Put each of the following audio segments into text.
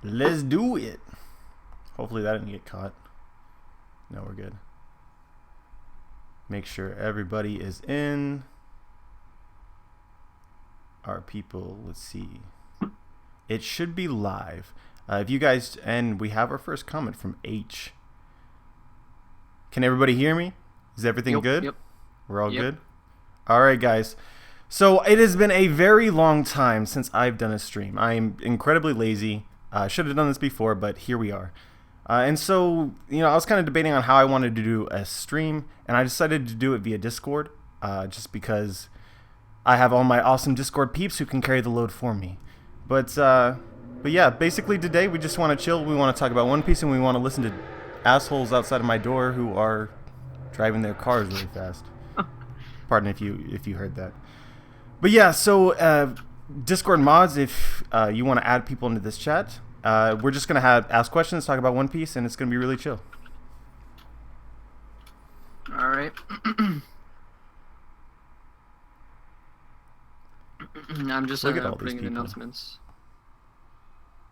Let's do it. Hopefully that didn't get caught. No, we're good. Make sure everybody is in. Our people, let's see. It should be live. If you guys, and we have our first comment from H. Can everybody hear me? Is everything good? Yep. We're all good? All right, guys. So it has been a very long time since I've done a stream. I'm incredibly lazy. I should have done this before, but here we are. And so, I was kind of debating on how I wanted to do a stream, and I decided to do it via Discord, just because I have all my awesome Discord peeps who can carry the load for me. But yeah, basically today we just want to chill. We want to talk about One Piece, and we want to listen to assholes outside of my door who are driving their cars really fast. Pardon if you heard that. But yeah, so Discord mods, if you want to add people into this chat, we're just going to ask questions, talk about One Piece, and it's going to be really chill. All right. I'm just putting in announcements.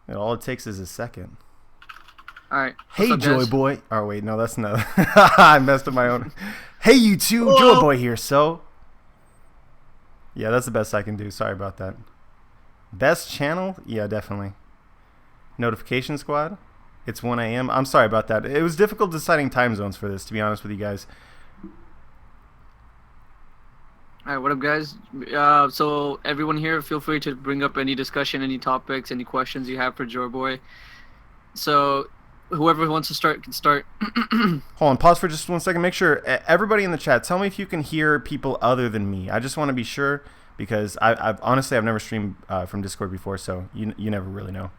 And all it takes is a second. All right. Hey, up, Joy guys? Boy. Oh, wait, no, that's not. I messed up my own. Hey, you two. Whoa. Joy Boy here, so. Yeah, that's the best I can do. Sorry about that. Best channel? Yeah, definitely. Notification Squad? It's 1 a.m. I'm sorry about that. It was difficult deciding time zones for this, to be honest with you guys. All right. What up, guys? So everyone here, feel free to bring up any discussion, any topics, any questions you have for Joy Boy. So whoever wants to start can start. Hold on, pause for just 1 second. Make sure everybody in the chat, tell me if you can hear people other than me. I just want to be sure because I've honestly never streamed from Discord before, so you never really know.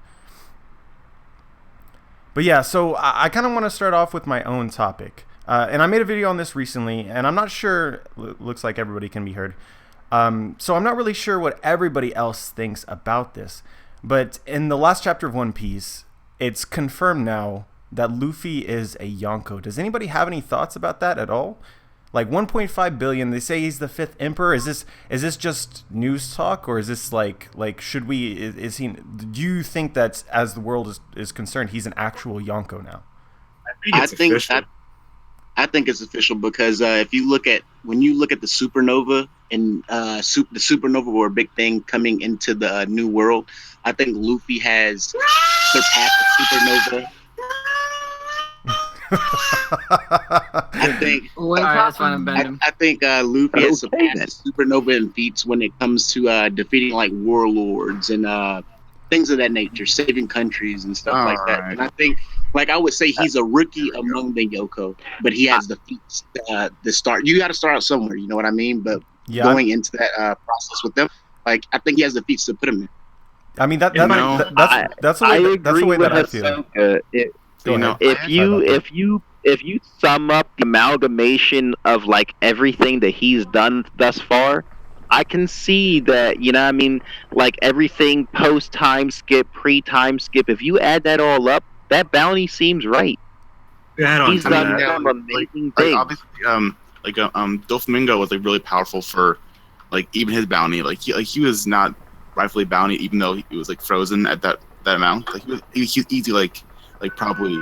But yeah, so I kind of want to start off with my own topic. And I made a video on this recently, and I'm not sure, looks like everybody can be heard. So I'm not really sure what everybody else thinks about this. But in the last chapter of One Piece, it's confirmed now that Luffy is a Yonko. Does anybody have any thoughts about that at all? Like 1.5 billion, they say he's the 5th emperor. Is this just news talk, or is this like should we is he? Do you think that as the world is concerned, he's an actual Yonko now? I think it's official because if you look at the supernova and the supernova were a big thing coming into the new world. I think Luffy has surpassed the supernova. I think. That's fine. I'm bending. I think Luffy has surpassed supernova in feats when it comes to defeating like warlords and things of that nature, saving countries and stuff like that. And I think, like I would say, he's a rookie among the Yoko, but he has the feats to start. You got to start out somewhere, you know what I mean? But going into that process with them, like I think he has the feats to put him in. I mean that's the way that I feel. If you sum up the amalgamation of like everything that he's done thus far, I can see that, like everything post time skip, pre time skip. If you add that all up, that bounty seems right. He's done some amazing things. Obviously, Doflamingo was like really powerful for like even his bounty. Like he was not rightfully bounty, even though he was like frozen at that amount. Like he was easy, like probably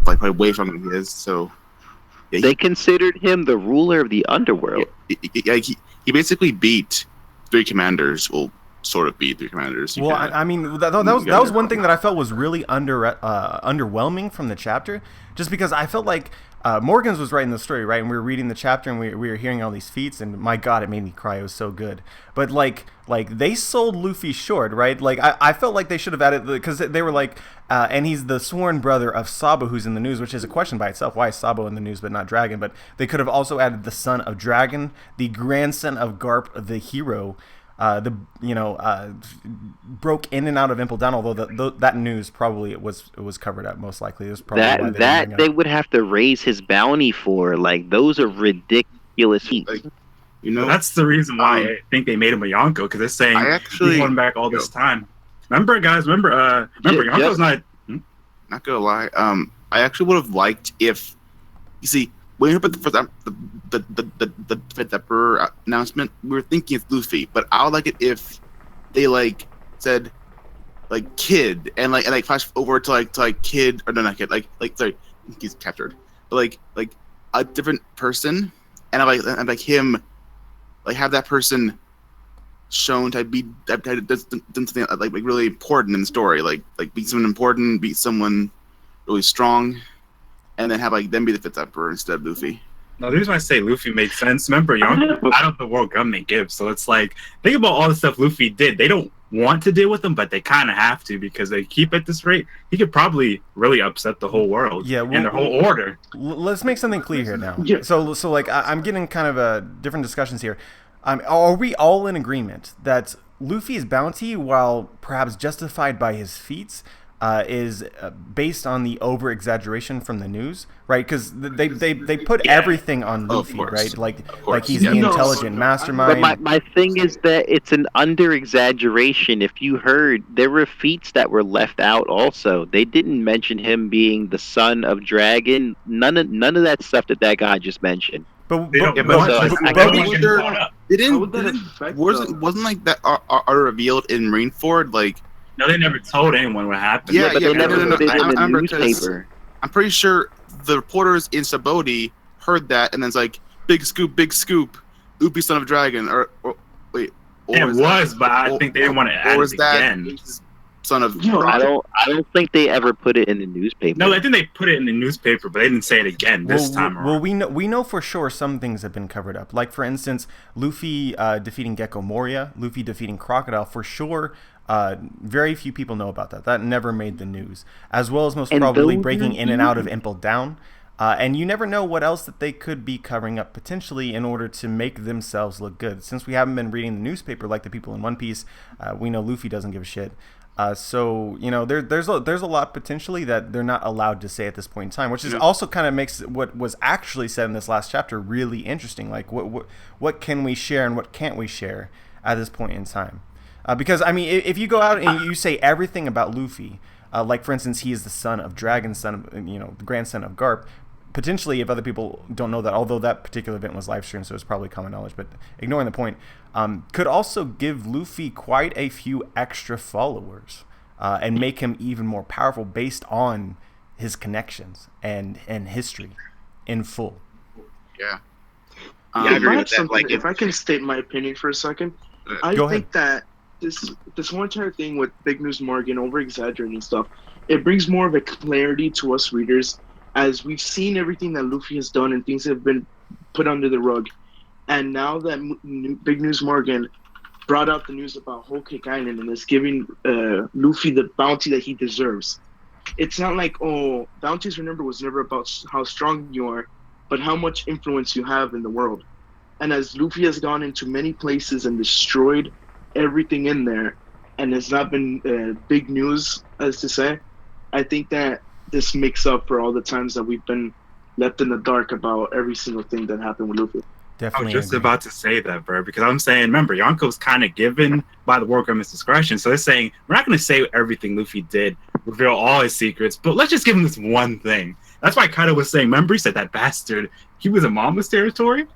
way from than he is. So yeah, they considered him the ruler of the underworld. Yeah, he basically beat 3 commanders. Well, sort of beat 3 commanders. Well, I mean that was one thing that I felt was really underwhelming from the chapter, just because I felt like Morgans was writing the story, right? And we were reading the chapter and we were hearing all these feats, and my God, it made me cry. It was so good. But like they sold Luffy short, right? Like I felt like they should have added, because they were like, and he's the sworn brother of Sabo, who's in the news, which is a question by itself. Why is Sabo in the news but not Dragon? But they could have also added the son of Dragon, the grandson of Garp, the hero. Broke in and out of Impel Down, although that news probably was covered up, most likely. It was probably that they would have to raise his bounty for. Like, those are ridiculous feats. Like, that's the reason why I think they made him a Yonko, because they're saying he won back all this time. Remember, guys? Yonko's not. Not gonna lie. I actually would have liked if, you see, when you put the Fifth Emperor announcement, we were thinking it's Luffy, but I would like it if they like said, Kid, and flash over to Kid, or no, not Kid, sorry, he's captured, but like a different person, and I'm like him, have that person shown to be done something like really important in the story, like be someone important, be someone really strong, and then have them be the Fifth Emperor instead of Luffy. No, the reason why I say Luffy makes sense. Remember, Yonko out of the world government gives, so it's like think about all the stuff Luffy did. They don't want to deal with them, but they kind of have to because they keep at this rate. He could probably really upset the whole world and the whole order. Let's make something clear here now. Yeah. So I'm getting kind of different discussions here. Are we all in agreement that Luffy's bounty, while perhaps justified by his feats, is based on the over-exaggeration from the news, right? Because they put everything on Luffy, right? Like he's the intelligent mastermind. But my thing is that it's an under-exaggeration. If you heard, there were feats that were left out also. They didn't mention him being the son of Dragon. None of that stuff that guy just mentioned. Wasn't like that are revealed in Marineford, No, they never told anyone what happened. Yeah, but they never put it in the newspaper. I'm pretty sure the reporters in Sabaody heard that, and then it's like, big scoop, Luffy, son of Dragon, or wait. Or it was, but I think they didn't want to add it again. Son of I don't think they ever put it in the newspaper. No, I think they put it in the newspaper, but they didn't say it again this time around. Well, we know for sure some things have been covered up. Like, for instance, Luffy defeating Gecko Moria, Luffy defeating Crocodile, for sure. Very few people know about that. That never made the news. As well as most probably breaking in and out of Impel Down. And you never know what else that they could be covering up potentially in order to make themselves look good. Since we haven't been reading the newspaper like the people in One Piece, we know Luffy doesn't give a shit. So there's a lot potentially that they're not allowed to say at this point in time, which is also kind of makes what was actually said in this last chapter really interesting. Like what can we share and what can't we share at this point in time? Because I mean, if you go out and you say everything about Luffy, like for instance, he is the son of Dragon, son of the grandson of Garp. Potentially, if other people don't know that, although that particular event was live streamed, so it's probably common knowledge, but ignoring the point, could also give Luffy quite a few extra followers and make him even more powerful based on his connections and history in full. Yeah. I agree with that. If I can state my opinion for a second, I think that this whole entire thing with Big News Morgan over-exaggerating stuff, it brings more of a clarity to us readers, as we've seen everything that Luffy has done and things have been put under the rug. And now that Big News Morgan brought out the news about Whole Cake Island and is giving Luffy the bounty that he deserves. It's not like, bounties, remember, was never about how strong you are, but how much influence you have in the world. And as Luffy has gone into many places and destroyed everything in there, and has not been big news, as to say, I think that this makes up for all the times that we've been left in the dark about every single thing that happened with Luffy. Definitely. I was just about to say that, bro, because I'm saying, remember, Yonko's kind of given by the world government's discretion, so they're saying, we're not going to say everything Luffy did, reveal all his secrets, but let's just give him this one thing. That's why Kaido was saying, remember, he said that bastard, he was in Mama's territory?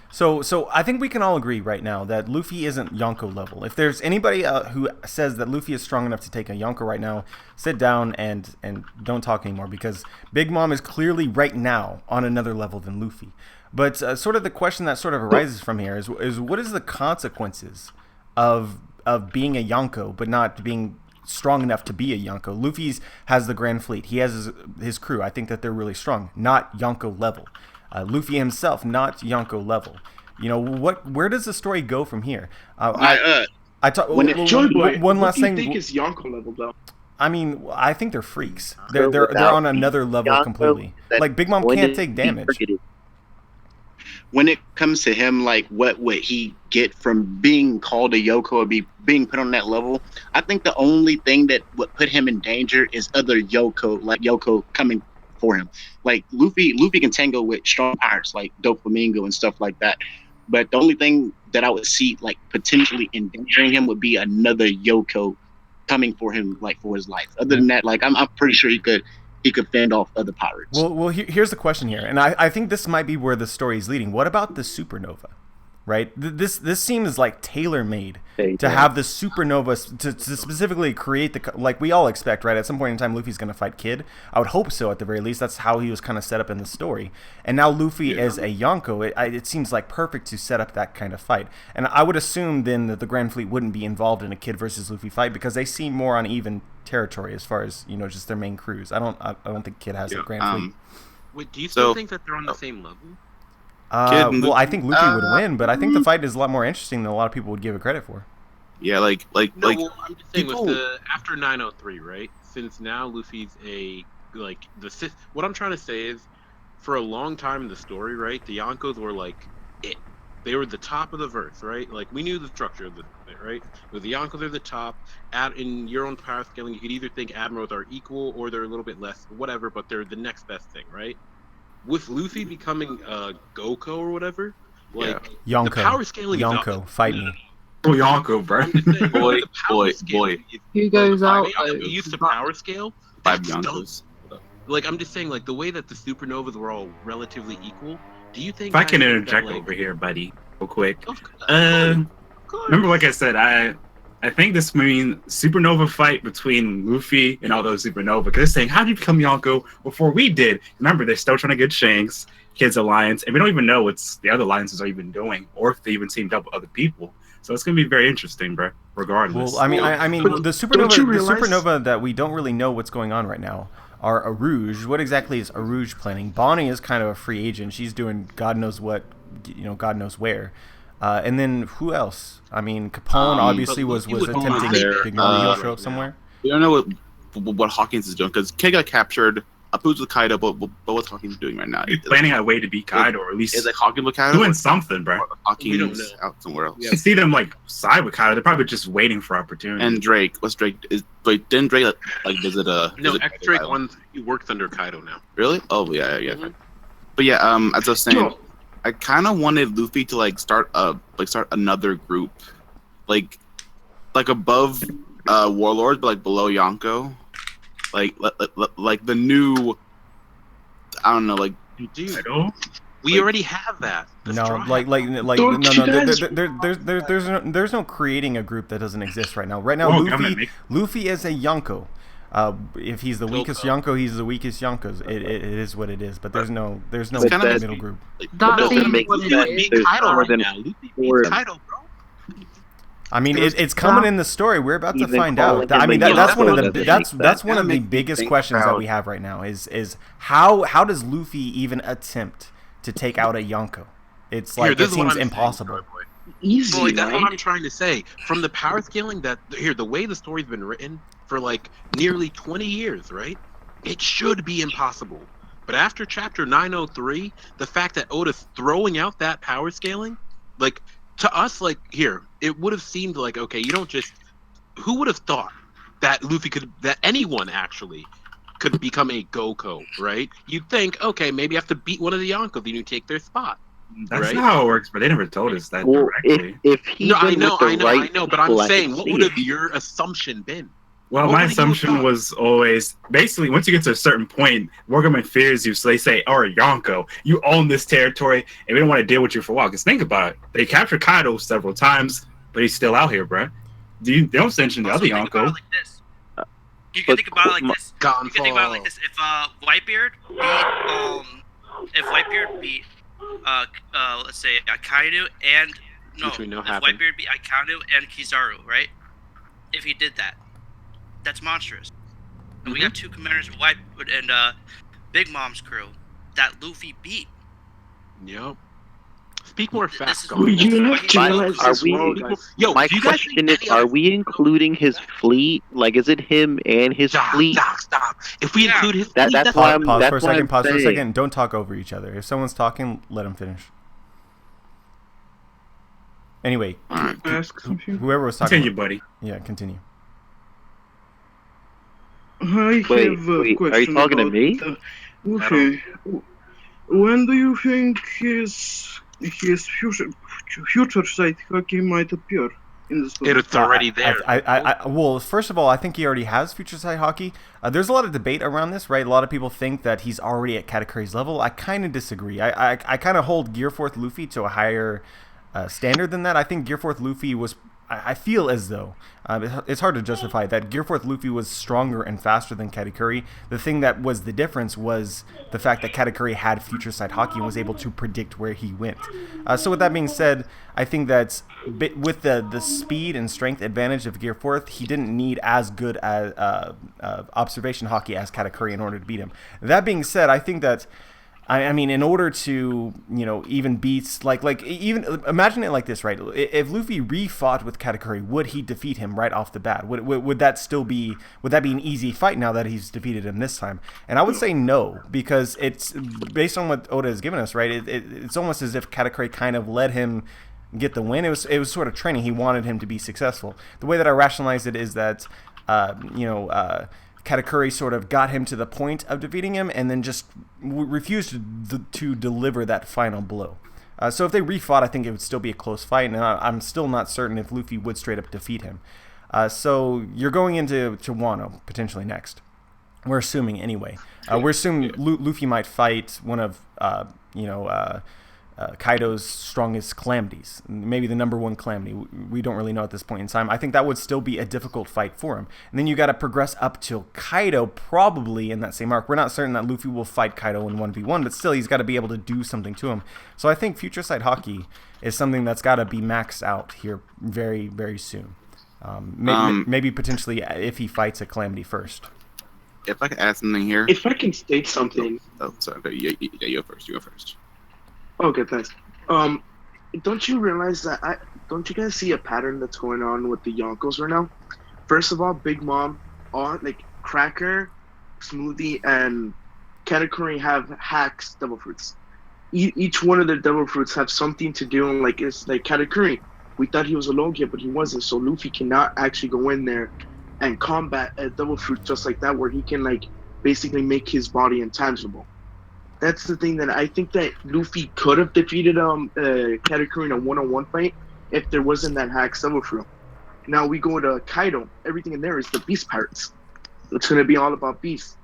So I think we can all agree right now that Luffy isn't Yonko level. If there's anybody who says that Luffy is strong enough to take a Yonko right now, sit down and don't talk anymore, because Big Mom is clearly right now on another level than Luffy. But sort of the question that sort of arises from here is what is the consequences of being a Yonko but not being strong enough to be a Yonko? Luffy has the Grand Fleet. He has his crew. I think that they're really strong, not Yonko level. Luffy himself, not Yonko level. Where does the story go from here? One last thing. Do you think it's Yonko level though? I mean, I think they're freaks. They're on another level Yonko, completely. Like Big Mom can't take damage. When it comes to him, like what would he get from being called a Yoko or being put on that level? I think the only thing that would put him in danger is other Yoko, like Yoko coming for him. Like Luffy can tango with strong pirates like Doflamingo and stuff like that. But the only thing that I would see like potentially endangering him would be another Yoko coming for him, like for his life. Other than that, like I'm pretty sure he could fend off other pirates. Well, here's the question here, and I think this might be where the story is leading. What about the supernova? right? This seems like tailor-made to have the supernova to specifically create the, like we all expect, right? At some point in time, Luffy's going to fight Kid. I would hope so, at the very least. That's how he was kind of set up in the story. And now Luffy as a Yonko, it seems like perfect to set up that kind of fight. And I would assume then that the Grand Fleet wouldn't be involved in a Kid versus Luffy fight because they seem more on even territory as far as, you know, just their main crews. I don't think Kid has a Grand Fleet. Wait, do you still think that they're on the same level? Well, I think Luffy would win, but I think the fight is a lot more interesting than a lot of people would give it credit for. Yeah, well, I'm just saying after 903, right? Since now Luffy's what I'm trying to say is, for a long time in the story, right? The Yonkos were like it. They were the top of the verse, right? Like we knew the structure of the thing, right? But the Yonkos are the top. In your own power scaling, you could either think admirals are equal or they're a little bit less, whatever. But they're the next best thing, right? With Luffy becoming Goku or whatever, like Yonko, the power scaling Yonko, fight me. Oh, Yonko, bro. Boy. He goes out. We used to power scale 5 Yonkos. Like I'm just saying, like the way that the supernovas were all relatively equal. Do you think? If I can interject over here, buddy, real quick. Remember, like I said, I think this means supernova fight between Luffy and all those supernova. Because they're saying, how did you become Yonko before we did? Remember, they're still trying to get Shanks, Kid's Alliance, and we don't even know what the other alliances are even doing, or if they even teamed up with other people. So it's going to be very interesting, bro, regardless. Well, I mean, the supernova that we don't really know what's going on right now are Arouge. What exactly is Arouge planning? Bonnie is kind of a free agent. She's doing God knows what, God knows where. And then who else? I mean, Capone obviously was attempting Big Mom. He'll show up somewhere. We don't know what Hawkins is doing because Kid got captured. Who's with Kaido, but what's Hawkins doing right now? He's planning a way to beat Kaido, or at least is like Hawkins with Kaido doing something, bro. Hawkins out somewhere else. You see them like side with Kaido. They're probably just waiting for opportunity. And Drake, what's Drake? Didn't Drake visit X Drake he works under Kaido now. Really? Oh yeah. Mm-hmm. But yeah, as I was saying, I kind of wanted Luffy to start another group, like above Warlords, but below Yonko, like the new, I don't know, Dude, we already have that. There's no creating a group that doesn't exist right now. Right now, Luffy is a Yonko. If he's the weakest Yonko, he's the weakest Yonkos. It is what it is. But there's no middle group. I mean, it's coming in the story. We're about to find out. I mean, that's one of the biggest questions that we have right now. Is how does Luffy even attempt to take out a Yonko? It's like it seems impossible. Easy, well, that's what I'm trying to say. From the power scaling the way the story's been written for nearly 20 years, right? It should be impossible. But after chapter 903, the fact that Oda's throwing out that power scaling, to us, it would have seemed okay, you don't just. Who would have thought that that anyone actually could become a Goku, right? You'd think, okay, maybe you have to beat one of the Yonkos, then you take their spot. That's not how it works, but they never told us that directly. I know, but I'm saying, what would have your assumption been? Well, my assumption was always, basically, once you get to a certain point, Wargamon fears you, so they say, Yonko, you own this territory, and we don't want to deal with you for a while. Because think about it. They captured Kaido several times, but he's still out here, bro. They don't mention the other Yonko. You can think about it like this. If Whitebeard beat let's say Akainu and Whitebeard beat Akainu and Kizaru, right? If he did that, that's monstrous. And we got two commanders, Whitebeard and Big Mom's crew that Luffy beat. Yep. Speak more fast. My question is, are we including his fleet? Is it him and his fleet? Stop. If we include his fleet, that's why I'm pause for a second. Don't talk over each other. If someone's talking, let them finish. Anyway, whoever was talking. Continue, buddy. Yeah, continue. I have a question. Are you talking to me? Okay. When do you think his future side Haki might appear in the story? It's already there. Well, first of all, I think he already has future side Haki. There's a lot of debate around this, right? A lot of people think that he's already at Katakuri's level. I kind of disagree. I kind of hold Gearforth Luffy to a higher standard than that. I think Gear 4th Luffy was. I feel as though it's hard to justify that Gear 4th Luffy was stronger and faster than Katakuri. The thing that was the difference was the fact that Katakuri had future sight Haki and was able to predict where he went. So with that being said, I think that with the speed and strength advantage of Gear 4th, he didn't need as good as observation Haki as Katakuri in order to beat him. That being said, I think that I mean, in order to, even beat, even imagine it like this, right? If Luffy refought with Katakuri, would he defeat him right off the bat? Would that be an easy fight now that he's defeated him this time? And I would say no, because it's based on what Oda has given us, right? It's almost as if Katakuri kind of let him get the win. It was sort of training. He wanted him to be successful. The way that I rationalize it is that, Katakuri sort of got him to the point of defeating him and then just refused to deliver that final blow. So if they refought, I think it would still be a close fight, and I'm still not certain if Luffy would straight up defeat him. So you're going into Wano potentially next. We're assuming anyway. We're assuming Luffy might fight one of Kaido's strongest calamities, maybe the number one calamity. We don't really know at this point in time. I think that would still be a difficult fight for him. And then you got to progress up to Kaido, probably in that same arc. We're not certain that Luffy will fight Kaido in 1v1, but still he's got to be able to do something to him. So I think Future Sight Haki is something that's got to be maxed out here very, very soon. Maybe potentially if he fights a calamity first. If I could add something here. If I can state something. Oh, sorry. You go first. You go first. Okay, thanks. Don't you realize that? Don't you guys see a pattern that's going on with the Yonkos right now? First of all, Big Mom, Cracker, Smoothie, and Katakuri have hacks devil fruits. Each one of their devil fruits have something to do. It's like Katakuri. We thought he was a Logia, but he wasn't. So Luffy cannot actually go in there and combat a devil fruit just like that, where he can basically make his body intangible. That's the thing that I think that Luffy could have defeated Katakuri in a one-on-one fight if there wasn't that hack Silver Fruit. Now we go to Kaido. Everything in there is the Beast Pirates. It's going to be all about Beast.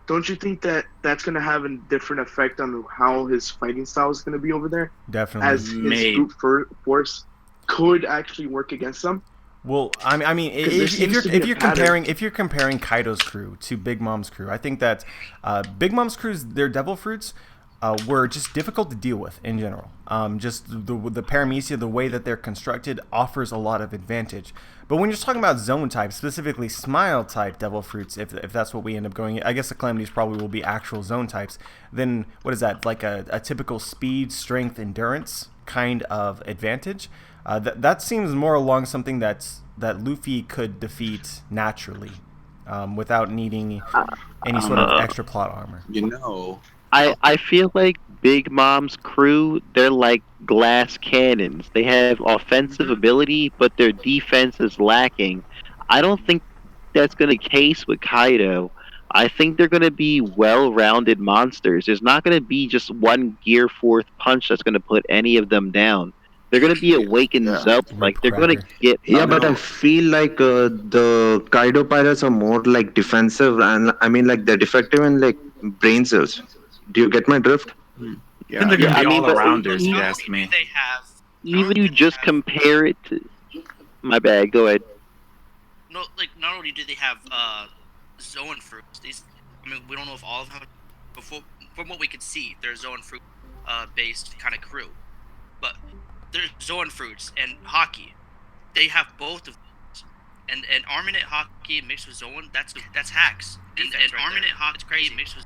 Don't you think that that's going to have a different effect on how his fighting style is going to be over there? Definitely. As his brute force could actually work against them? Well, I mean, if you're comparing Kaido's crew to Big Mom's crew, I think that Big Mom's crew's their devil fruits were just difficult to deal with in general. Just the paramecia, the way that they're constructed, offers a lot of advantage. But when you're talking about zone type, specifically smile type devil fruits, if that's what we end up going, I guess the calamities probably will be actual zone types. Then what is that? Like a typical speed, strength, endurance kind of advantage. That seems more along something that Luffy could defeat naturally, without needing any sort of extra plot armor. I feel like Big Mom's crew, they're like glass cannons. They have offensive ability, but their defense is lacking. I don't think that's going to be the case with Kaido. I think they're going to be well-rounded monsters. There's not going to be just one Gear 4th punch that's going to put any of them down. They're going to be awakened up, they're going to get... Yeah, but I feel like the Kaido pirates are more defensive, and I mean they're defective in brain cells. Do you get my drift? Yeah, they're going to be all-arounders, if you ask me. Even you just compare it to... My bad, go ahead. No, not only do they have Zoan fruits, we don't know if all of them have... From what we could see, they're Zoan fruit based kind of crew. But... There's Zoan fruits and Haki. They have both of those. And Armament Haki mixed with Zoan, that's hacks. And Armament Haki mixed with...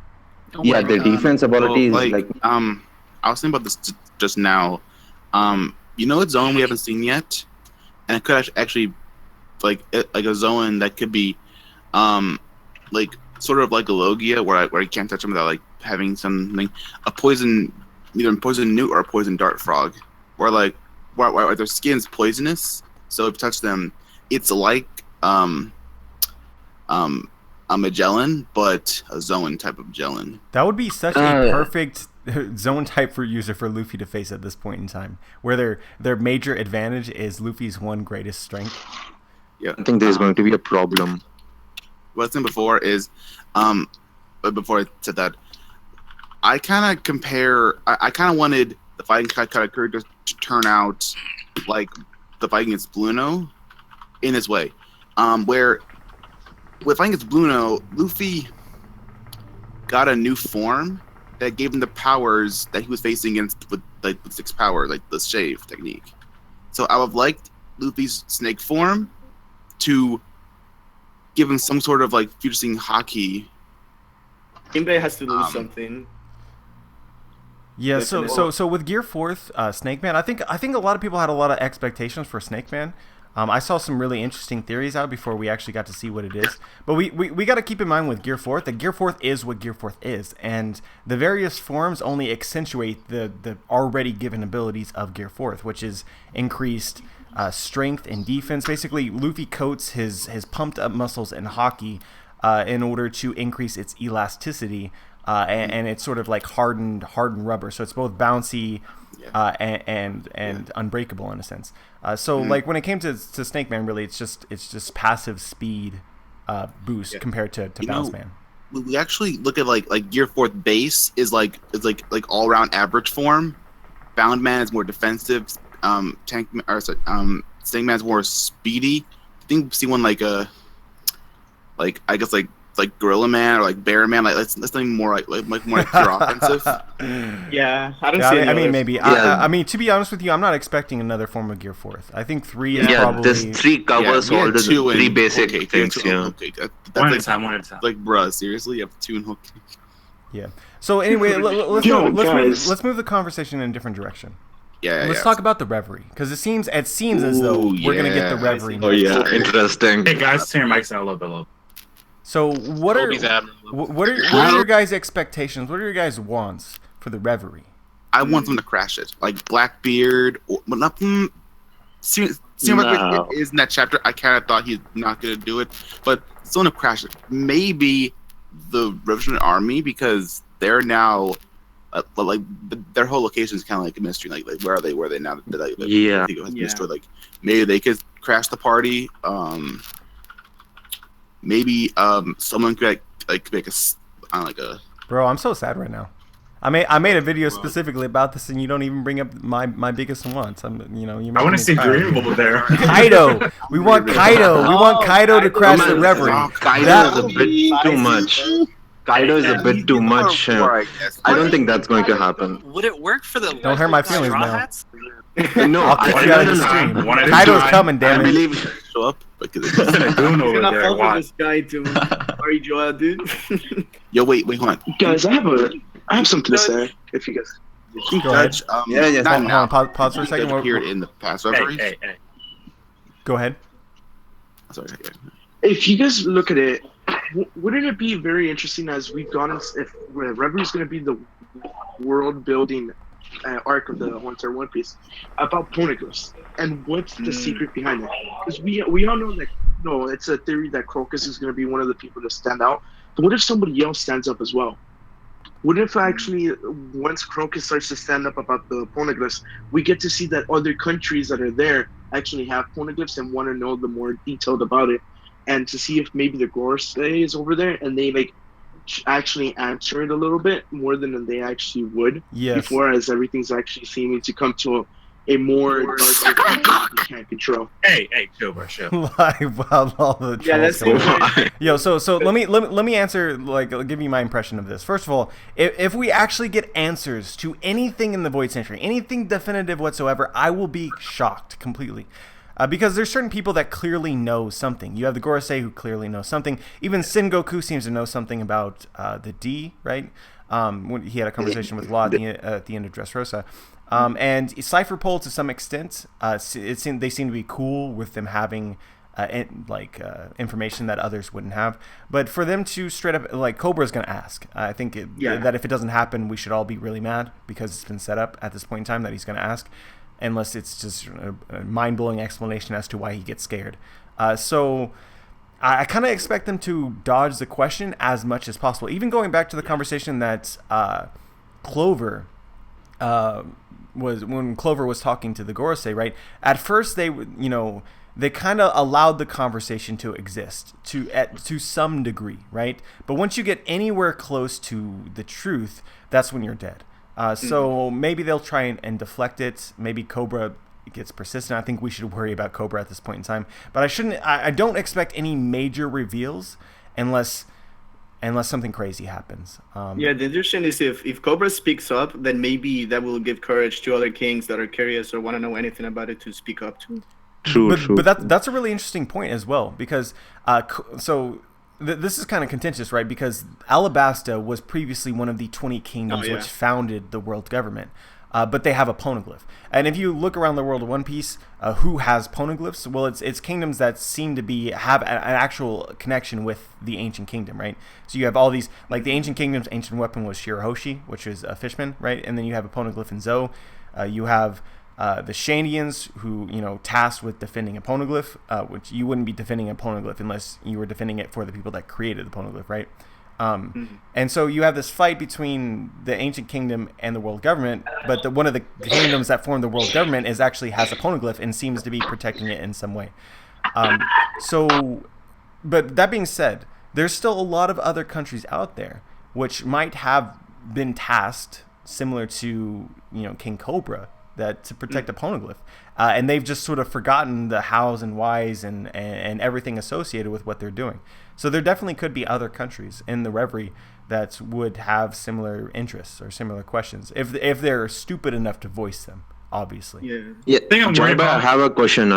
Yeah, the defense ability is I was thinking about this just now. What Zoan we haven't seen yet? And it could actually like a Zoan that could be sort of like a Logia where you can't touch them without having something, a poison, either a poison newt or a poison dart frog. Where where their skin's poisonous, so if you touch them, it's like a Magellan, but a Zoan type of Magellan. That would be such a perfect zone type for user for Luffy to face at this point in time, where their major advantage is Luffy's one greatest strength. Yeah, I think there's going to be a problem. What I said before is, but before I said that, I kind of wanted the fighting Katakuri to turn out like the fight against Bluno in this way, where with fighting against Bluno, Luffy got a new form that gave him the powers that he was facing against with six power, like the shave technique. So I would have liked Luffy's snake form to give him some sort of like future-seeing haki. Jinbei has to lose something. Yeah, so with Gear 4th, Snake Man, I think a lot of people had a lot of expectations for Snake Man. I saw some really interesting theories out before we actually got to see what it is. But we got to keep in mind with Gear 4th that Gear 4th is what Gear 4th is. And the various forms only accentuate the already given abilities of Gear 4th, which is increased strength and defense. Basically, Luffy coats his pumped up muscles in haki in order to increase its elasticity. And it's sort of like hardened rubber. So it's both bouncy and unbreakable in a sense. So like when it came to Snake Man, really it's just passive speed boost compared to Bounce Man. We actually look at like Gear 4th base is like all around average form. Bound Man is more defensive. Snake Man's more speedy. I think we see one like I guess like Gorilla Man or like Bear Man, like that's something more like more like pure offensive. Yeah, I don't see. I mean, maybe. Yeah. I mean, to be honest with you, I'm not expecting another form of Gear 4th. I think 3 is probably. This 3 covers all the 3 basic things. Okay, one at a time. Like, bruh, seriously, you have 2 and okay. Yeah. So anyway, let's move the conversation in a different direction. Let's talk about the Reverie, because it seems as though we're gonna get the Reverie. Oh yeah, interesting. Hey guys, turn your mics down a little bit. So what are your guys' expectations? What are your guys' wants for the Reverie? I want them to crash it, like Blackbeard, or but not. Is in that chapter. I kind of thought he's not gonna do it, but someone to crash it. Maybe the Revolutionary Army, because they're now like their whole location is kind of like a mystery. Like where are they? Where are they now? Mystery. Like maybe they could crash the party. Maybe someone could like make a. Bro, I'm so sad right now. I made a video specifically about this, and you don't even bring up my biggest wants. I want to see Dream over there. Kaido. We want Kaido. We want Kaido to crash the Reverie. Kaido is a bit too much. Kaido is a bit too much. I don't think that's going to happen. Would it work for the? Don't hurt my feelings, man. No, I'll kick you out of the stream. Kaido's coming, damn it. I believe. Show up. You're not following this guy too. Sorry, Joel, dude. Yo, wait, hold on, guys. I have something to say. If you guys. Go ahead. Hold on, pause for a second. Appeared in the past referees. Hey. Go ahead. Sorry. If you guys look at it, wouldn't it be very interesting as we've gone if Reverie is going to be the world building arc of the entire One Piece about poneglyphs and what's the secret behind it? Because we all know that it's a theory that Crocus is going to be one of the people to stand out. But what if somebody else stands up as well? What if actually once Crocus starts to stand up about the poneglyphs, we get to see that other countries that are there actually have poneglyphs and want to know the more detailed about it, and to see if maybe the Gorosei is over there and they like actually answer it a little bit more than they actually would before, as everything's actually seeming to come to a more dark you can't control. Hey, chill, bro, chill. Yo, so let me answer, like, I'll give you my impression of this. First of all, if we actually get answers to anything in the Void Century, anything definitive whatsoever, I will be shocked completely. Because there's certain people that clearly know something. You have the Gorosei who clearly know something. Even Sengoku seems to know something about the D, right? When he had a conversation with Law at the end of Dressrosa. And Cypher Pole, to some extent, they seem to be cool with them having information that others wouldn't have. But for them to straight up, like, Cobra's going to ask. I think that if it doesn't happen, we should all be really mad because it's been set up at this point in time that he's going to ask. Unless it's just a mind-blowing explanation as to why he gets scared. So I kind of expect them to dodge the question as much as possible. Even going back to the conversation that Clover when Clover was talking to the Gorosei, right? At first they kind of allowed the conversation to exist to some degree, right? But once you get anywhere close to the truth, that's when you're dead. So maybe they'll try and deflect it. Maybe Cobra gets persistent. I think we should worry about Cobra at this point in time. But I don't expect any major reveals unless something crazy happens. The interesting is if Cobra speaks up, then maybe that will give courage to other kings that are curious or want to know anything about it to speak up too. True. That's a really interesting point as well, because this is kind of contentious, right? Because Alabasta was previously one of the 20 kingdoms which founded the world government. But they have a poneglyph. And if you look around the world of One Piece, who has poneglyphs? Well, it's kingdoms that seem to have an actual connection with the ancient kingdom, right? So you have all these, like the ancient kingdom's ancient weapon was Shirahoshi, which is a fishman, right? And then you have a poneglyph in Zou. You have the Shandians, who, tasked with defending a poneglyph, which you wouldn't be defending a poneglyph unless you were defending it for the people that created the poneglyph, right? And so you have this fight between the ancient kingdom and the world government, but one of the kingdoms that formed the world government has a poneglyph and seems to be protecting it in some way. But that being said, there's still a lot of other countries out there which might have been tasked, similar to King Cobra, to protect a poneglyph, and they've just sort of forgotten the hows and whys and everything associated with what they're doing. So there definitely could be other countries in the Reverie that would have similar interests or similar questions if they're stupid enough to voice them. Obviously. Yeah. I have a question.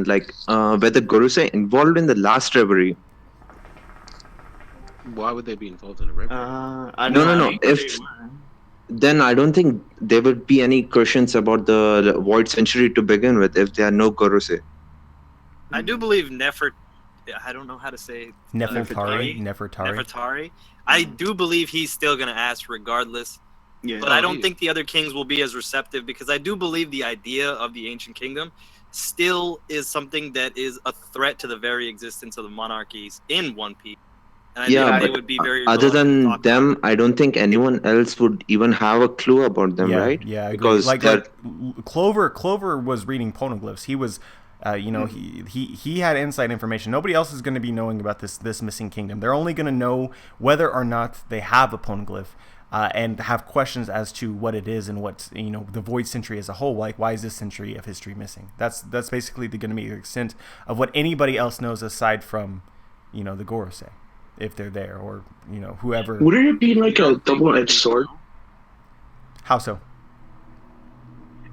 Like, whether Gorosei involved in the last Reverie? Why would they be involved in a Reverie? No. Then I don't think there would be any questions about the Void Century to begin with if there are no Gorosei. I do believe I don't know how to say Nefertari. I do believe he's still going to ask regardless. Yeah. But I don't think the other kings will be as receptive, because I do believe the idea of the ancient kingdom still is something that is a threat to the very existence of the monarchies in One Piece. And I think they would be very other than them, I don't think anyone else would even have a clue about them, right? Yeah, because like Clover was reading poneglyphs. He was he had inside information. Nobody else is going to be knowing about this missing kingdom. They're only going to know whether or not they have a poneglyph, and have questions as to what it is and what the Void Century as a whole. Like, why is this century of history missing? That's basically going to be the extent of what anybody else knows aside from the Gorosei, if they're there, or whoever. Wouldn't it be like a double-edged sword? How so?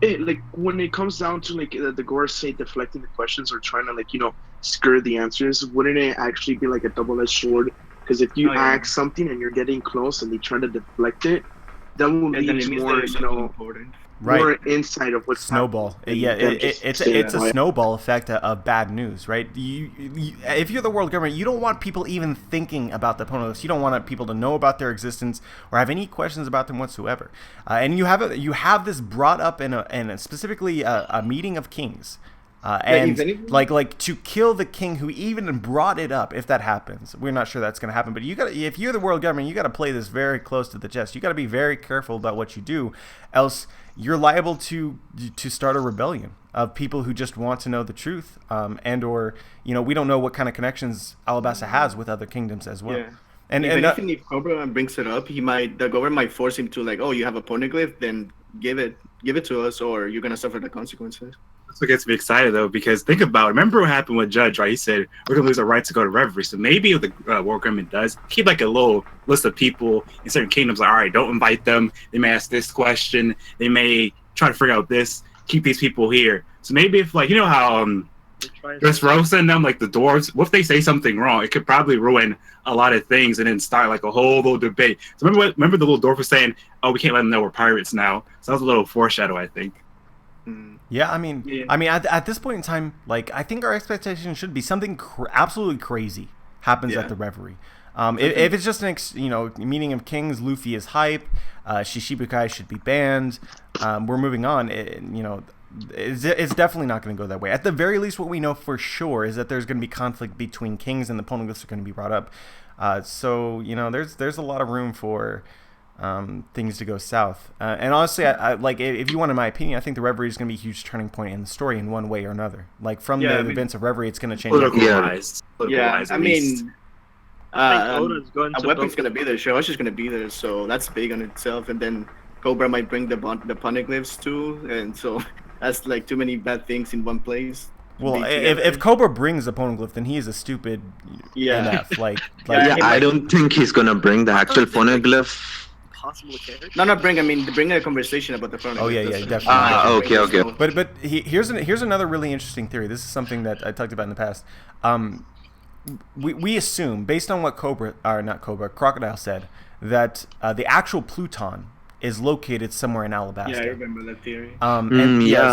Like when it comes down to the Gorosei deflecting the questions or trying to skirt the answers, wouldn't it actually be like a double-edged sword? Because if you ask something and you're getting close and they try to deflect it, that will lead to more more insight of what's snowball. It's a snowball effect of bad news, right? If you're the world government, you don't want people even thinking about the poneglyphs. You don't want people to know about their existence or have any questions about them whatsoever. And you have this brought up in specifically a meeting of kings. And like to kill the king who even brought it up, if that happens. We're not sure that's going to happen, but if you're the world government, you got to play this very close to the chest. You got to be very careful about what you do, else you're liable to start a rebellion of people who just want to know the truth, and or we don't know what kind of connections Alabasta has with other kingdoms as well. Yeah. And if Cobra brings it up, the government might force him to you have a poneglyph, then give it to us, or you're gonna suffer the consequences. That's what gets me excited, though, because think about it. Remember what happened with Judge, right? He said, we're going to lose our right to go to Reverie. So maybe if the war government does, keep a little list of people in certain kingdoms, all right, don't invite them. They may ask this question. They may try to figure out this. Keep these people here. So maybe if, how Dressrosa and them, the dwarves, what if they say something wrong? It could probably ruin a lot of things and then start a whole little debate. So remember the little dwarf was saying, oh, we can't let them know we're pirates now. So that was a little foreshadow, I think. Yeah, I mean, at this point in time, I think our expectation should be something absolutely crazy happens at the Reverie. If it's just meeting of kings, Luffy is hype. Shishibukai should be banned. We're moving on. It's definitely not going to go that way. At the very least, what we know for sure is that there's going to be conflict between kings, and the poneglyphs are going to be brought up. So there's a lot of room for things to go south, and honestly, I if you wanted my opinion, I think the Reverie is going to be a huge turning point in the story in one way or another. From the events of Reverie, it's going to change. I mean, a weapon's going to be there. Show is just going to be there, so that's big on itself. And then Cobra might bring the poneglyphs too, and so that's like too many bad things in one place. Well, if Cobra brings the poneglyph, then he is a stupid NF. I don't think he's gonna bring the actual poneglyph. Possible character? No, not bring. I mean, bring a conversation about the poneglyph. Oh yeah, definitely. Okay. But here's another really interesting theory. This is something that I talked about in the past. We assume, based on what Crocodile said, that the actual Pluton is located somewhere in Alabasta. Yeah, I remember that theory.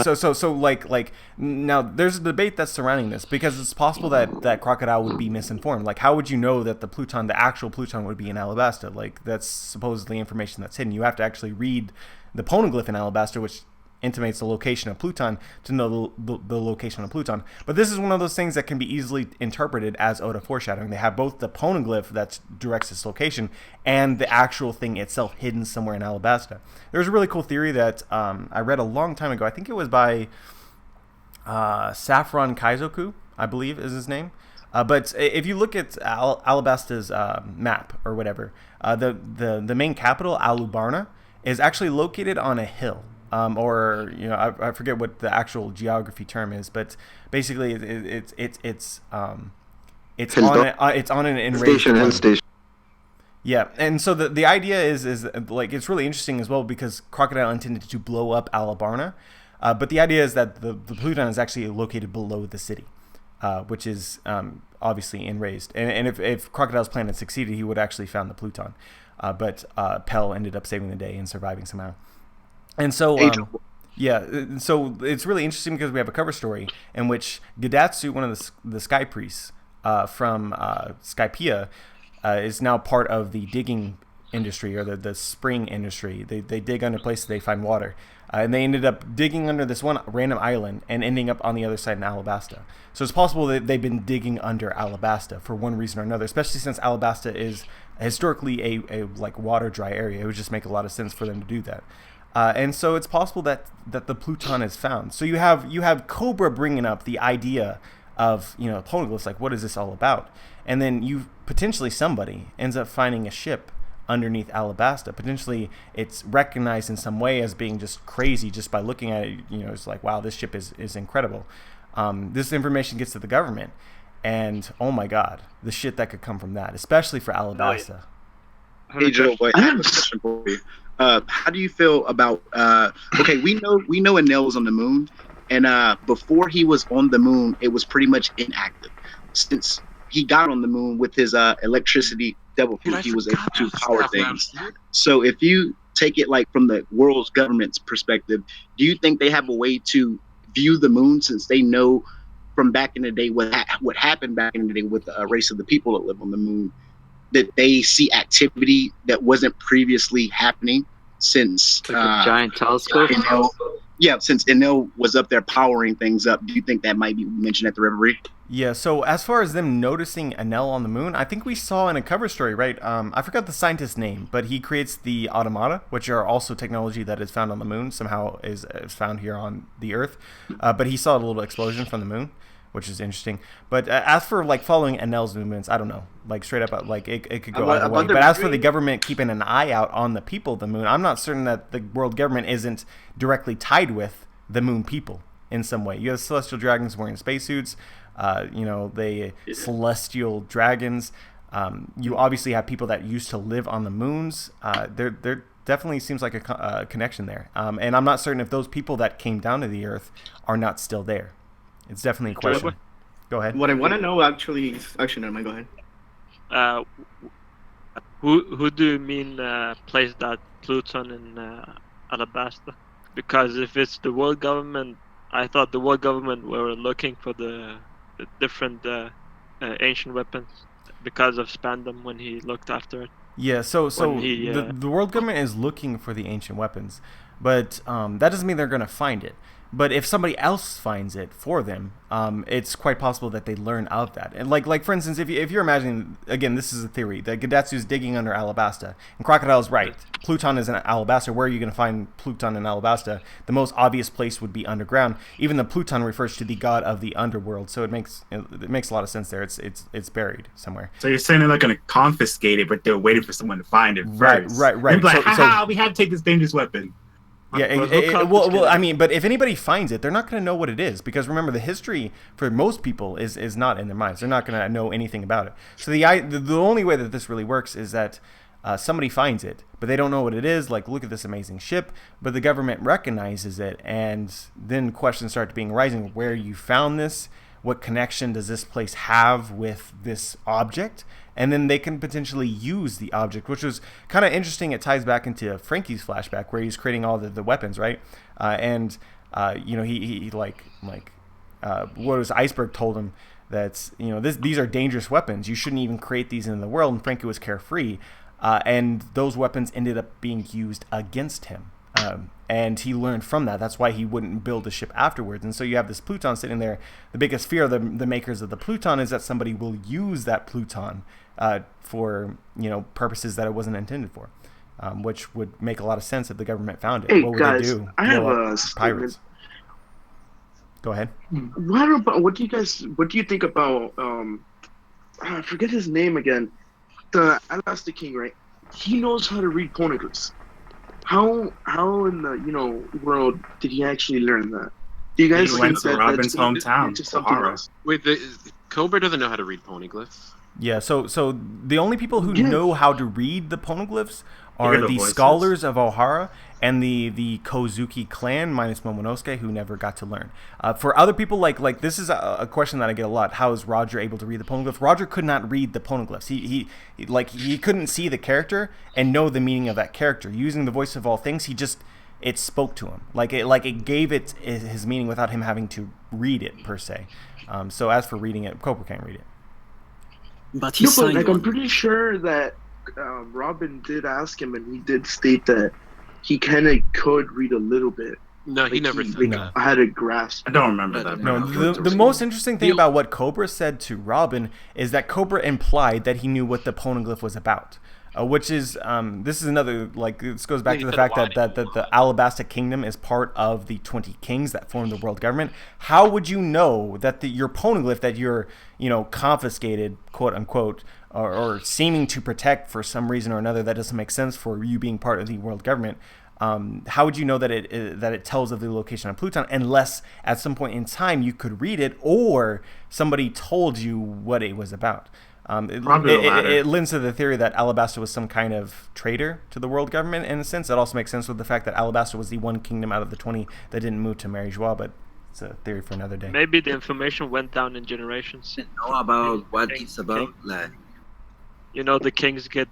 So like now there's a debate that's surrounding this, because it's possible that Crocodile would be misinformed. Like, how would you know that the actual Pluton would be in Alabasta? Like, that's supposedly information that's hidden. You have to actually read the poneglyph in Alabasta, which intimates the location of Pluton, to know the location of Pluton. But this is one of those things that can be easily interpreted as Oda foreshadowing. They have both the poneglyph that directs its location and the actual thing itself hidden somewhere in Alabasta. There's a really cool theory that I read a long time ago. I think it was by Saffron Kaizoku, I believe is his name. But if you look at Alabasta's map or whatever, the main capital, Alubarna, is actually located on a hill. Or I forget what the actual geography term is, but basically it's on an enraged station. Yeah, and so the idea is like, it's really interesting as well, because Crocodile intended to blow up Alabarna, but the idea is that the Pluton is actually located below the city, which is obviously enraged. And if Crocodile's plan had succeeded, he would have actually found the Pluton, but Pell ended up saving the day and surviving somehow. And so, so it's really interesting, because we have a cover story in which Gadatsu, one of the Sky Priests from Skypiea, is now part of the digging industry, or the spring industry. They dig under places they find water. And they ended up digging under this one random island and ending up on the other side in Alabasta. So it's possible that they've been digging under Alabasta for one reason or another, especially since Alabasta is historically a like water dry area. It would just make a lot of sense for them to do that. And so it's possible that the Pluton is found. So you have Cobra bringing up the idea of poneglyphs, like, what is this all about? And then you potentially somebody ends up finding a ship underneath Alabasta. Potentially it's recognized in some way as being just crazy just by looking at it. It's like, wow, this ship is incredible. This information gets to the government, and oh my God, the shit that could come from that, especially for Alabasta. Hey Joe, I have a question for you. How do you feel about okay, we know Enel's on the moon, and before he was on the moon, it was pretty much inactive. Since he got on the moon with his electricity devil fruit, he was able to power things. So if you take it like from the world's government's perspective, do you think they have a way to view the moon, since they know from back in the day what happened back in the day with the race of the people that live on the moon, that they see activity that wasn't previously happening since like a giant telescope? Since Enel was up there powering things up, do you think that might be mentioned at the Reverie? Yeah, so as far as them noticing Enel on the moon, I think we saw in a cover story, right? I forgot the scientist's name, but he creates the automata, which are also technology that is found on the moon, somehow is found here on the Earth. But he saw a little explosion from the moon, which is interesting. But as for like following Enel's movements, I don't know. Like straight up, like it could go either way. But as for the government keeping an eye out on the people of the moon, I'm not certain that the world government isn't directly tied with the moon people in some way. You have celestial dragons wearing spacesuits. Celestial dragons. You obviously have people that used to live on the moons. There definitely seems like a connection there. And I'm not certain if those people that came down to the Earth are not still there. It's definitely a question. Go ahead. What I want to know actually, never mind. Go ahead. Who do you mean placed that Pluton in Alabasta? Because if it's the world government, I thought the world government were looking for the different ancient weapons because of Spandam when he looked after it. Yeah, so the world government is looking for the ancient weapons. but that doesn't mean they're going to find it. But if somebody else finds it for them, it's quite possible that they learn of that. And like for instance, if you're imagining, again, this is a theory, that Gadatsu's digging under Alabasta, and Crocodile's right. Pluton is in Alabasta. Where are you going to find Pluton in Alabasta? The most obvious place would be underground. Even the Pluton refers to the god of the underworld, so it makes a lot of sense there. It's buried somewhere. So you're saying they're not going to confiscate it, but they're waiting for someone to find it first. Right. They're like, haha, we have to take this dangerous weapon. Yeah, well, I mean, but if anybody finds it, they're not going to know what it is, because remember, the history for most people is not in their minds. They're not going to know anything about it. So the only way that this really works is that somebody finds it, but they don't know what it is. Like, look at this amazing ship, but the government recognizes it, and then questions start being rising: where you found this? What connection does this place have with this object? And then they can potentially use the object, which was kind of interesting. It ties back into Frankie's flashback where he's creating all the weapons, right? He what was Iceberg told him that, these are dangerous weapons. You shouldn't even create these in the world. And Frankie was carefree. And those weapons ended up being used against him. And he learned from that. That's why he wouldn't build a ship afterwards. And so you have this Pluton sitting there. The biggest fear of the makers of the Pluton is that somebody will use that Pluton for purposes that it wasn't intended for, which would make a lot of sense if the government found it. Hey, what would guys, they do? I have a pirates. Go ahead. What do you think about I forget his name again. The Elastic King, right? He knows how to read poneglyphs. How in the world did he actually learn that? Do you guys went think to Robin's hometown, Sahara. Wait, Cobra doesn't know how to read poneglyphs. Yeah, so the only people who know how to read the poneglyphs are the voices. scholars of Ohara and the Kozuki clan, minus Momonosuke, who never got to learn. For other people, like this is a question that I get a lot. How is Roger able to read the poneglyphs? Roger could not read the poneglyphs. He couldn't see the character and know the meaning of that character. Using the voice of all things, it spoke to him. It gave it his meaning without him having to read it per se. So as for reading it, Cobra can't read it. But he signed one. I'm pretty sure that Robin did ask him, and he did state that he kind of could read a little bit. No, he never said that. I had a grasp. I don't remember that. No, the most interesting thing about what Cobra said to Robin is that Cobra implied that he knew what the poneglyph was about. Which is this is another, this goes back to the fact that the Alabasta Kingdom is part of the 20 kings that form the world government. How would you know that your poneglyph that you're confiscated, quote unquote, or seeming to protect for some reason or another that doesn't make sense for you being part of the world government? How would you know that it tells of the location of Pluton unless at some point in time you could read it or somebody told you what it was about? It lends to the theory that Alabasta was some kind of traitor to the world government in a sense. That also makes sense with the fact that Alabasta was the one kingdom out of the 20 that didn't move to Marie-Joie, but it's a theory for another day. Maybe the information went down in generations. Know about what it's about, the kings get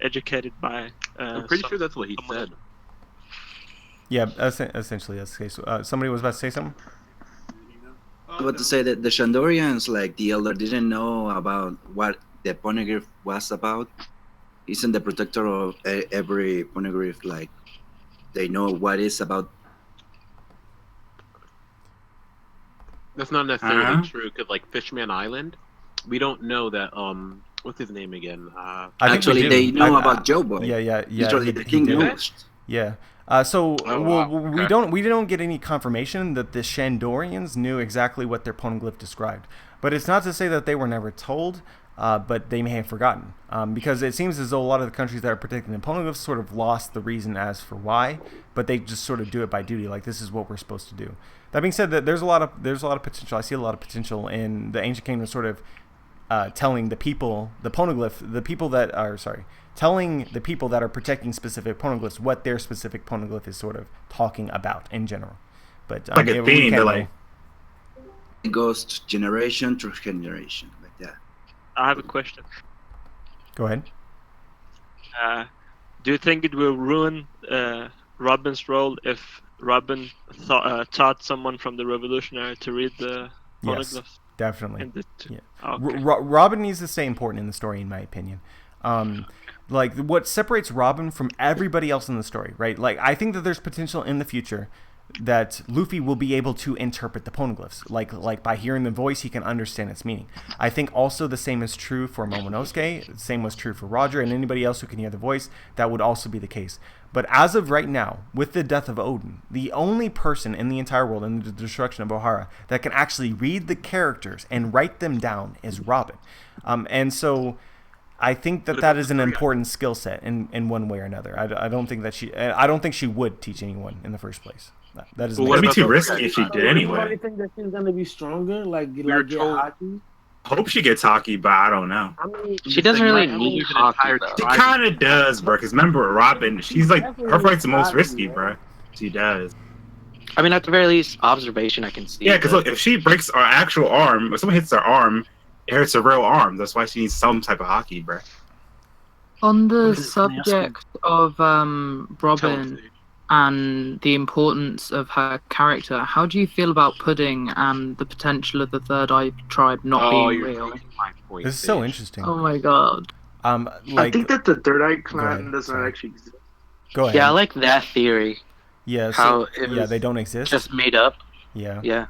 educated by. I'm pretty sure that's what he said. Yeah, essentially that's the case. Somebody was about to say something? I was about to say that the Shandorians, the Elder, didn't know about what the poneglyph was about. Isn't the protector of every poneglyph, they know what it's about? That's not necessarily true, because Fishman Island, we don't know that, what's his name again? Actually, they know about Joe Boy. Yeah. Usually the king knows. Yeah. We don't get any confirmation that the Shandorians knew exactly what their poneglyph described. But it's not to say that they were never told, but they may have forgotten. Because it seems as though a lot of the countries that are protecting the poneglyphs sort of lost the reason as for why, but they just sort of do it by duty. This is what we're supposed to do. That being said, that there's a lot of potential. I see a lot of potential in the Ancient Kingdom sort of telling the people, the poneglyph, telling the people that are protecting specific poneglyphs what their specific poneglyph is sort of talking about in general. But a theme, it goes generation to generation, like that. I have a question. Go ahead. Do you think it will ruin Robin's role if Robin taught someone from the Revolutionary to read the poneglyphs? Yes, definitely. Okay. Robin needs to stay important in the story, in my opinion. like what separates Robin from everybody else in the story, right? Like I think that there's potential in the future that Luffy will be able to interpret the poneglyphs. Like by hearing the voice, he can understand its meaning. I think also the same is true for Momonosuke. The same was true for Roger and anybody else who can hear the voice. That would also be the case. But as of right now, with the death of Odin, the only person in the entire world, in the destruction of Ohara, that can actually read the characters and write them down is Robin. And so I think that is an important skill set in one way or another. I don't think that I don't think she would teach anyone in the first place. That is. Well, it'd be too risky if she did anyway. Everybody think that she's gonna be stronger, like get hockey. Hope she gets hockey, but I don't know. I mean, she doesn't really need hockey. She kind of does, bro. Because remember, Robin, she's like her fight's the most risky, bro. She does. I mean, at the very least, observation I can see. Yeah, because look, if she breaks her actual arm, if someone hits her arm, it hurts her real arm. That's why she needs some type of hockey, bro. On the subject of Robin and the importance of her character, how do you feel about Pudding and the potential of the Third Eye tribe not being real? This is so interesting. Oh my god. I think that the Third Eye clan doesn't actually exist. Go ahead. Yeah, I like that theory. Yeah. So they don't exist. Just made up. Yeah. Yeah.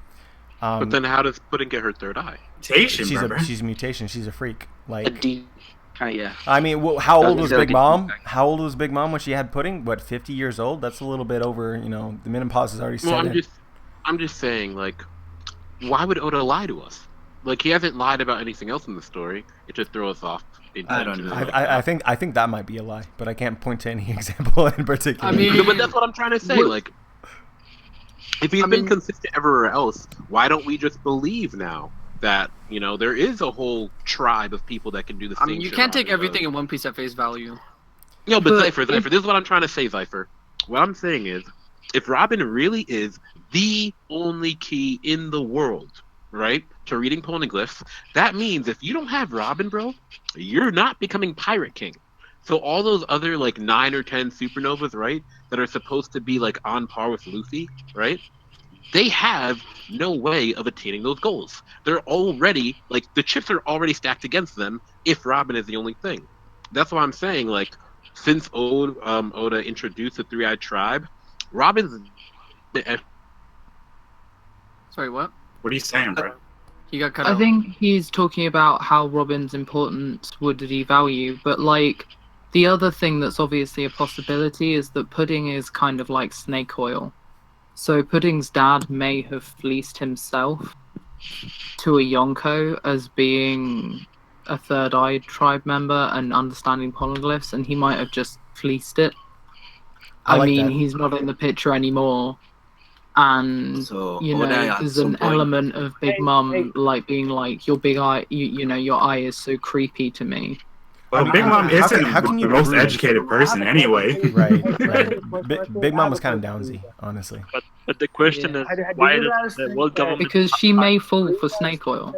But then how does Pudding get her third eye? Mutation, she's a mutation. She's a freak. Like. Yeah. I mean, how old was Big Mom? How old was Big Mom when she had Pudding? What, 50 years old? That's a little bit over. You know, the menopause is already set in. I'm just saying, like, why would Oda lie to us? Like, he hasn't lied about anything else in the story. It just throws us off. I don't know. I think that might be a lie, but I can't point to any example in particular. I mean, but that's what I'm trying to say. Like, if he's been consistent everywhere else, why don't we just believe now that, you know, there is a whole tribe of people that can do the same I mean, you shit can't take Robin everything does. in One Piece at face value. No, but Zypher, this is what I'm trying to say, Zypher. What I'm saying is, if Robin really is the only key in the world, right, to reading poneglyphs, that means if you don't have Robin, bro, you're not becoming Pirate King. So all those other, like, 9 or 10 supernovas, right, that are supposed to be, like, on par with Luffy, right, they have no way of attaining those goals. They're already, like, the chips are already stacked against them if Robin is the only thing. That's why I'm saying, like, since Oda introduced the Three-Eyed Tribe, Robin's... Sorry, what? What are you saying, bro? He got cut I out. think he's talking about how Robin's importance would devalue, but like the other thing that's obviously a possibility is that Pudding is kind of like snake oil. So Pudding's dad may have fleeced himself to a Yonko as being a Third Eye tribe member and understanding poneglyphs, and he might have just fleeced it. I mean, he's not in the picture anymore. And So, you know, Oda at there's some an point- element of Big Mom like being like, your big eye, you know, your eye is so creepy to me. Well, Big Mom isn't the most educated person anyway. Right. Big Mom was kind of downsy, honestly. But the question is, why does the world government? Because she may fall for snake oil.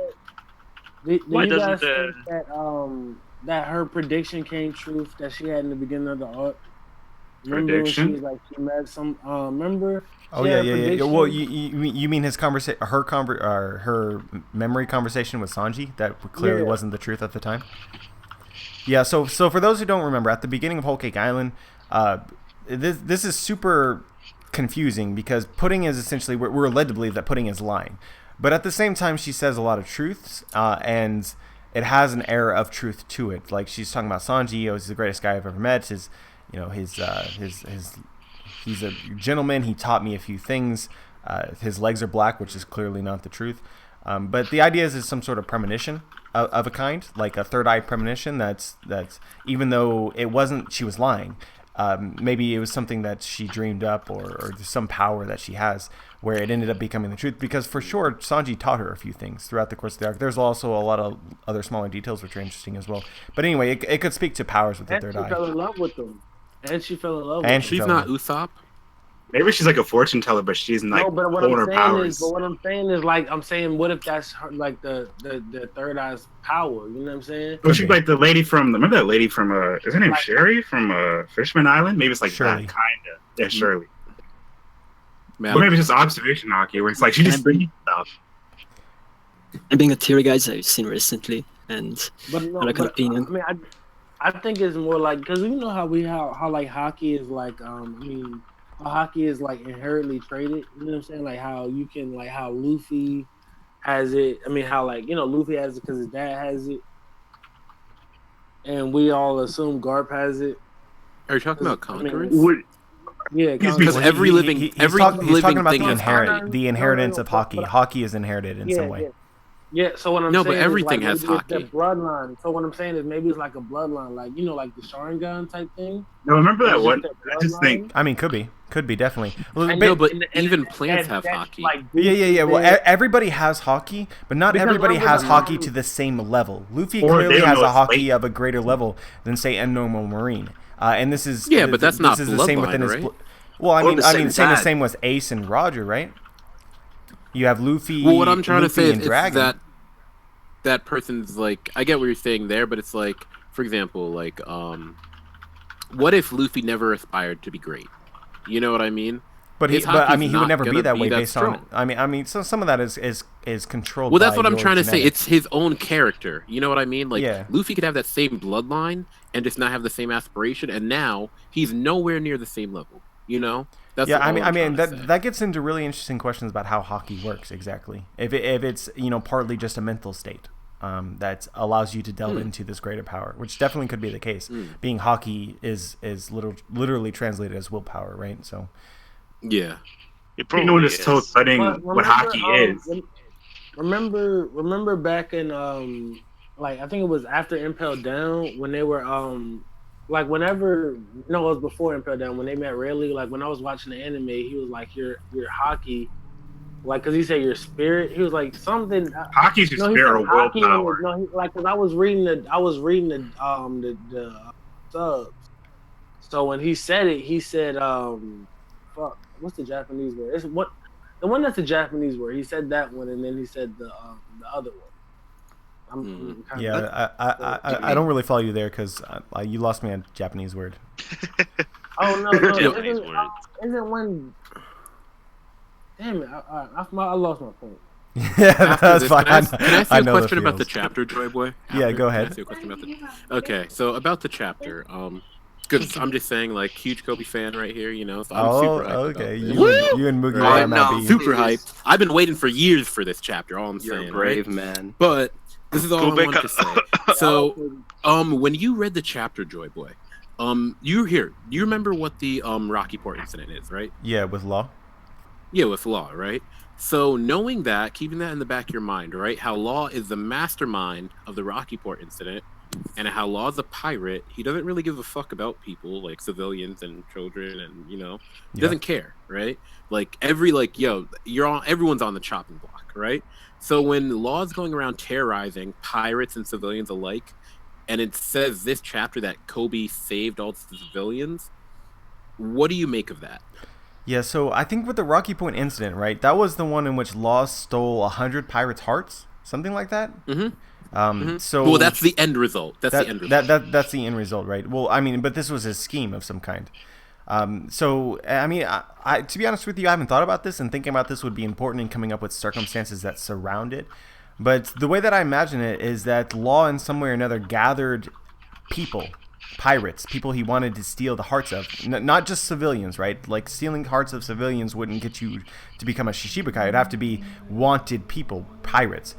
Do Why you doesn't guys the- think that that her prediction came true that she had in the beginning of the arc? Remember when she Prediction? was like she met some remember? Oh She yeah. had a prediction? Well, you mean his her memory conversation with Sanji that clearly Yeah. wasn't the truth at the time. Yeah. So for those who don't remember, at the beginning of Whole Cake Island, this is super confusing because Pudding is essentially we're led to believe that Pudding is lying, but at the same time she says a lot of truths and it has an air of truth to it. Like she's talking about Sanji, he's the greatest guy I've ever met. He's a gentleman. He taught me a few things. His legs are black, which is clearly not the truth. But the idea is some sort of premonition of a kind, like a third eye premonition. That's even though it wasn't, she was lying. Maybe it was something that she dreamed up, or some power that she has, where it ended up becoming the truth. Because for sure, Sanji taught her a few things throughout the course of the arc. There's also a lot of other smaller details which are interesting as well. But anyway, it could speak to powers with the third eye. She fell in love with them. And she fell in love with And them. She's not Usopp. Maybe she's like a fortune teller, but she's like No, but what pulling I'm her saying powers. is, like, I'm saying, what if that's her, like the third eye's power? You know what I'm saying? Well, she's like the lady from. Remember that lady from? Is her name Sherry from Fishman Island? Maybe it's like Shirley. that kind of. Yeah, Shirley. Man. Or maybe it's just observation hockey, where it's like she just reads stuff. And being a theory guys I've seen recently, and But no, I like an opinion. I mean, I think it's more like because you know how like hockey is like how hockey is like inherently traded. You know what I'm saying? Like how you can like how Luffy has it. I mean how like Luffy has it because his dad has it, and we all assume Garp has it. Are you talking about Conquerors? Yeah, because every living he's living talking about thing the inheritance of hockey. Hockey is inherited in some way. Yeah, so what I'm no, saying but everything is like has maybe it's hockey. the bloodline. So what I'm saying is maybe it's like a bloodline, like like the Sharingan type thing. No, remember that one? I just think. I mean, could be definitely. No, but even plants have hockey. Like, yeah. Well, everybody has hockey, but not everybody has hockey to the same level. Luffy clearly has a hockey of a greager level than say a normal Marine. And this is but that's not the same within bloodline, his. right? Well, I mean, same with Ace and Roger, right? You have Luffy. Well, what I'm trying Luffy to say and is Dragon. that person's like, I get what you're saying there, but it's like, for example, like, what if Luffy never aspired to be great? You know what I mean? But he would never be that way based on. I mean, so some of that is controlled. Well, that's by what I'm your trying to say. genetics. It's his own character. You know what I mean? Like, Yeah. Luffy could have that same bloodline and just not have the same aspiration, and now he's nowhere near the same level. You know? That's I mean that gets into really interesting questions about how hockey works exactly. If it's partly just a mental state that allows you to delve into this greater power, which definitely could be the case. Being hockey is literally translated as willpower, right? So yeah, you know it's so exciting what hockey is. Remember back in like I think it was after Impel Down when they were like whenever it was before Impel Down when they met Rayleigh, like when I was watching the anime, he was like your hockey, like because he said your spirit, he was like something hockey's your spirit or willpower. Because I was reading the subs, so when he said it, he said fuck, what's the Japanese word? It's what the one that's a Japanese word. He said that one, and then he said the other one. I don't really follow you there because you lost me on Japanese word. Oh no! Isn't when? Damn it! I lost my point. Yeah, that's fine. Can I ask you a question about the chapter, Joy Boy? Yeah, go ahead. Okay, so about the chapter, because I'm just saying, like, huge Kobe fan right here, so I'm super hyped okay. About you and Mugi no, super hyped. I've been waiting for years for this chapter. All I'm saying, You're a brave right? man. But this is all I wanted to say. So, when you read the chapter, Joy Boy, you were here. Do you remember what the Rocky Port incident is, right? Yeah, with Law. Yeah, with Law, right? So knowing that, keeping that in the back of your mind, right? How Law is the mastermind of the Rocky Port incident, and how Law is a pirate. He doesn't really give a fuck about people like civilians and children, and he doesn't care, right? Like everyone's on the chopping block, right? So when Law is going around terrorizing pirates and civilians alike, and it says this chapter that Kobe saved all the civilians, what do you make of that? Yeah, so I think with the Rocky Point incident, right, that was the one in which Law stole 100 pirates' hearts, something like that. So well, that's the end result. That's the end result. That's the end result, right? Well, I mean, but this was a scheme of some kind. So I mean, I to be honest with you, I haven't thought about this, and thinking about this would be important in coming up with circumstances that surround it. But the way that I imagine it is that Law, in some way or another, gathered pirates, people he wanted to steal the hearts of, not just civilians, right? Like stealing hearts of civilians wouldn't get you to become a Shishibukai. It'd have to be wanted people, pirates.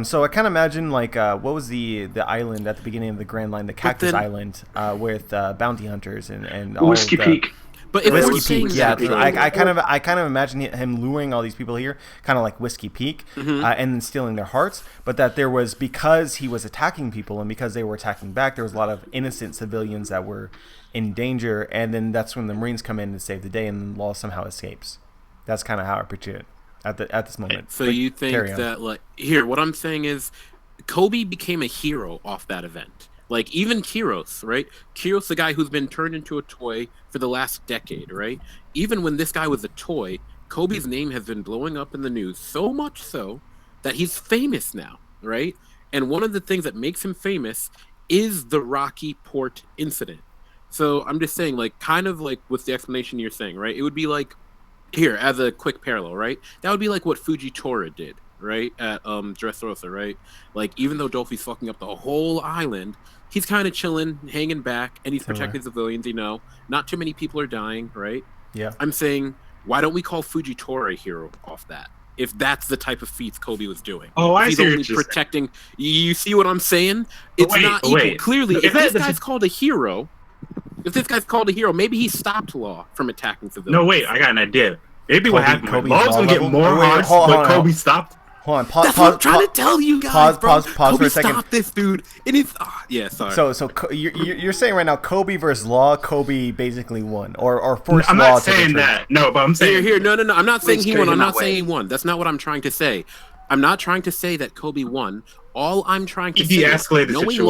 So I kind of imagine like what was the island at the beginning of the Grand Line, the Cactus Island, with bounty hunters and all Whiskey Peak. But if Whiskey Peak, yeah, that, I kind of imagine him luring all these people here, kind of like Whiskey Peak, and then stealing their hearts. But that there was, because he was attacking people and because they were attacking back, there was a lot of innocent civilians that were in danger, and then that's when the Marines come in to save the day, and Law somehow escapes. That's kind of how I picture it at this moment. So you think that, like, here, what I'm saying is, Kobe became a hero off that event. Like, even Kiros, right? Kiros, the guy who's been turned into a toy for the last decade, right? Even when this guy was a toy, Kobe's name has been blowing up in the news, so much so that he's famous now, right? And one of the things that makes him famous is the Rocky Port incident. So I'm just saying, like, kind of like with the explanation you're saying, right? It would be like, here, as a quick parallel, right? That would be like what Fujitora did, right, at Dressrosa, right? Like, even though Dolphy's fucking up the whole island, he's kind of chilling, hanging back, and he's protecting civilians, Not too many people are dying, right? Yeah. I'm saying, why don't we call Fujitora a hero off that? If that's the type of feats Kobe was doing. Oh, I he's see only protecting. You see what I'm saying? It's not equal. Clearly, if this guy's called a hero, maybe he stopped Law from attacking civilians. No, wait, I got an idea. Maybe what happened? Law's gonna get more hearts, but Kobe stopped. Hold on, That's what I'm trying to tell you guys. Pause Kobe for a second. Stop this dude. And it's yeah, sorry. So you're saying right now Kobe versus Law, Kobe basically won, or forced I'm Law not saying that. No, but I'm saying here. No. I'm not saying he won. I'm not saying he won. That's not what I'm trying to say. I'm not trying to say that Kobe won. All I'm trying to say is knowing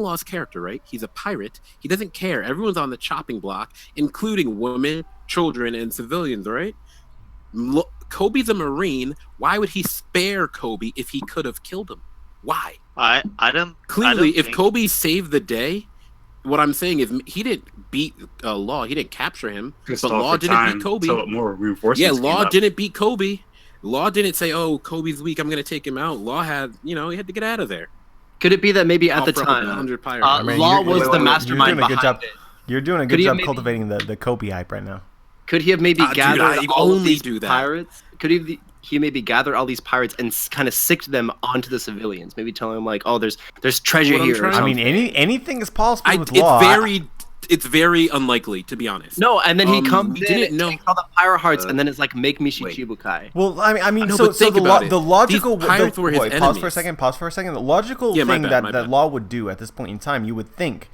Law's character, right? He's a pirate. He doesn't care. Everyone's on the chopping block, including women, children, and civilians, right? Kobe's a Marine. Why would he spare Kobe if he could have killed him? Why? I don't. Clearly, if think... Kobe saved the day, what I'm saying is he didn't beat Law. He didn't capture him. But Law didn't beat Kobe. Law didn't beat Kobe. Law didn't say, "Oh, Kobe's weak. I'm going to take him out." Law had, he had to get out of there. Could it be that maybe at the time, Law was the mastermind behind it? You're doing a good job cultivating the Kobe hype right now. Could he have maybe gathered all of these pirates? Could he maybe gather all these pirates and kind of sicked them onto the civilians? Maybe telling them like, "Oh, there's treasure here." I mean, anything is possible with Law. It's very unlikely, to be honest. No, and then he comes in and takes all the pirate hearts, and then it's like, "Make me Shichibukai." Well, I mean, so the logical pirates were his enemies. Pause for a second. The logical thing that Law would do at this point in time, you would think,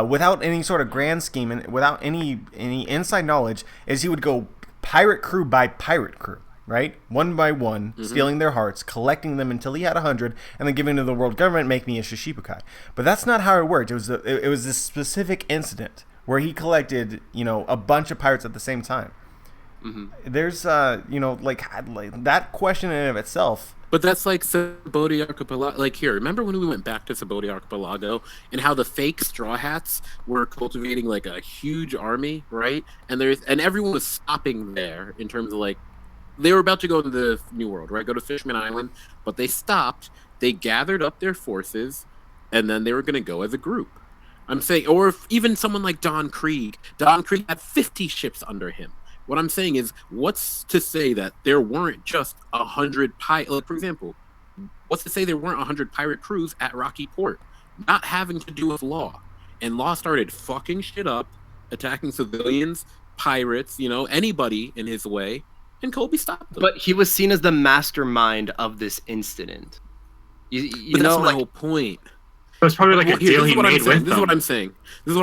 without any sort of grand scheme and without any inside knowledge, is he would go pirate crew by pirate crew. Right, one by one, stealing their hearts, collecting them until he had 100, and then giving to the world government, make me a Shichibukai. But that's not how it worked. It was this specific incident where he collected, a bunch of pirates at the same time. There's, like that question in and of itself. But that's like Saboti Archipelago. Like here, remember when we went back to Saboti Archipelago and how the fake Straw Hats were cultivating like a huge army, right? And everyone was stopping there in terms of like. They were about to go to the New World, right? Go to Fishman Island, but they stopped. They gathered up their forces, and then they were going to go as a group. I'm saying, or even someone like Don Krieg. Don Krieg had 50 ships under him. What I'm saying is, what's to say that there weren't just 100 pirates? Like, for example, what's to say there weren't 100 pirate crews at Rocky Port, not having to do with Law, and Law started fucking shit up, attacking civilians, pirates, anybody in his way. And Kobe stopped them. But he was seen as the mastermind of this incident. But that's my whole point. It was probably like a deal he made with them. This is what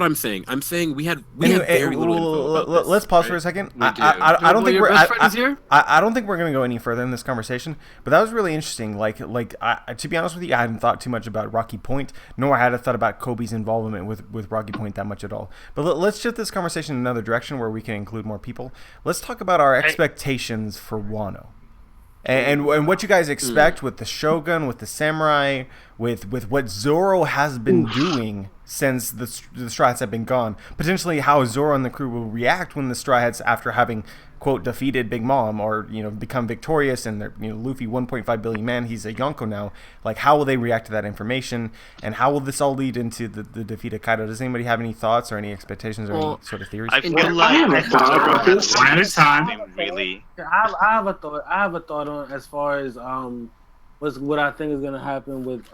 I'm saying. I'm saying we had very little info. Let's pause for a second. I don't think I don't think we're going to go any further in this conversation. But that was really interesting. Like to be honest with you, I hadn't thought too much about Rocky Point, nor had I thought about Kobe's involvement with Rocky Point that much at all. But let's shift this conversation in another direction where we can include more people. Let's talk about our expectations for Wano. And what you guys expect with the Shogun, with the Samurai, with what Zoro has been doing since the Straw Hats have been gone. Potentially how Zoro and the crew will react when the Straw Hats, after having, quote, defeated Big Mom or, become victorious and, Luffy 1.5 billion man, he's a Yonko now. Like, how will they react to that information? And how will this all lead into the defeat of Kaido? Does anybody have any thoughts or any expectations or any sort of theories? I feel like one at a time. Really. I have a thought on as far as what I think is gonna happen with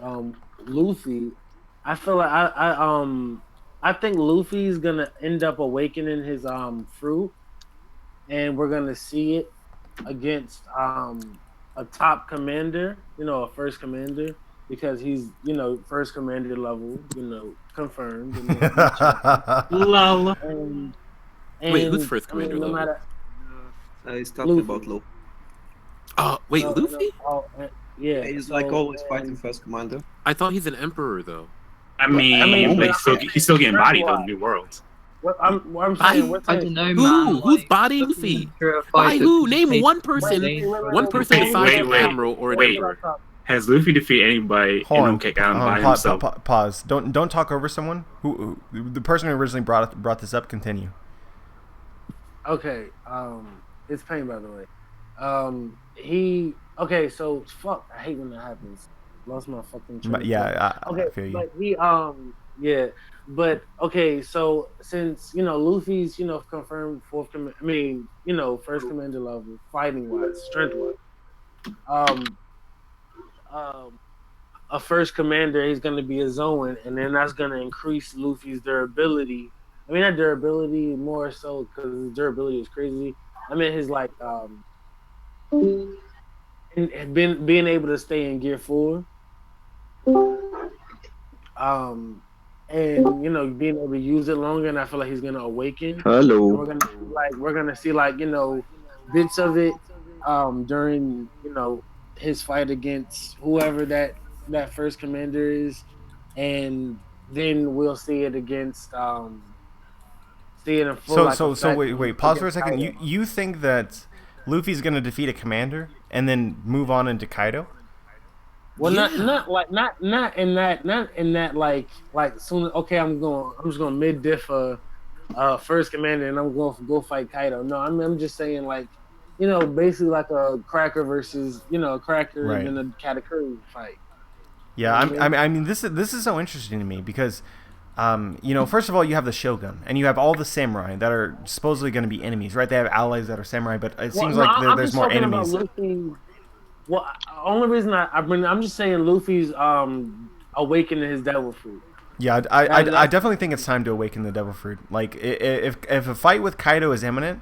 Luffy. I feel like I think Luffy's gonna end up awakening his fruit, and we're gonna see it against a top commander, a first commander, because he's first commander level, confirmed. Lol. Wait, who's first commander level? He's talking about Luffy. Wait, Luffy? Yeah, he's like always fighting first commander. I thought he's an emperor though. I mean he's still getting bodied on New World. I'm saying, I don't know, man. Who's bodying Luffy? By who? Name one person. One person besides an admiral or an emperor. Has Luffy defeated anybody in Okinawa by himself? Pause. Don't talk over someone. Who the person who originally brought this up? Continue. Okay. It's Pain, by the way. He okay. So fuck. I hate when that happens. Lost my fucking train But of yeah, thought. Okay, I feel you. but he yeah. But okay, so since Luffy's confirmed I mean first commander level, fighting wise, strength wise. Um, a first commander, he's going to be a Zoan, and then that's going to increase Luffy's durability. I mean, not durability, more so because his durability is crazy. I mean, his like being able to stay in Gear 4, and being able to use it longer, and I feel like he's going to awaken. And Hello. we're gonna see bits of it during his fight against whoever that first commander is, and then we'll see it against see it in full So wait, pause for a second. Kaido. You think that Luffy's gonna defeat a commander and then move on into Kaido? Well, not in that like soon. Okay, I'm just going mid diff first commander, and I'm going to go fight Kaido. No, I'm just saying basically like a Cracker versus a Cracker Right. and then a Katakuri fight. Yeah, I mean this is so interesting to me because, first of all, you have the Shogun and you have all the samurai that are supposedly going to be enemies, right? They have allies that are samurai, but it seems like there's more enemies. Well, only reason I'm just saying Luffy's awakening his devil fruit. Yeah, I definitely think it's time to awaken the devil fruit. Like, if a fight with Kaido is imminent,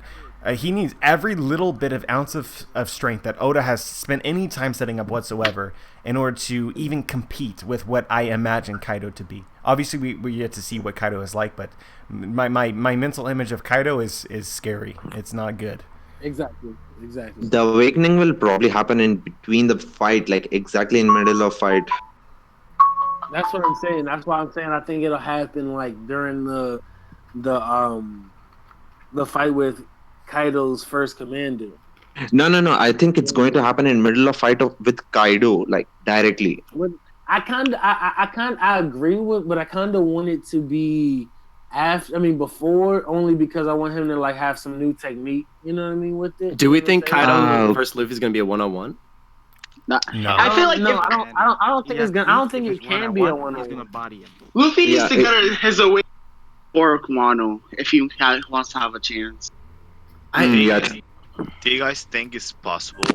he needs every little bit of ounce of strength that Oda has spent any time setting up whatsoever in order to even compete with what I imagine Kaido to be. Obviously, we get to see what Kaido is like, but my mental image of Kaido is scary. It's not good. Exactly. The awakening will probably happen in between the fight, like exactly in middle of fight. That's what I'm saying. That's why I'm saying I think it'll happen like during the fight with Kaido's first commander. No. I think it's going to happen in middle of fight with Kaido, like directly. I agree with, but I kind of want it to be after. I mean, before, only because I want him to like have some new technique. You know what I mean with it. Do we think Kaido versus Luffy is going to be a 1-on-1? No. I feel like I don't think it's gonna. I don't think it can be a 1-on-1. He's gonna body him. Luffy needs to get his away for Wano if he wants to have a chance. Do you guys think it's possible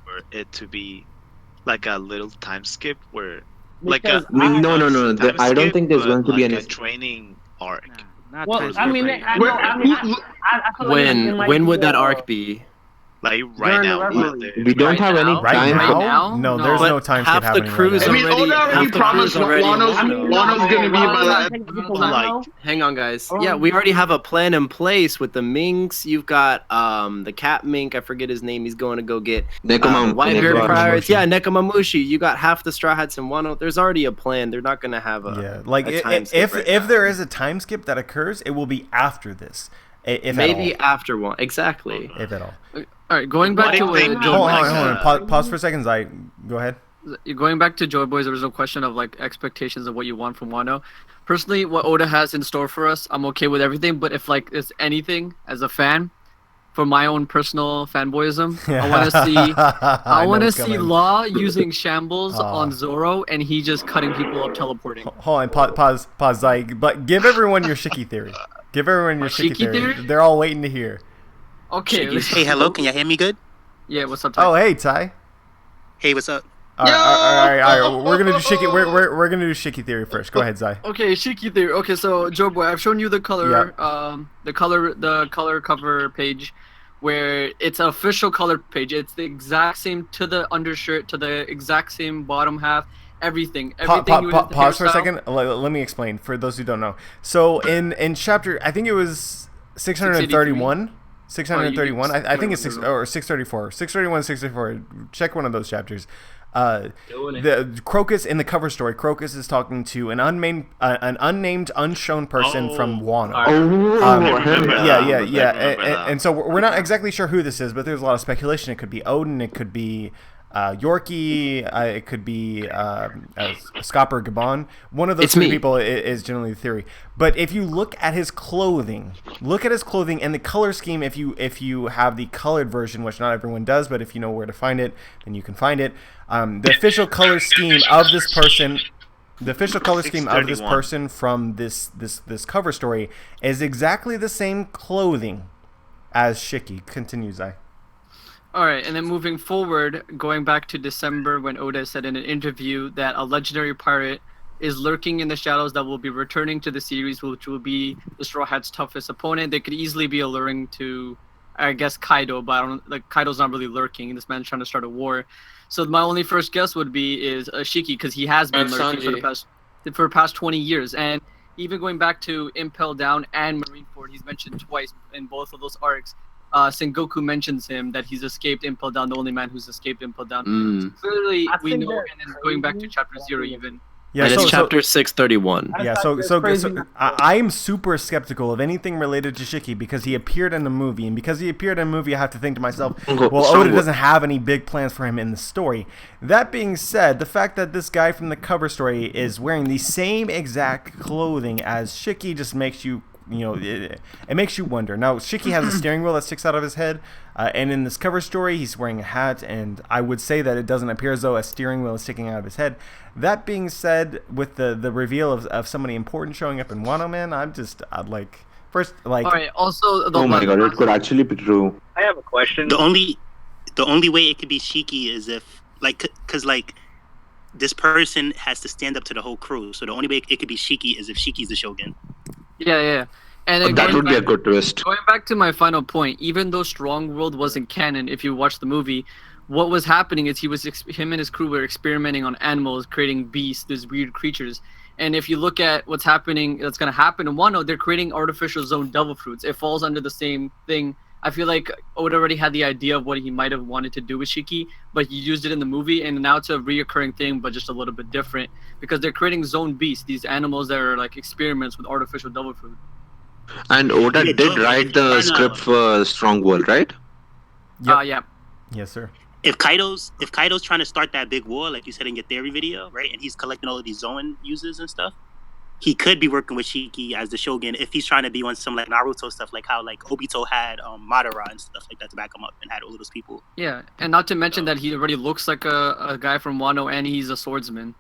for it to be like a little time skip where like a no. I don't think there's going to be any training arc? Well, I mean, I feel like when would that arc be? Like right now, we don't have any time. Right now? No, there's no time skip happening. I mean, Oda already promised Wano's going to be by that. Hang on, guys. Yeah, we already have a plan in place with the minks. You've got the cat mink. I forget his name. He's going to go get white beard pirates. Yeah, Nekomamushi. You got half the Straw Hats in Wano. There's already a plan. They're not going to have a time skip if there is a time skip that occurs, it will be after this. If maybe after one, exactly. If at all. All right, going back to what hold on. Pause for a second, Zai. Go ahead. Going back to Joy Boy's original question of like expectations of what you want from Wano. Personally, what Oda has in store for us, I'm okay with everything. But if like it's anything as a fan, for my own personal fanboyism, I want to see Law using shambles on Zoro and he just cutting people up, teleporting. Hold on, pause, Zai. But give everyone your Shiki theory. Give everyone your Shiki theory. They're all waiting to hear. Okay. Hey, hello. Can you hear me good? Yeah. What's up, Ty? Oh, hey, Ty. Hey, what's up? All right. We're gonna do Shiki. We're gonna do Shiki theory first. Go ahead, Zai. Okay, Shiki theory. Okay, so Joe Boy, I've shown you the color, the color cover page, where it's an official color page. It's the exact same to the undershirt, to the exact same bottom half. Everything. Pause for a second. Let me explain for those who don't know. So in chapter, I think it was 631. 631. I think it's 634. 631, 634. Check one of those chapters. The Crocus in the cover story. Crocus is talking to an unnamed, unshown person from Wano. And so we're not exactly sure who this is, but there's a lot of speculation. It could be Odin. It could be Yorkie. It could be Scopper Gabon. One of those three people is generally the theory. But if you look at his clothing, and the color scheme. If you have the colored version, which not everyone does, but if you know where to find it, then you can find it. The official color scheme of this person. The official color scheme of this person from this cover story is exactly the same clothing as Shiki. Continues, All right, and then moving forward, going back to December when Oda said in an interview that a legendary pirate is lurking in the shadows that will be returning to the series, which will be the Straw Hat's toughest opponent. They could easily be alluring to, I guess, Kaido, but Kaido's not really lurking. This man's trying to start a war. So my only first guess would be is Shiki, because he has been lurking for the past 20 years. And even going back to Impel Down and Marineford, he's mentioned twice in both of those arcs. Sengoku mentions him that he's escaped Impel Down, the only man who's escaped Impel Down. So clearly, we know, and then going back to chapter 0 even. Yeah, and it's chapter 631. Yeah, so I'm super skeptical of anything related to Shiki because he appeared in the movie, and because he appeared in the movie, I have to think to myself, well, Oda doesn't have any big plans for him in the story. That being said, the fact that this guy from the cover story is wearing the same exact clothing as Shiki just makes you, it makes you wonder. Now, Shiki has a steering wheel that sticks out of his head, and in this cover story, he's wearing a hat, and I would say that it doesn't appear as though a steering wheel is sticking out of his head. That being said, with the reveal of somebody important showing up in Wano, man, I'd like... All right, also... Oh my god, it could actually be true. I have a question. The only way it could be Shiki is if, because this person has to stand up to the whole crew. So the only way it could be Shiki is if Shiki's the Shogun. Yeah. And then that would be a good twist. Going back to my final point, even though Strong World wasn't canon, if you watch the movie, what was happening is him and his crew were experimenting on animals, creating beasts, these weird creatures. And if you look at what's happening, that's going to happen in Wano, they're creating artificial zone devil fruits. It falls under the same thing. I feel like Oda already had the idea of what he might have wanted to do with Shiki, but he used it in the movie, and now it's a reoccurring thing, but just a little bit different, because they're creating zone beasts, these animals that are like experiments with artificial devil fruit. And Oda did write the script for Strong World, right? Yeah. Yes, sir. If Kaido's trying to start that big war, like you said in your theory video, right, and he's collecting all of these Zoan users and stuff, he could be working with Shiki as the Shogun if he's trying to be on some like Naruto stuff, like how like Obito had Madara and stuff like that to back him up and had all of those people. Yeah, and not to mention that he already looks like a guy from Wano, and he's a swordsman.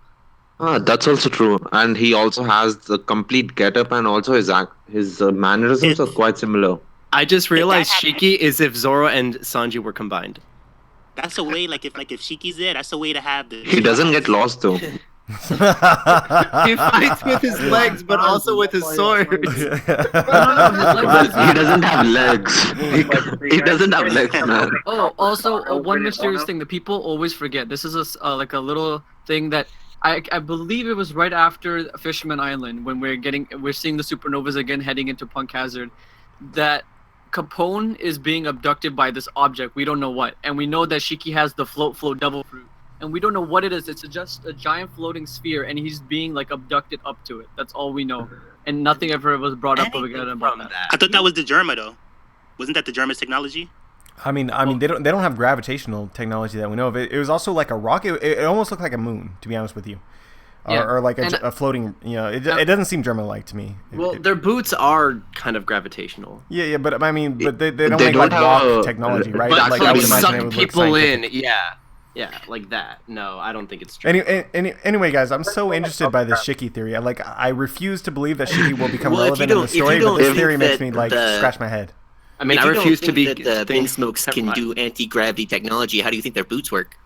That's also true, and he also has the complete getup, and also his mannerisms are quite similar. I just realized Shiki is if Zoro and Sanji were combined. That's a way, like if Shiki's there, that's a way to have the. He doesn't get lost though. He fights with his legs, but also with his sword. He doesn't have legs. He doesn't have legs, man. Oh, also one mysterious thing that people always forget. This is a little thing that I believe it was right after Fisherman Island when we're seeing the supernovas again heading into Punk Hazard, that Capone is being abducted by this object. We don't know what, and we know that Shiki has the float devil fruit. And we don't know what it is. It's just a giant floating sphere, and he's being like abducted up to it. That's all we know, and nothing ever was brought up again about that. I thought that was the Germa though. Wasn't that the Germa's technology? I mean, they don't have gravitational technology that we know of. It was also like a rocket. It almost looked like a moon, to be honest with you, or like a floating. It doesn't seem Germa-like to me. Well, their boots are kind of gravitational. Yeah, but I mean, but they don't make like rock technology, right? But like I would imagine suck it would look people in. scientific. Yeah, like that. No, I don't think it's true. Anyway, guys, I'm so interested by this Shiki theory. I refuse to believe that Shiki will become relevant in the story, but this theory makes me scratch my head. I mean, I refuse to be. The Pink Smokes can do anti-gravity technology. How do you think their boots work?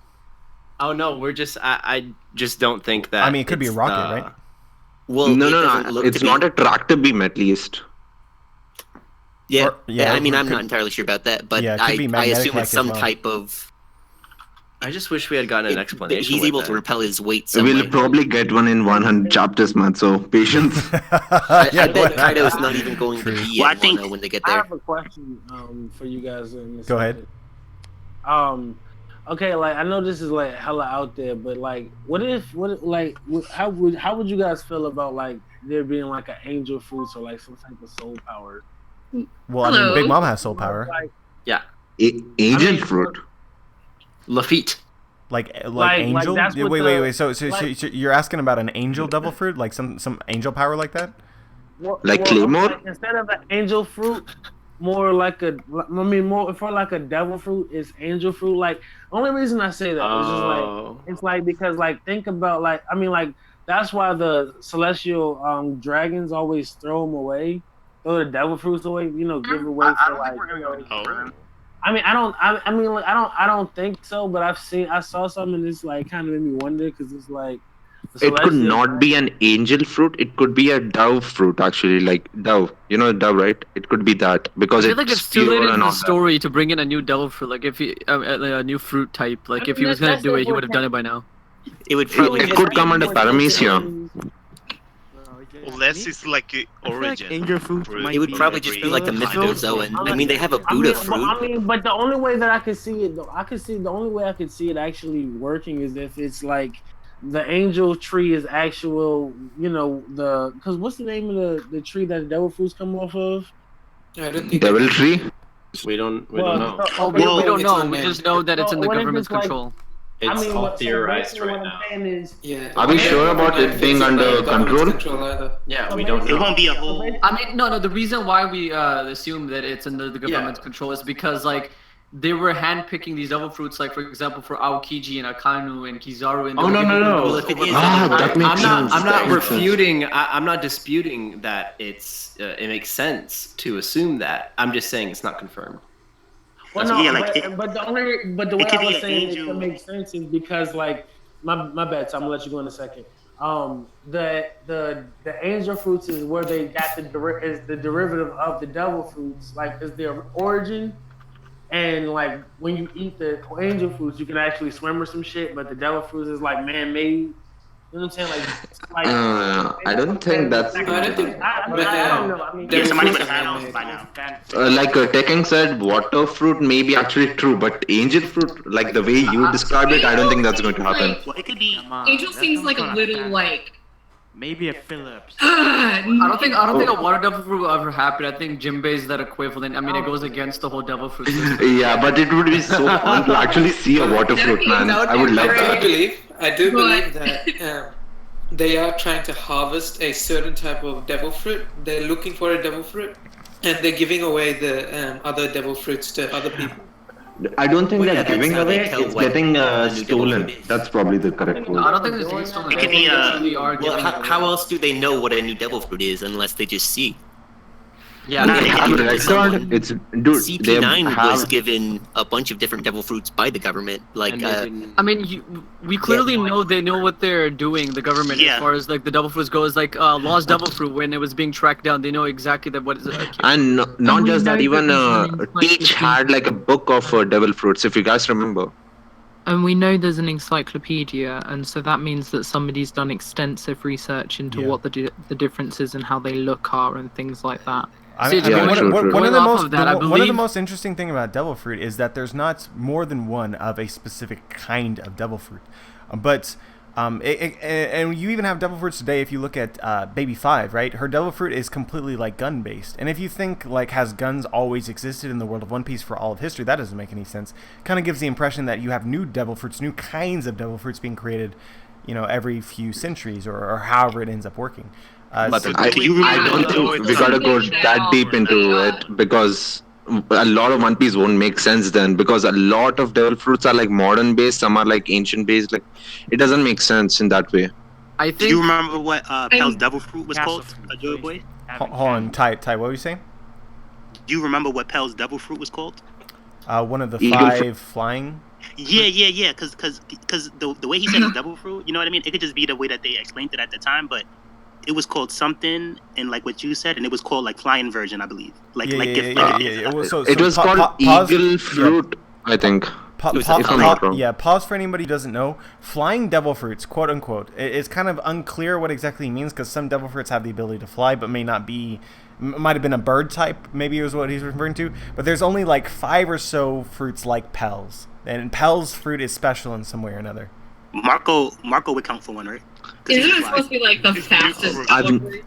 Oh no, I just don't think that. I mean, it could be a rocket, right? Well, no. It's not a tractor beam, at least. Yeah, I mean, I'm not entirely sure about that, but I assume it's some type of. I just wish we had gotten an explanation. He's able to repel his weight. We'll probably get one in 100 chapters, man. So patience. I bet Kaido's not even going to be at Wano when they get there. I have a question for you guys. Go ahead. Okay, like I know this is like hella out there, but like, how would you guys feel about like there being like an angel fruits or like some type of soul power? Well, I mean, Big Mom has soul power. Angel fruit. Lafitte. Like angel? that's what wait. So you're asking about an angel devil fruit, like some angel power like that? Claymore? Like, instead of an angel fruit, more like more for like a devil fruit is angel fruit. Like, only reason I say that is just like it's like because like think about like that's why the celestial dragons always throw them away, throw the devil fruits away. Give away for like. I mean, I don't think so, but I saw something and it's like kind of made me wonder because it's like. It could not be an angel fruit. It could be a dove fruit, actually, like dove. You know dove, right? It could be that because I feel like it's too late in the story that. to bring in a new devil fruit. Like if he a new fruit type. Like if he was gonna do it, he would have done it by now. It would probably. It could come under Paramecia. Unless it's like origin. Like angel fruit it would probably just be like a mythozoan. I mean, they have a Buddha fruit. But the only way that I could see it, though, the only way I could see it actually working is if it's like the angel tree is actual, because what's the name of the tree that the devil fruits come off of? Devil tree? We don't know. We don't know. We just know that it's in the government's control. It's all theorized right now. Are we sure about it being under control? Yeah, we don't know. It won't be a whole. I mean, no. The reason why we assume that it's under the government's control is because like they were handpicking these devil fruits, like for example for Aokiji and Akanu and Kizaru. And no. That makes sense. I'm not refuting. I'm not disputing that it makes sense to assume that. I'm just saying it's not confirmed. Well, no, but the way I was saying it makes sense is because like my bad. So I'm gonna let you go in a second. The angel fruits is where they got the derivative of the devil fruits, like is their origin. And like when you eat the angel fruits, you can actually swim or some shit, but the devil fruits is like man-made. You know what I'm saying? I don't think that's. I don't know. I mean, somebody would have known by now. Like Tekken said, water fruit may be actually true, but angel fruit, like the way you described it, I don't think that's going to happen. Well, it could be. Angel seems like a little like. Maybe a Phillips. I don't think a water devil fruit will ever happen. I think Jinbei is that equivalent. I mean, it goes against the whole devil fruit system. Yeah, but it would be so fun to actually see a water fruit, man. I would love that. I do believe that they are trying to harvest a certain type of devil fruit. They're looking for a devil fruit, and they're giving away the other devil fruits to other people. I don't think they're giving away. It's getting stolen. That's probably the correct word. I don't think it's getting stolen. It could be. Well, how else do they know what a new devil fruit is unless they just see? Yeah, they have a record. It's dude. CP9 was given a bunch of different devil fruits by the government. Like, I mean, we clearly know they know what they're doing. The government, as far as like the devil fruits goes, like Lost Devil Fruit when it was being tracked down, they know exactly that what is it. And not just that, even Teach had like a book of devil fruits, if you guys remember. And we know there's an encyclopedia, and so that means that somebody's done extensive research into what the differences and how they look are and things like that. One of the most interesting thing about devil fruit is that there's not more than one of a specific kind of devil fruit, and you even have devil fruits today. If you look at Baby 5, right, her devil fruit is completely like gun based, and if you think like has guns always existed in the world of One Piece for all of history, that doesn't make any sense. Kind of gives the impression that you have new devil fruits, new kinds of devil fruits being created, every few centuries or however it ends up working. But I don't think we gotta go that deep into it because a lot of One Piece won't make sense then, because a lot of devil fruits are like modern based, some are like ancient based. Like it doesn't make sense in that way. I think. Do you remember what Pel's devil fruit was called? Joey boy. Hold on, Ty. What were you saying? Do you remember what Pel's devil fruit was called? One of the 5 flying. Yeah. Because the way he said devil fruit, you know what I mean? It could just be the way that they explained it at the time, but. It was called something, and like what you said, and it was called like flying version, I believe. It was called eagle fruit, I think. If I'm not wrong. Yeah, pause for anybody who doesn't know. Flying devil fruits, quote unquote, it's kind of unclear what exactly it means because some devil fruits have the ability to fly, but may not be. Might have been a bird type, maybe is what he's referring to. But there's only like 5 or so fruits like Pel's, and Pel's fruit is special in some way or another. Marco would count for one, right? Isn't it supposed to be like the fastest?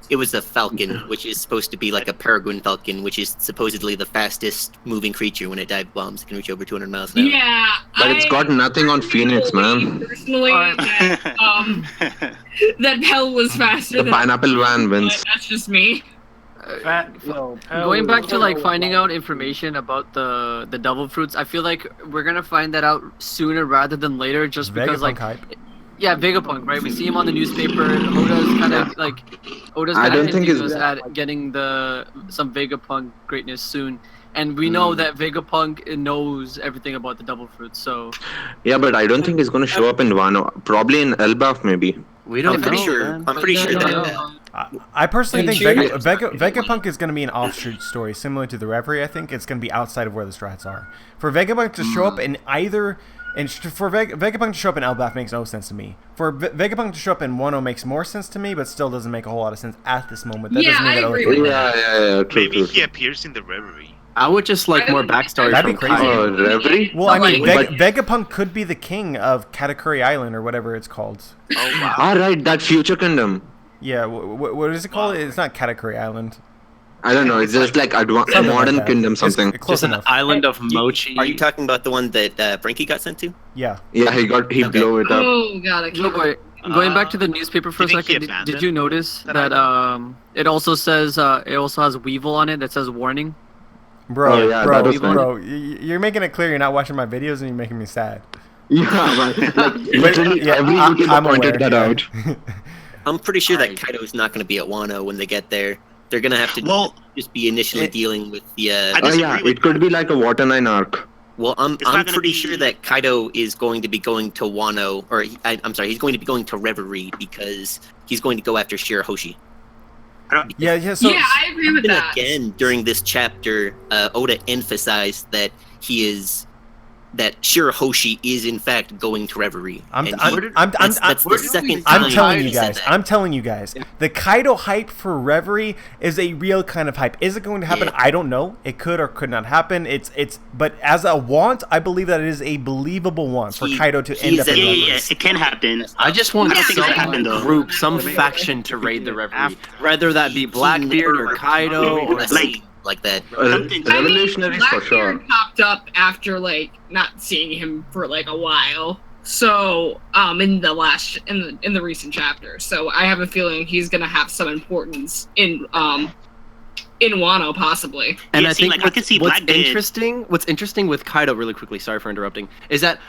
It was the falcon, which is supposed to be like a peregrine falcon, which is supposedly the fastest moving creature when it dive bombs. It can reach over 200 miles an hour. Yeah, But it's got nothing on Phoenix, man. personally that Pell was faster The than pineapple van wins. but that's just me. Going back to like finding out information about the devil fruits, I feel like we're gonna find that out sooner rather than later, just because Vegapunk like hype. yeah, Vegapunk, right? We see him on the newspaper. Oda's kind of Oda's I kind don't of think hinting it's- us at getting some Vegapunk greatness soon, and we know that Vegapunk knows everything about the devil fruits. So Yeah, but I don't think it's going to show up in Wano. Probably in Elbaf, maybe. We don't I'm pretty know, sure. man. I'm pretty sure that. I personally think Sure. Vegapunk is going to be an offshoot story similar to the Reverie. I think it's going to be outside of where the Strats are. For Vegapunk to show up in either, for Vegapunk to show up in Elbaf makes no sense to me. For Vegapunk to show up in Wano makes more sense to me, but still doesn't make a whole lot of sense at this moment. That Yeah, doesn't mean I that agree Oda- with Yeah, true, Maybe he appears in the Reverie. I would just like more backstory That'd from be crazy. Kaido. Oh, Reverie? Well, I mean, But- Vegapunk could be the king of Katakuri Island or whatever it's called. Oh wow. Ah, right, that future kingdom. Yeah, what is it called? It's not Katakuri Island. I don't know, it's just like Something like modern that. kingdom It's something. close Just an enough. island of mochi. Are you talking about the one that Frankie got sent to? Yeah. Yeah, he blew it up. Oh god, I Look, can't. wait, going back to the newspaper for a do you think he second, did abandoned you notice that it also says it also has Weevil on it that says warning? Bro, Oh, yeah, that was fun. you're making it clear you're not watching my videos and you're making me sad. Yeah, man. Like, literally yeah, every I'm YouTuber pointed aware, that yeah. out. I'm pretty sure that Kaido's not going to be at Wano when they get there. They're going to have to just be initially dealing with the. Oh yeah, it could be like a Water 9 arc. Well, I'm not gonna pretty be- sure that Kaido is going to be going to Wano, or I'm sorry, he's going to be going to Reverie because he's going to go after Shirahoshi. Yeah, so Yeah, I agree with Even that. again, during this chapter, Oda emphasized that that Shirahoshi is in fact going to Reverie. That's the second time I'm telling you he said guys. that. I'm telling you guys. The Kaido hype for Reverie is a real kind of hype. Is it going to happen? Yeah. I don't know. It could or could not happen. But as a want, I believe that it is a believable want for Kaido to end up in Reverie. Yeah, it can happen. I just want I don't think it's gonna happen, some though. group, some faction to raid the Reverie. Whether that be Blackbeard or Kaido or like that. Revolutionaries for sure. Blackbeard popped up after like not seeing him for like a while. So in the recent chapter. So I have a feeling he's gonna have some importance in Wano possibly. And Yeah, I see, think like, I could see what's Blackbeard. interesting with Kaido, really quickly, sorry for interrupting, is that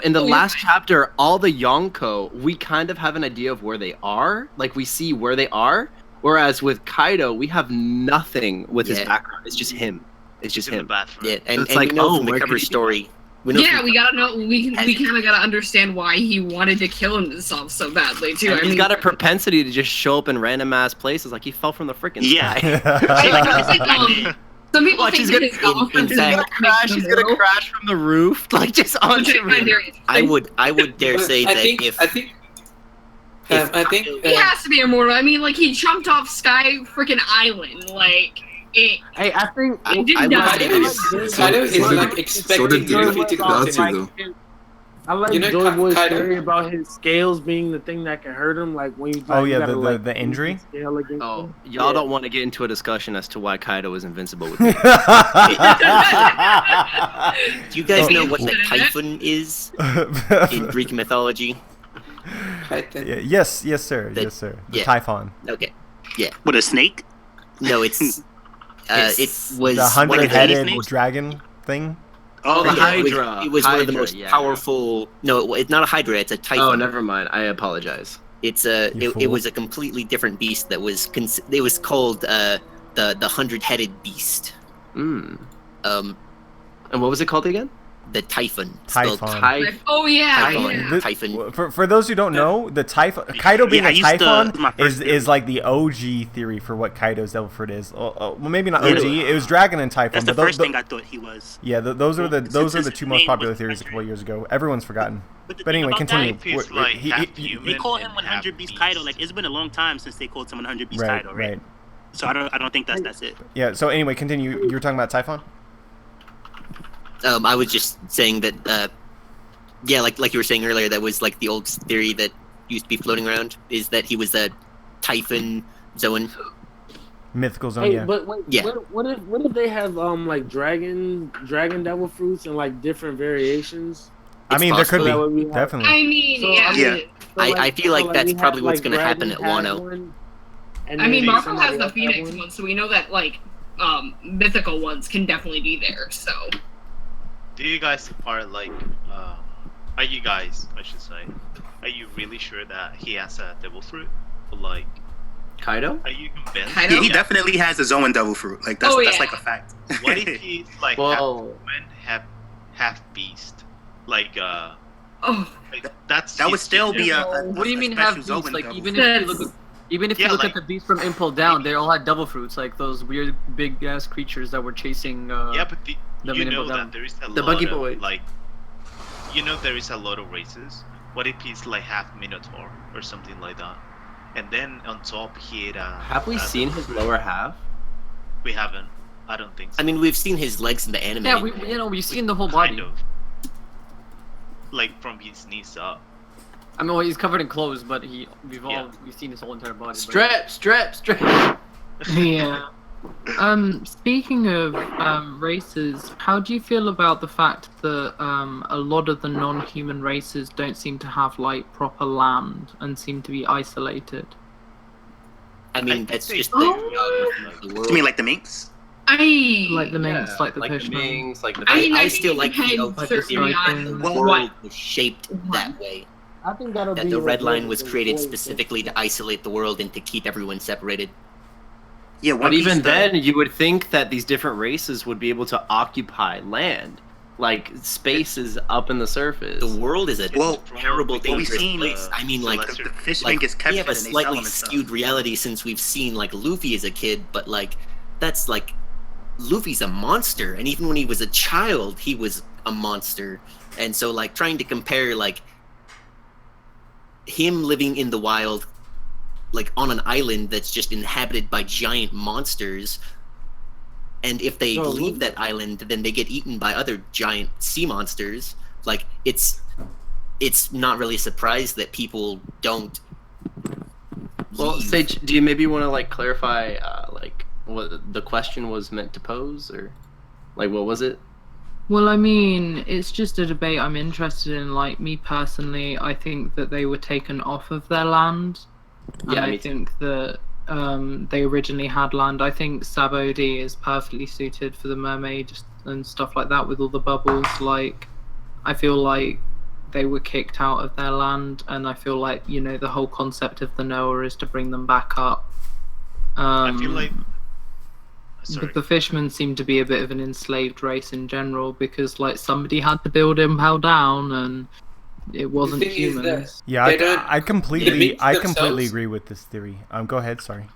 in the last chapter, all the Yonko, we kind of have an idea of where they are. Like, we see where they are. Whereas with Kaido, we have nothing with his background. It's just him. It's just him. Yeah, and it's we like, know oh, from the where cover could he be? story. We gotta know. We kind of gotta understand why he wanted to kill himself so badly too. And I he's mean, got a propensity to just show up in random ass places, like he fell from the freaking sky. some people Watch, think he's that gonna- his girlfriend in fact- He's gonna crash from the roof, like just onto me. I would dare say I that think- if I think he has to be immortal. I mean, like he jumped off Sky freaking Island. Like it. Hey, I think It didn't die. Kaido is like expecting Luffy to continue. I like You know, Joy Boy's Kaido- theory about his scales being the thing that can hurt him. Like when you. Oh, you yeah, gotta, the- like, the injury? scale against Oh, him. y'all don't want to get into a discussion as to why Kaido is invincible with me. do you guys know what the typhon is in Greek mythology? Yes, sir. Yes, sir. The yeah. Typhon. Okay. Yeah. With a snake? No, it was The one of the 100-headed snakes. dragon thing. Oh, the Yeah, Hydra. It was one of the Hydra, most yeah. powerful. No, it's not a Hydra. It's a typhon. Oh, never mind. I apologize. It's You it fool. was a completely different beast that was it was called the 100-headed beast. And what was it called again? The typhon. Typhon. Oh yeah. Typhon. Typhon. For those who don't know, the Typhon Kaido being Yeah, I a used to- Typhon my first is like the OG theory for what Kaido's devil fruit is. Well, maybe not OG. Really? It was Dragon and Typhon. That's the but first thing I thought he was. Yeah, those are the his two most name popular was theories a couple years ago. Everyone's forgotten. But the But thing anyway, about continue. that, He's like half human They call him and 100 half Beast beast. Kaido. Like it's been a long time since they called someone 100 Beast Right, Kaido, right? right. So I don't think that's it. Yeah. So anyway, continue. You were talking about Typhon. I was just saying that Yeah, like you were saying earlier, that was like the old theory that used to be floating around, is that he was a Typhon Zoan. Mythical zone, Hey, yeah. but wait, Yeah. what if they have like dragon devil fruits and like different variations? I mean, there could possible. be, definitely. I mean, yeah. I feel like that's probably what's going to happen at Wano. Wano. I mean, Marco has the Phoenix one, so we know that like mythical ones can definitely be there. So. Do you guys are you guys, I should say, are you really sure that he has a devil fruit? Or like Kaido? Are you convinced? Yeah, he definitely has a Zoan devil fruit. Like that's like a fact. What if he's like half beast? Like that would still be a what do you mean half beast? Like even if you look at the beast from Impel Down, they all had devil fruits, like those weird big ass creatures that were chasing. Yeah, but you know Down. that there is a the lot Buggy of, Boy. like, you know, there is a lot of races. What if he's like half Minotaur or something like that? And then on top he had Have we seen his lower half? We haven't. I don't think so. I mean, we've seen his legs in the anime. Yeah, we've seen the whole body. Kind of. Like from his knees up. I mean, well, he's covered in clothes, but we've seen his whole entire body. Strap. Yeah. Speaking of races, how do you feel about the fact that a lot of the non-human races don't seem to have like proper land and seem to be isolated? I mean, that's just the world. You mean like the minks? Like the minks, like the like fishmen. the minks, like the. I still like the certainly world was shaped that way. I think that'll That be the red line revealed was in created the specifically to isolate the world and to keep everyone separated. Yeah, but even then, you would think that these different races would be able to occupy land. Like, space is up in the surface. The world is a terrible, dangerous seen, place. I mean, like, the fishman gets we have captured a and they sell slightly him and stuff. skewed reality since we've seen, like, Luffy as a kid, but, like, that's, like, Luffy's a monster, and even when he was a child, he was a monster. And so, like, trying to compare, like, him living in the wild, like, on an island that's just inhabited by giant monsters, and if they leave that island, then they get eaten by other giant sea monsters. Like, it's not really a surprise that people don't Well, leave. Sage, do you maybe want to, like, clarify, like, what the question was meant to pose, or, like, what was it? Well, I mean, it's just a debate I'm interested in. Like, me personally, I think that they were taken off of their land. And Yeah, I me too. think that they originally had land. I think Sabodi is perfectly suited for the mermaid and stuff like that with all the bubbles. Like, I feel like they were kicked out of their land, and I feel like, you know, the whole concept of the Noah is to bring them back up. I feel like But the fishmen seem to be a bit of an enslaved race in general, because like somebody had to build Impel Down, and it wasn't thing is that humans. Yeah, I completely themselves- agree with this theory. Go ahead, sorry.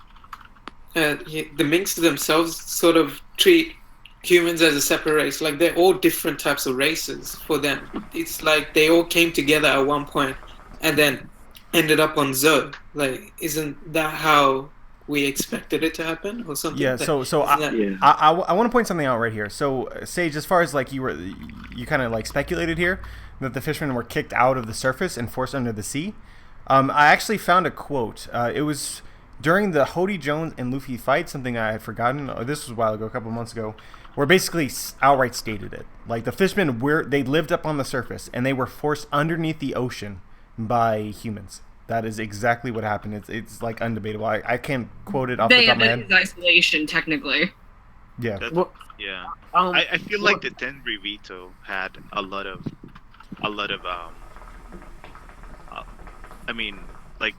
The minks themselves sort of treat humans as a separate race. Like, they're all different types of races for them. It's like they all came together at one point and then ended up on Zo. Like, isn't that how we expected it to happen or something? Yeah, I want to point something out right here. So, Sage, as far as like you kind of like speculated here that the fishermen were kicked out of the surface and forced under the sea. I actually found a quote. It was during the Hody Jones and Luffy fight, something I had forgotten. This was a while ago, a couple months ago, where basically outright stated it. Like, the fishermen they lived up on the surface and they were forced underneath the ocean by humans. That is exactly what happened. It's like undebatable. I can't quote it off the top of my head. Is isolation technically. Yeah. Yeah. I feel like the Tenri Vito had a lot of I mean, like,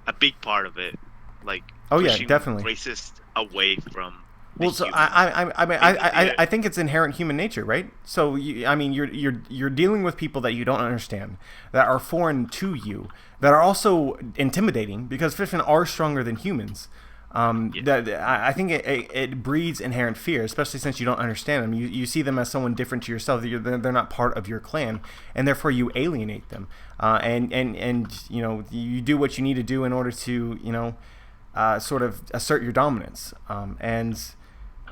a big part of it, like, oh yeah, pushing definitely racist away from well, so I think it's inherent human nature, right? So you're dealing with people that you don't understand, that are foreign to you, that are also intimidating, because fishermen are stronger than humans. That I think it breeds inherent fear, especially since you don't understand them. You see them as someone different to yourself. They're not part of your clan, and therefore you alienate them. And you know, you do what you need to do in order to, you know, sort of assert your dominance. And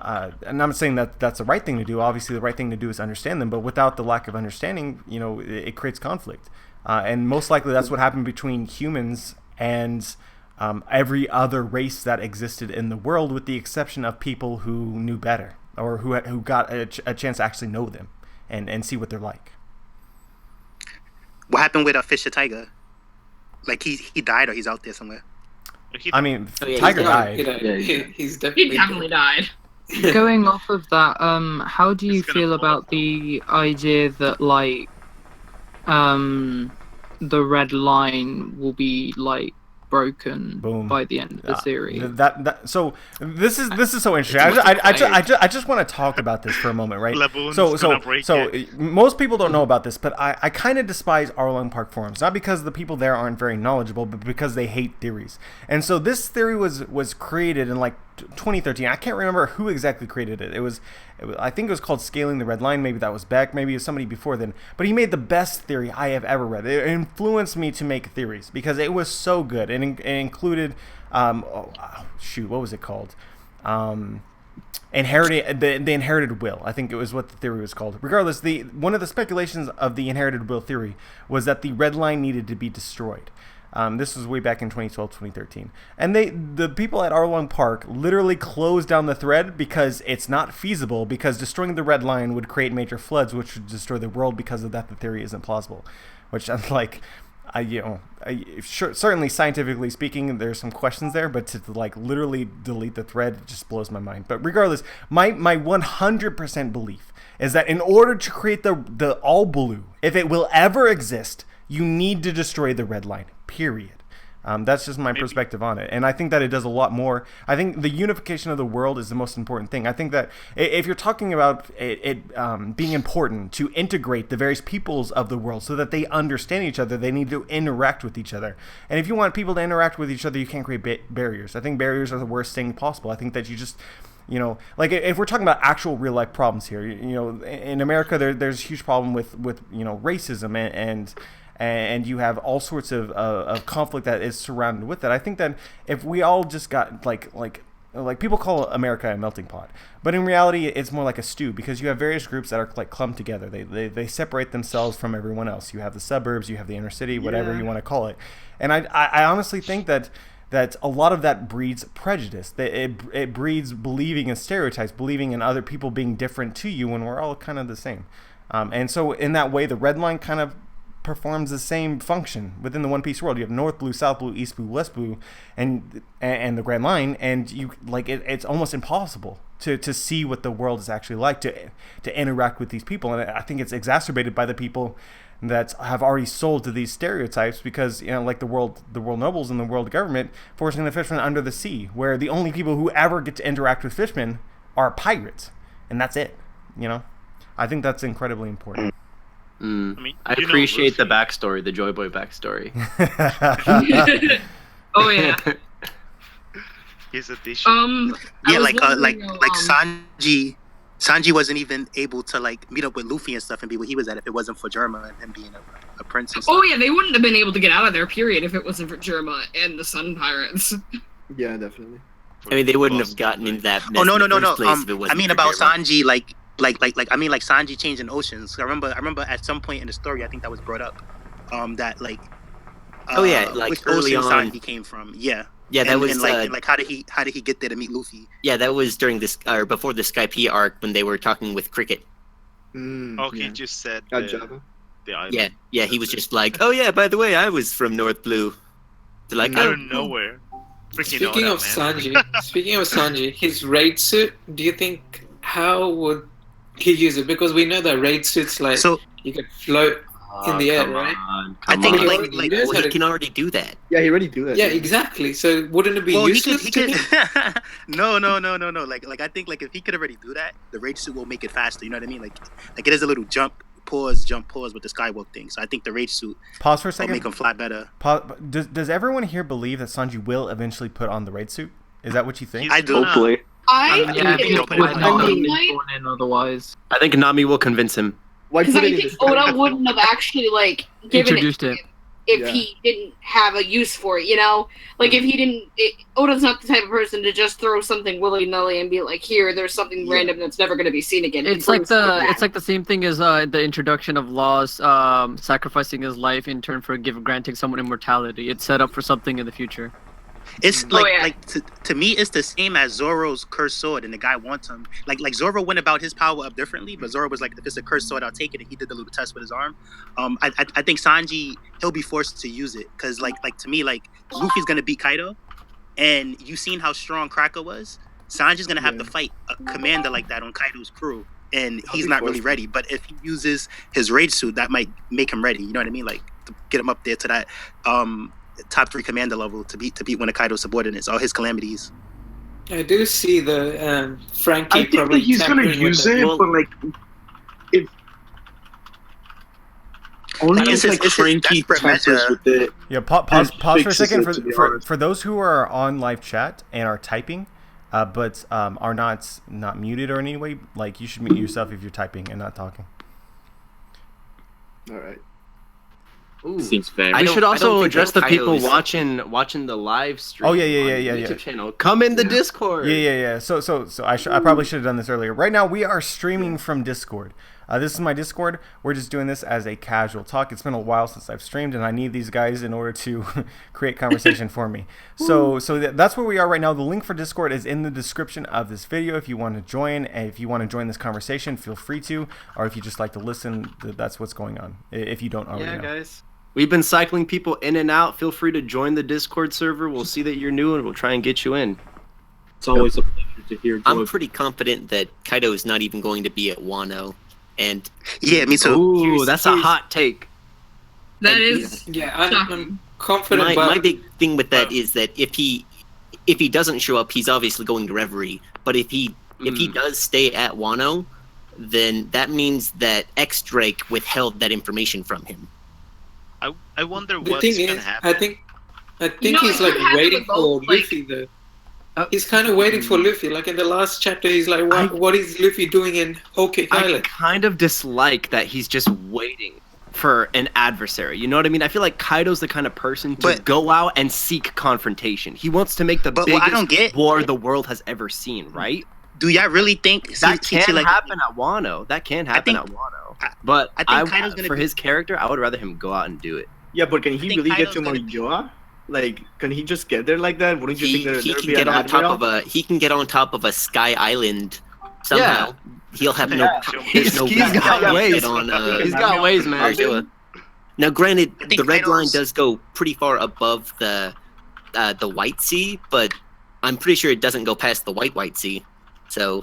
and I'm saying that that's the right thing to do. Obviously, the right thing to do is understand them, but without the lack of understanding, it creates conflict. And most likely that's what happened between humans and every other race that existed in the world, with the exception of people who knew better, or who got a chance to actually know them and see what they're like. What happened with Fisher Tiger? Like he died, or he's out there somewhere? I mean, Tiger died. He definitely died. Going off of that, how do you feel about the idea that like the red line will be like broken by the end of the series? So this is so interesting. I just want to talk about this for a moment, right? So most people don't know about this, but I kind of despise Arlong Park forums, not because the people there aren't very knowledgeable, but because they hate theories. And so this theory was created in like 2013. I can't remember who exactly created it. I think it was called Scaling the Red Line. Maybe that was Beck. Maybe it was somebody before then. But he made the best theory I have ever read. It influenced me to make theories because it was so good. It included, what was it called? The inherited will. I think it was what the theory was called. Regardless, one of the speculations of the inherited will theory was that the red line needed to be destroyed. This was way back in 2012, 2013. And the people at Arlong Park literally closed down the thread because it's not feasible, because destroying the red line would create major floods, which would destroy the world. Because of that, the theory isn't plausible. Which I'm like, certainly scientifically speaking, there's some questions there, but to like literally delete the thread just blows my mind. But regardless, my 100% belief is that in order to create the all blue, if it will ever exist, you need to destroy the red line. Period. That's just my perspective on it, and I think that it does a lot more. I think the unification of the world is the most important thing. I think that if you're talking about it being important to integrate the various peoples of the world so that they understand each other, they need to interact with each other. And if you want people to interact with each other, you can't create barriers. I think barriers are the worst thing possible. I think that you just like if we're talking about actual real life problems here, in America there's a huge problem with racism and you have all sorts of conflict that is surrounded with it. I think that if we all just got like people call America a melting pot, but in reality it's more like a stew, because you have various groups that are like clumped together. They separate themselves from everyone else. You have the suburbs, you have the inner city, whatever you want to call it. And I honestly think that a lot of that breeds prejudice. That it breeds believing in stereotypes, believing in other people being different to you when we're all kind of the same. And so in that way, the red line kind of performs the same function within the One Piece world. You have North Blue, South Blue, East Blue, West Blue, and the Grand Line, and you like it's almost impossible to see what the world is actually like, to interact with these people. And I think it's exacerbated by the people that have already sold to these stereotypes, because like the world nobles and the world government forcing the fishermen under the sea, where the only people who ever get to interact with fishermen are pirates, and that's it. I think that's incredibly important. I appreciate the backstory, the Joy Boy backstory. Oh yeah. He's a dish. Like Sanji wasn't even able to like meet up with Luffy and stuff and be where he was at if it wasn't for Germa and him being a prince and stuff. Oh yeah, they wouldn't have been able to get out of there, period, if it wasn't for Germa and the Sun Pirates. Yeah, definitely. I mean, they wouldn't have gotten in that mess. Oh no. I mean about Sanji, Sanji changing oceans. I remember at some point in the story, I think that was brought up. Which early ocean on he came from. Yeah, that was how did he get there to meet Luffy? Yeah, that was during this or before the Skype arc when they were talking with Cricket. He just said Java. The island. Yeah, he was just like, oh yeah, by the way, I was from North Blue. They're like, out of nowhere. Speaking of Sanji, his raid suit, do you think how would he use it? Because we know that raid suits you could float in the air, right? I think he can already do that. Yeah, he already do that. Yeah, exactly. So wouldn't it be useless? No. Like I think if he could already do that, the raid suit will make it faster. You know what I mean? Like it is a little jump, pause with the skywalk thing. So I think the raid suit pause for a second will make him fly better. Does everyone here believe that Sanji will eventually put on the raid suit? Is that what you think? I do. Hopefully. I otherwise. I think Nami will convince him. Because I think Oda wouldn't have actually given introduced it. if he didn't have a use for it, you know? Like, if he didn't... Oda's not the type of person to just throw something willy-nilly and be like, here, there's something random that's never going to be seen again. It's like the same thing as the introduction of Laws sacrificing his life in turn for granting someone immortality. It's set up for something in the future. It's to me, it's the same as Zoro's cursed sword, and the guy wants him. Like Zoro went about his power up differently, but Zoro was like, if it's a cursed sword, I'll take it. And he did the little test with his arm. I think Sanji, he'll be forced to use it because like to me, like Luffy's gonna beat Kaido, and you seen how strong Cracker was. Sanji's gonna have to fight a commander like that on Kaido's crew, and he's not really ready. But if he uses his rage suit, that might make him ready. You know what I mean? Like to get him up there to that top 3 commander level to beat one of Kaido's subordinates or his calamities. I do see the Frankie. I think that he's gonna use it, but like if only like Frankie tampers with it. Yeah, pause for a second for those who are on live chat and are typing, but are not muted or in any way. Like you should mute yourself if you're typing and not talking. All right. Ooh. Seems fair. We should also address the people watching the live stream. Oh yeah. YouTube channel. Come in the Discord. Yeah. So I probably should have done this earlier. Right now we are streaming from Discord. This is my Discord. We're just doing this as a casual talk. It's been a while since I've streamed, and I need these guys in order to create conversation for me. So that's where we are right now. The link for Discord is in the description of this video. If you want to join, and if you want to join this conversation, feel free to. Or if you just like to listen, that's what's going on. If you don't already know. Guys. We've been cycling people in and out. Feel free to join the Discord server. We'll see that you're new, and we'll try and get you in. It's always a pleasure to hear. I'm pretty confident that Kaido is not even going to be at Wano. And yeah, me too. Ooh, that's a hot take. That is. Yeah, I'm confident. My big thing with that is that if he doesn't show up, he's obviously going to Reverie. But if he does stay at Wano, then that means that X Drake withheld that information from him. I wonder The what's thing gonna is, happen. I think he's like waiting for Luffy. He's kind of waiting for Luffy. Like in the last chapter, he's like, "What is Luffy doing in Whole Cake Island?" I kind of dislike that he's just waiting for an adversary. You know what I mean? I feel like Kaido's the kind of person to go out and seek confrontation. He wants to make the biggest war the world has ever seen, right? Do y'all really think that can happen at Wano? That can happen at Wano. But I think Kaido's gonna for his character, I would rather him go out and do it. Yeah, but can he really get to Marijoa? Like, can he just get there like that? Wouldn't you think there can be get an on top admiral? of he can get on top of a sky island somehow. Yeah. He'll have no. There's no. He's got ways. He's got ways, man. Now, granted, the red line does go pretty far above the White Sea, but I'm pretty sure it doesn't go past the White Sea. So.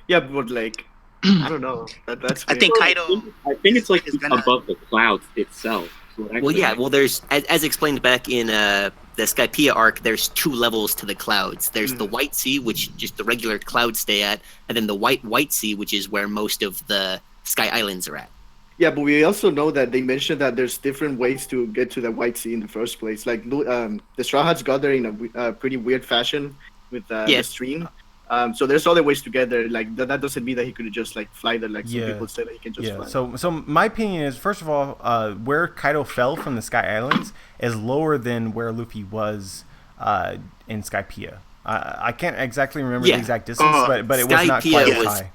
Yeah, but like, I don't know. That's. I think Kaido. I think it's like above the clouds itself. Well, yeah. Well, there's as explained back in the Skypiea arc. There's 2 levels to the clouds. There's the White Sea, which just the regular clouds stay at, and then the White Sea, which is where most of the Sky Islands are at. Yeah, but we also know that they mentioned that there's different ways to get to the White Sea in the first place. Like the Straw Hats got there in a pretty weird fashion with the stream. So there's other ways to get there. Like that doesn't mean that he could just like fly there. Like some people say that he can just fly. So my opinion is, first of all, where Kaido fell from the Sky Islands is lower than where Luffy was in Skypiea. I can't exactly remember the exact distance, but it was not quite as high.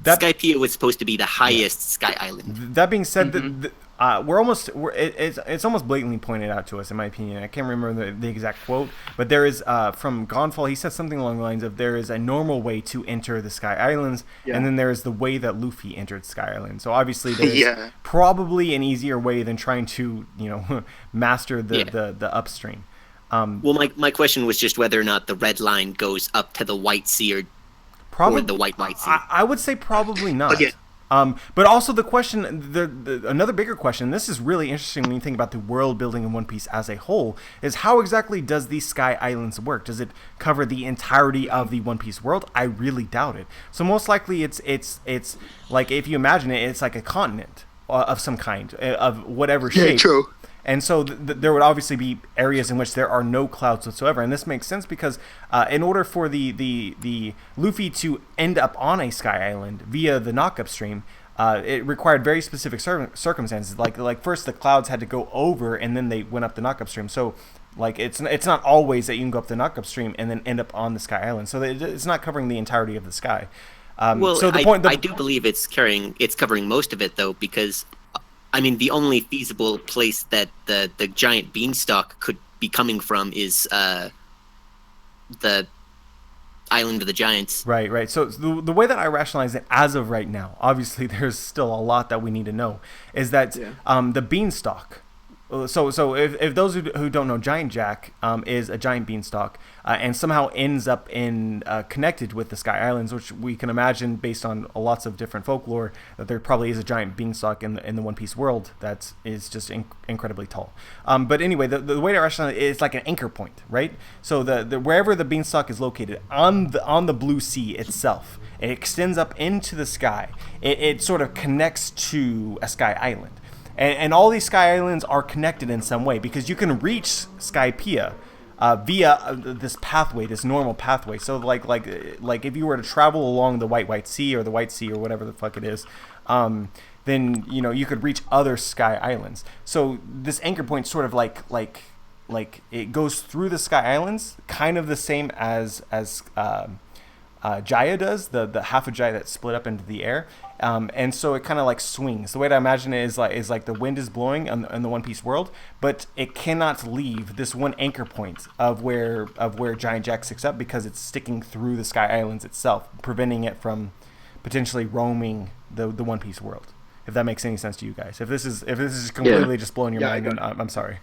Skypiea was supposed to be the highest Sky Island. That being said, it's almost blatantly pointed out to us, in my opinion. I can't remember the exact quote, but there is from Gonfall. He said something along the lines of, "There is a normal way to enter the Sky Islands, and then there is the way that Luffy entered Sky Island." So obviously, there's probably an easier way than trying to master the upstream. Well, my question was just whether or not the red line goes up to the White Sea or the White Sea. I would say probably not. But also the question, another bigger question, this is really interesting when you think about the world building in One Piece as a whole, is how exactly does these Sky Islands work? Does it cover the entirety of the One Piece world? I really doubt it. So most likely it's like, if you imagine it, it's like a continent of some kind, of whatever shape. Yeah, true. And so there would obviously be areas in which there are no clouds whatsoever, and this makes sense because in order for the Luffy to end up on a Sky Island via the knock-up stream, it required very specific circumstances. Like first the clouds had to go over, and then they went up the knock-up stream. So like it's not always that you can go up the knock-up stream and then end up on the Sky Island. So it's not covering the entirety of the sky. Well, so I do believe it's covering most of it though, because I mean the only feasible place that the giant beanstalk could be coming from is the Island of the Giants. Right. So the way that I rationalize it as of right now, obviously there's still a lot that we need to know, is that the beanstalk. So if those who don't know, Giant Jack is a giant beanstalk and somehow ends up connected with the Sky Islands, which we can imagine based on lots of different folklore that there probably is a giant beanstalk in the One Piece world that is just incredibly tall. But anyway, the way to rationalize it is like an anchor point, right? So the wherever the beanstalk is located on the blue sea itself, it extends up into the sky. It sort of connects to a Sky Island. And all these Sky Islands are connected in some way because you can reach Skypiea via this pathway, this normal pathway. So like if you were to travel along the White Sea or the White Sea or whatever the fuck it is, then you could reach other Sky Islands. So this anchor point sort of like it goes through the Sky Islands, kind of the same as Jaya does, the half of Jaya that's split up into the air. And so it kind of like swings. The way to imagine it is like the wind is blowing in the One Piece world, but it cannot leave this one anchor point of where Giant Jack sticks up because it's sticking through the Sky Islands itself, preventing it from potentially roaming the One Piece world. If that makes any sense to you guys. If this is completely just blowing your mind, then I'm sorry.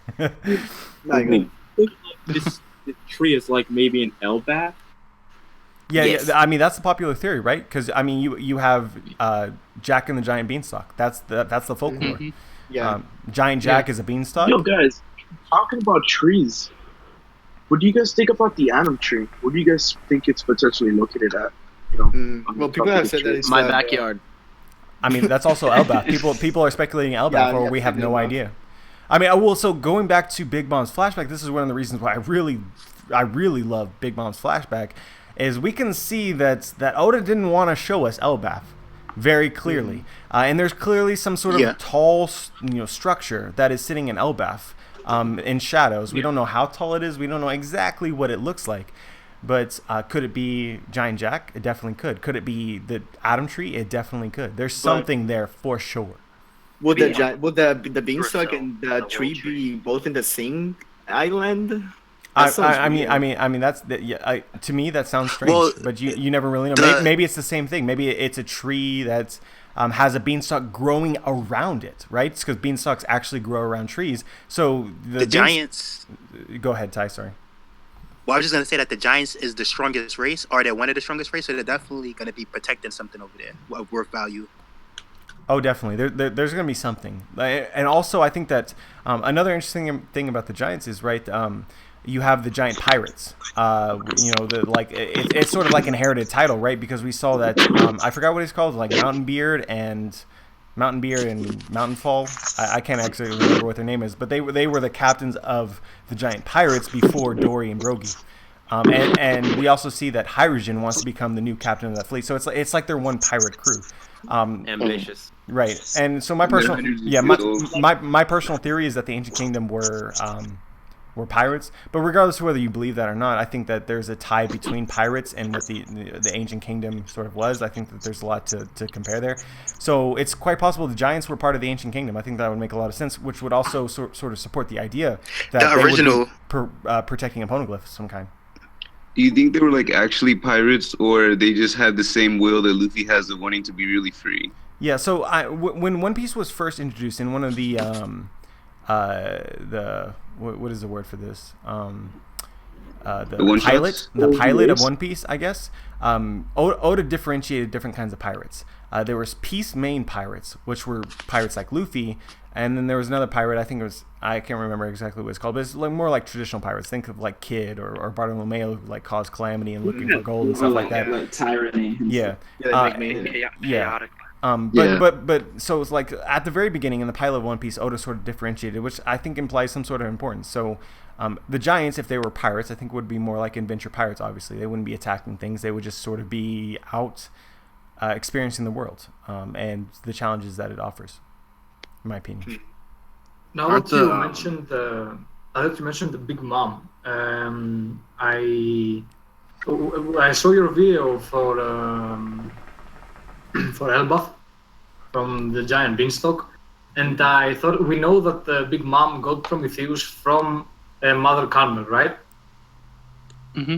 This tree is like maybe an Elbaf. Yeah, I mean that's the popular theory, right? Because I mean you have Jack and the Giant Beanstalk. That's the folklore. Mm-hmm. Yeah, Giant Jack is a beanstalk. Yo, guys, talking about trees, what do you guys think about the Atom tree? Where do you guys think it's potentially located at? Well, people have said that it's my backyard. I mean that's also Elbaf. People are speculating Elbaf, or we have no idea. I mean, so going back to Big Mom's flashback, this is one of the reasons why I really love Big Mom's flashback. Is we can see that Oda didn't want to show us Elbaf very clearly, and there's clearly some sort of tall, structure that is sitting in Elbaf, in shadows. We don't know how tall it is. We don't know exactly what it looks like, but could it be Giant Jack? It definitely could. Could it be the Atom Tree? It definitely could. There's something there for sure. Would the beanstalk and the tree be both in the same island? I mean that's to me that sounds strange, but you never really know. Maybe it's the same thing. Maybe it's a tree that has a beanstalk growing around it, right? Because beanstalks actually grow around trees. So the giants. Go ahead, Ty. Sorry. Well, I was just gonna say that the giants is the strongest race, or they're one of the strongest race, so they're definitely gonna be protecting something over there of worth value. Oh, definitely. There's going to be something, and also I think that another interesting thing about the giants is you have the giant pirates. It's sort of like inherited title, right? Because we saw that I forgot what he's called, like Mountain Beard and Mountainfall. I can't actually remember what their name is, but they were the captains of the giant pirates before Dory and Brogy. And we also see that Hydrogen wants to become the new captain of that fleet. So it's like their one pirate crew. Ambitious. Right. And so my personal theory is that the Ancient Kingdom were pirates. But regardless of whether you believe that or not, I think that there's a tie between pirates and what the Ancient Kingdom sort of was. I think that there's a lot to compare there. So it's quite possible the giants were part of the Ancient Kingdom. I think that would make a lot of sense, which would also sort of support the idea that they would be protecting a poneglyph of some kind. Do you think they were like actually pirates, or they just had the same will that Luffy has of wanting to be really free? Yeah, so when One Piece was first introduced in one of the what is the word for this? The pilot of One Piece, I guess. Oda differentiated different kinds of pirates. There was Peace Main pirates, which were pirates like Luffy, and then there was another pirate. I can't remember exactly what it's called, but it's more like traditional pirates. Think of like Kid or Bartolomeo, who like cause calamity and looking for gold and stuff like that. Like tyranny. Yeah. Chaotic. But so it's like at the very beginning in the pilot of One Piece, Oda sort of differentiated, which I think implies some sort of importance. So the giants, if they were pirates, I think would be more like adventure pirates. Obviously, they wouldn't be attacking things; they would just sort of be out experiencing the world and the challenges that it offers, in my opinion. Now that you mentioned the Big Mom, I saw your video for Elbaf from the giant beanstalk, and I thought we know that the Big Mom got Prometheus from Mother Carmel, right? Mm-hmm.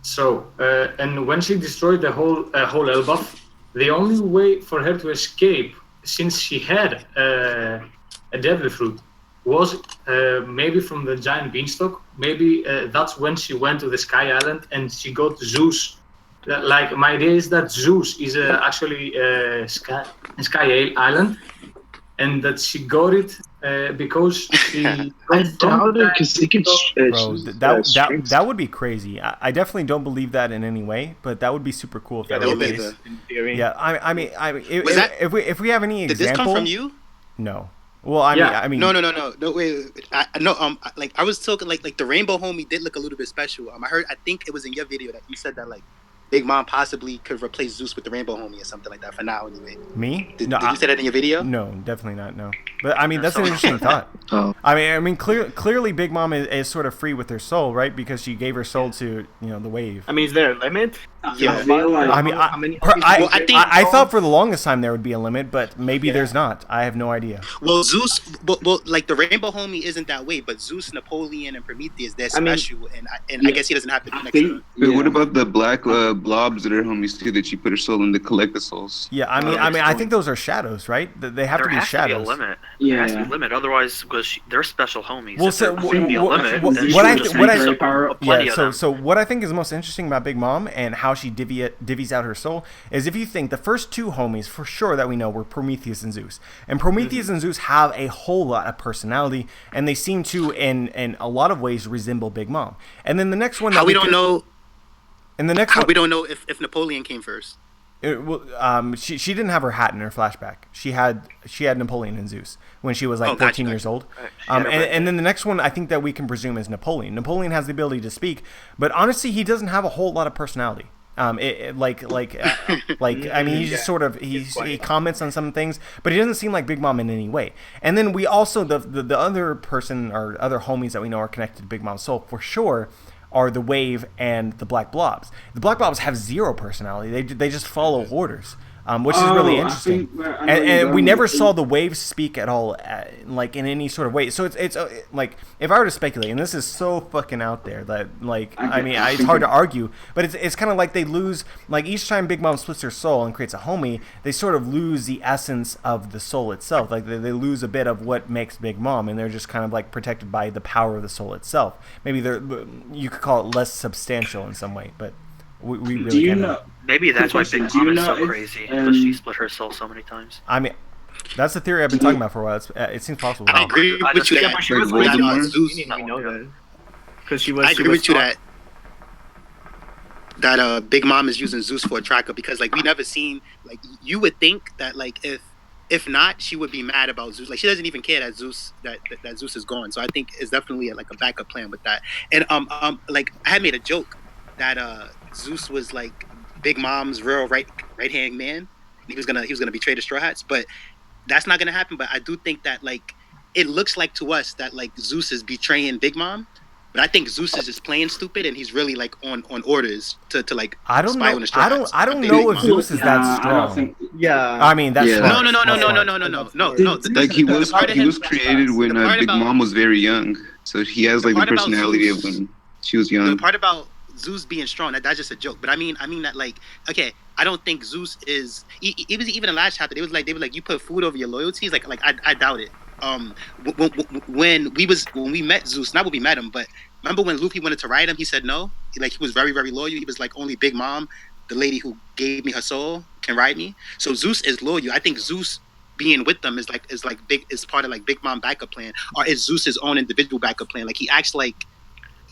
So, and when she destroyed the whole Elbaf, the only way for her to escape, since she had a devil fruit, was maybe from the giant beanstalk. Maybe that's when she went to the Sky Island and she got Zeus. Like, my idea is that Zeus is actually Sky Island, and that she got it because she. I doubt it, because they could. Bro, that would be crazy. I definitely don't believe that in any way, but that would be super cool if that was the case. In theory. Yeah, I mean, if we have any example. Did this come from you? No. Well, I mean. No, wait. Like I was talking, like the Rainbow Homie did look a little bit special. I think it was in your video that you said that like Big Mom possibly could replace Zeus with the Rainbow Homie or something like that. For now, anyway. Me? Did you say that in your video? No, definitely not. No, but I mean that's an interesting thought. Oh. I mean, clearly Big Mom is sort of free with her soul, right? Because she gave her soul to the wave. I mean, is there a limit? Yeah. I thought for the longest time there would be a limit, but maybe there's not. I have no idea. Well, Zeus, like the Rainbow Homie isn't that way, but Zeus, Napoleon, and Prometheus, they're special, and I guess he doesn't have to be next to them. What about the black blobs that are homies too? That she put her soul in to collect the souls. Yeah, I mean, I think those are shadows, right? They have to be shadows. There has to be a limit. There has to be a limit. Otherwise, because they're special homies. Well, so what I think is most interesting about Big Mom and how she divvies out her soul is if you think the first two homies for sure that we know were Prometheus and Zeus, and Prometheus and Zeus have a whole lot of personality, and they seem to in a lot of ways resemble Big Mom. And then the next one we don't know. And the next one, we don't know if Napoleon came first. She didn't have her hat in her flashback. She had Napoleon and Zeus when she was like 14 years old. And then the next one I think that we can presume is Napoleon. Napoleon has the ability to speak, but honestly he doesn't have a whole lot of personality. I mean, he just sort of he comments on some things, but he doesn't seem like Big Mom in any way. And then we also the other person or other homies that we know are connected to Big Mom's soul for sure are the Wave and the Black Blobs. The Black Blobs have zero personality. They just follow orders, which is really interesting. And we never saw the Wave speak at all, like in any sort of way. So it's like if I were to speculate, and this is so fucking out there that it's hard to argue, but it's kind of like they lose, like each time Big Mom splits her soul and creates a homie, they sort of lose the essence of the soul itself. Like they lose a bit of what makes Big Mom, and they're just kind of like protected by the power of the soul itself. Maybe you could call it less substantial in some way, but we really can't know. Maybe that's why Big Mom is so crazy, because she split her soul so many times. I mean, that's the theory I've been talking about for a while. It seems possible. I agree with you that. She was Zeus. Because she was. I agree with you that Big Mom is using Zeus for a tracker, because like we never seen, like you would think that like if not, she would be mad about Zeus. Like she doesn't even care that Zeus that Zeus is gone. So I think it's definitely like a backup plan with that. And like I had made a joke that Zeus was like Big Mom's real right hand man. He was gonna betray the Straw Hats, but that's not gonna happen. But I do think that like it looks like to us that like Zeus is betraying Big Mom, but I think Zeus is just playing stupid and he's really like on orders to like spy on the Straw Hats. I don't know if Zeus is that strong. I mean that's no. Like he was created when Big Mom was very young, so he has like the personality of when she was young. The part about Zeus being strong, that's just a joke. But I mean that like, okay, I don't think Zeus is. Even in the last chapter, they were like, you put food over your loyalties. Like I doubt it. When we met Zeus, not when we met him, but remember when Luffy wanted to ride him, he said no. Like he was very, very loyal. He was like, only Big Mom, the lady who gave me her soul, can ride me. So Zeus is loyal. I think Zeus being with them is part of like Big Mom backup plan, or is Zeus's own individual backup plan. Like he acts like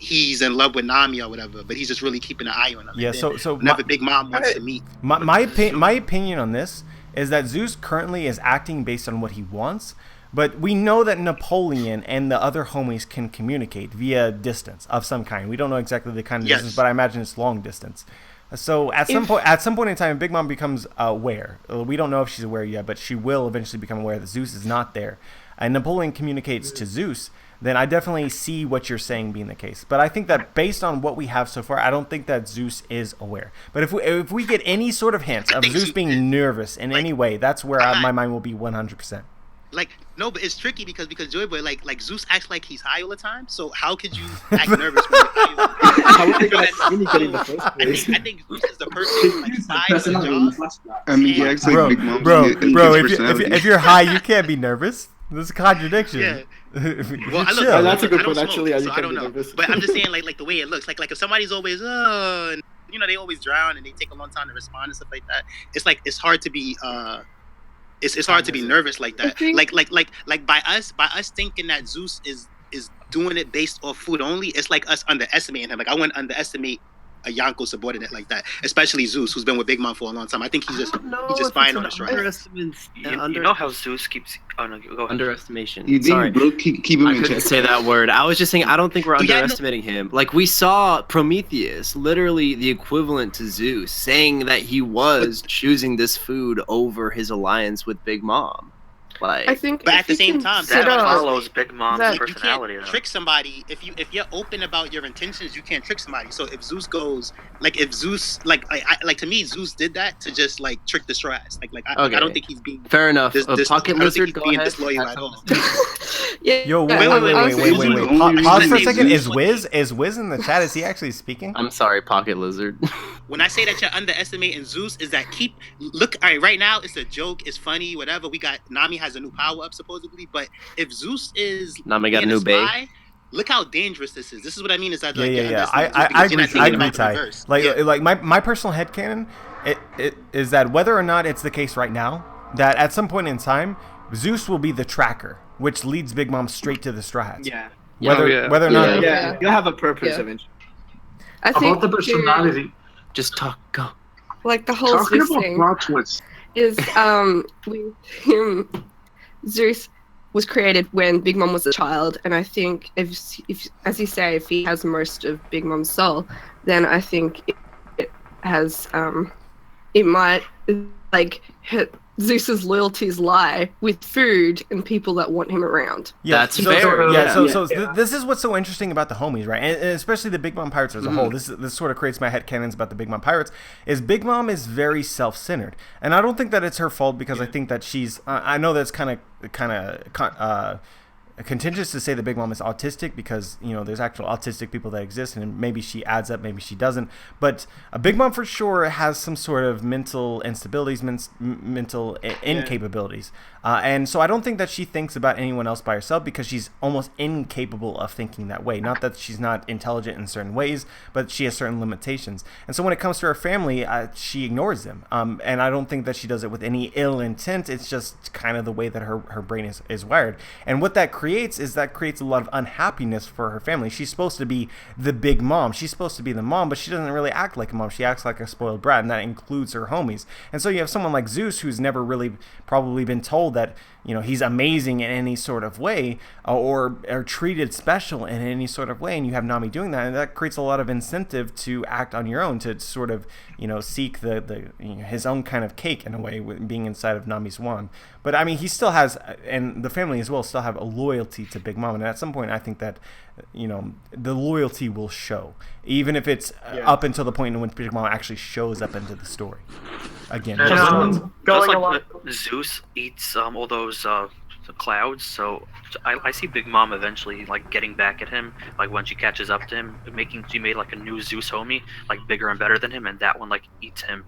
he's in love with Nami or whatever, but he's just really keeping an eye on him. Yeah, so whenever Big Mom wants to meet. My opinion on this is that Zeus currently is acting based on what he wants, but we know that Napoleon and the other homies can communicate via distance of some kind. We don't know exactly the kind of distance, but I imagine it's long distance. So at some point in time, Big Mom becomes aware. We don't know if she's aware yet, but she will eventually become aware that Zeus is not there. And Napoleon communicates to Zeus. Then I definitely see what you're saying being the case. But I think that based on what we have so far, I don't think that Zeus is aware. But if we get any sort of hint of Zeus being nervous in any way, that's where my mind will be 100%. Like, no, but it's tricky because Joy Boy, like Zeus acts like he's high all the time. So how could you act nervous when you're high? How would you communicate in the first place? I think Zeus is the person like size and jaw. I mean, he acts like Big Mom. Bro, if you're high, you can't be nervous. There's a contradiction. Yeah. Well, that's a good point. Actually, so I don't know. But I'm just saying, like the way it looks, like if somebody's always, and, you know, they always drown and they take a long time to respond and stuff like that. It's like it's hard to be it's hard to be nervous like that. Like by us thinking that Zeus is doing it based off food only. It's like us underestimating him. Like I wouldn't underestimate a Yonko subordinate like that, especially Zeus, who's been with Big Mom for a long time. I think he's just fine on the strike. You know how Zeus keeps. Oh no, go ahead. Underestimation. Sorry, bro, keep him I in couldn't check. say that word. I was just saying I don't think we're underestimating him. Like we saw Prometheus, literally the equivalent to Zeus, saying that he was choosing this food over his alliance with Big Mom. Like, I think, but at the same time, that follows Big Mom's personality. You can't trick somebody if you're open about your intentions. You can't trick somebody. So if Zeus goes like to me, Zeus did that to just like trick the Straw Hats. I don't think he's being fair enough. Pocket Lizard, go ahead. Disloyal at all. Yo, wait. Pause for a second. Is Wiz in the chat? Is he actually speaking? I'm sorry, Pocket Lizard. When I say that you're underestimating Zeus, is that look. All right, right now it's a joke. It's funny. Whatever. We got Nami has a new power up supposedly, but if Zeus is Nami got a new spy, look how dangerous this is. This is what I mean. Is that I agree, Ty. Like my personal headcanon, it is that whether or not it's the case right now, that at some point in time, Zeus will be the tracker, which leads Big Mom straight to the Straw Hats. Whether or not, you'll have a purpose eventually. I think about the personality. Just talk. Go. Like the whole Zeus thing is Zeus was created when Big Mom was a child, and I think if as you say, if he has most of Big Mom's soul, then I think it has it might like Zeus's loyalties lie with food and people that want him around. Yeah, that's fair. This is what's so interesting about the homies, right? And especially the Big Mom Pirates as a whole. This sort of creates my headcanons about the Big Mom Pirates. Is Big Mom is very self-centered, and I don't think that it's her fault because I think that she's. I know that's kind of contentious to say that Big Mom is autistic because, you know, there's actual autistic people that exist, and maybe she adds up, maybe she doesn't. But a Big Mom for sure has some sort of mental instabilities, mental incapabilities. And so I don't think that she thinks about anyone else by herself because she's almost incapable of thinking that way. Not that she's not intelligent in certain ways, but she has certain limitations. And so when it comes to her family, she ignores them. And I don't think that she does it with any ill intent. It's just kind of the way that her brain is wired. And what that creates a lot of unhappiness for her family. She's supposed to be the big mom. She's supposed to be the mom, but she doesn't really act like a mom. She acts like a spoiled brat, and that includes her homies. And so you have someone like Zeus who's never really probably been told that, you know, he's amazing in any sort of way or treated special in any sort of way, and you have Nami doing that, and that creates a lot of incentive to act on your own, to sort of, you know, seek his own kind of cake in a way, with being inside of Nami's wand. But I mean, he still has, and the family as well still have a loyalty to Big Mom, and at some point I think that, you know, the loyalty will show, even if it's up until the point when Big Mom actually shows up into the story again. Zeus eats all those clouds, so I see Big Mom eventually like getting back at him, like when she catches up to him, she made like a new Zeus homie, like bigger and better than him, and that one like eats him.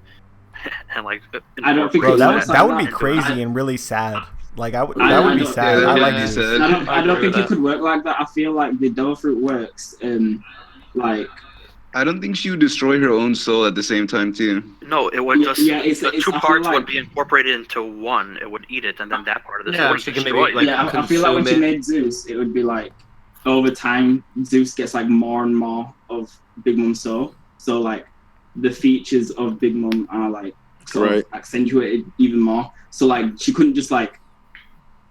And like I don't think that would be crazy and really sad. Like that would be sad. I don't think it could work like that. I feel like the devil fruit works, like. I don't think she would destroy her own soul at the same time too. No, it would just the two parts would be incorporated into one. It would eat it, and then that part of the soul would destroy it. I feel like when she made Zeus, it would be like over time Zeus gets like more and more of Big Mom's soul. So like the features of Big Mom are like sort of accentuated even more. So like she couldn't just like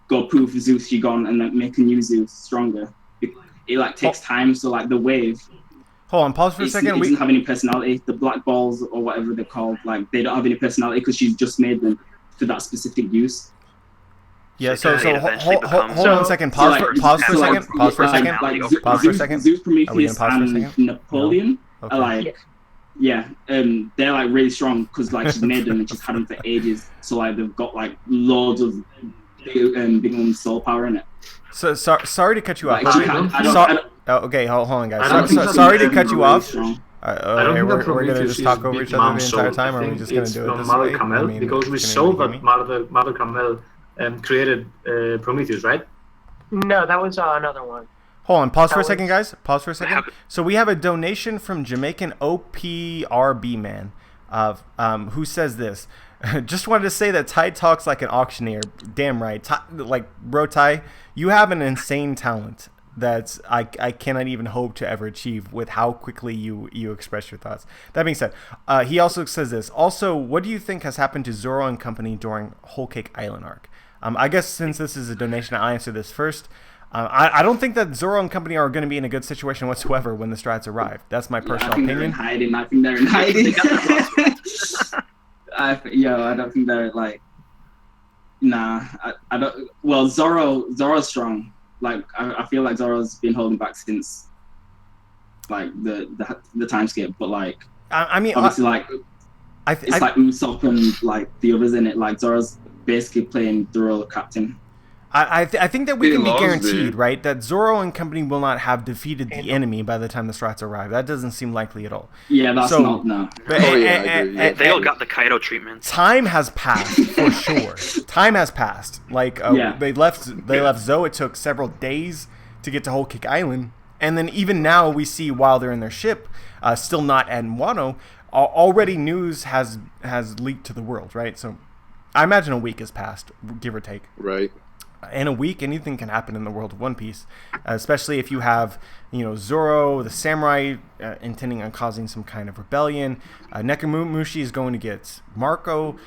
go poof Zeus, she gone, and like make a new Zeus stronger. It like takes time. So like the wave. Hold on, pause for a second. It doesn't have any personality. The black balls or whatever they're called, like they don't have any personality because she's just made them for that specific use. Yeah. So hold on a second. Pause for a second. Pause for a second. Pause for a second. Zeus, Prometheus, and Napoleon are like, they're like really strong because like she's made them and she's had them for ages. So like they've got like loads of big soul power in it. So sorry to cut you off. Like, okay, hold on, guys. Sorry to cut you off. Okay, we're gonna just talk over each other the entire time, or are we just gonna do it this way? Kamel, because we saw that Mother Kamel created Prometheus, right? No, that was another one. Hold on, pause for a second, guys. Pause for a second. So we have a donation from Jamaican OPRB man, who says this. Just wanted to say that Ty talks like an auctioneer. Damn right. Bro, Ty, you have an insane talent that I cannot even hope to ever achieve with how quickly you express your thoughts. That being said, he also says this. Also, what do you think has happened to Zoro and company during Whole Cake Island arc? I guess since this is a donation, I'll answer this first. I don't think that Zoro and company are going to be in a good situation whatsoever when the Strats arrive. That's my personal opinion. I think they're in hiding. I don't think they're like. Nah, I don't. Well, Zoro's strong. Like I feel like Zoro's been holding back since like the time skip. But like, I mean, obviously, like it's like Usopp and like the others in it. Like Zoro's basically playing the role of captain. I think that we can be guaranteed, right, that Zoro and company will not have defeated the enemy by the time the Strats arrive. That doesn't seem likely at all. Yeah, that's not, no. They all got the Kaido treatment. Time has passed, for sure. Time has passed. Like, they left Zoe. It took several days to get to Whole Cake Island. And then even now we see while they're in their ship, still not at Wano, already news has leaked to the world, right? So I imagine a week has passed, give or take. Right. In a week, anything can happen in the world of One Piece, especially if you have, Zoro, the samurai, intending on causing some kind of rebellion. Nekomamushi is going to get Marco,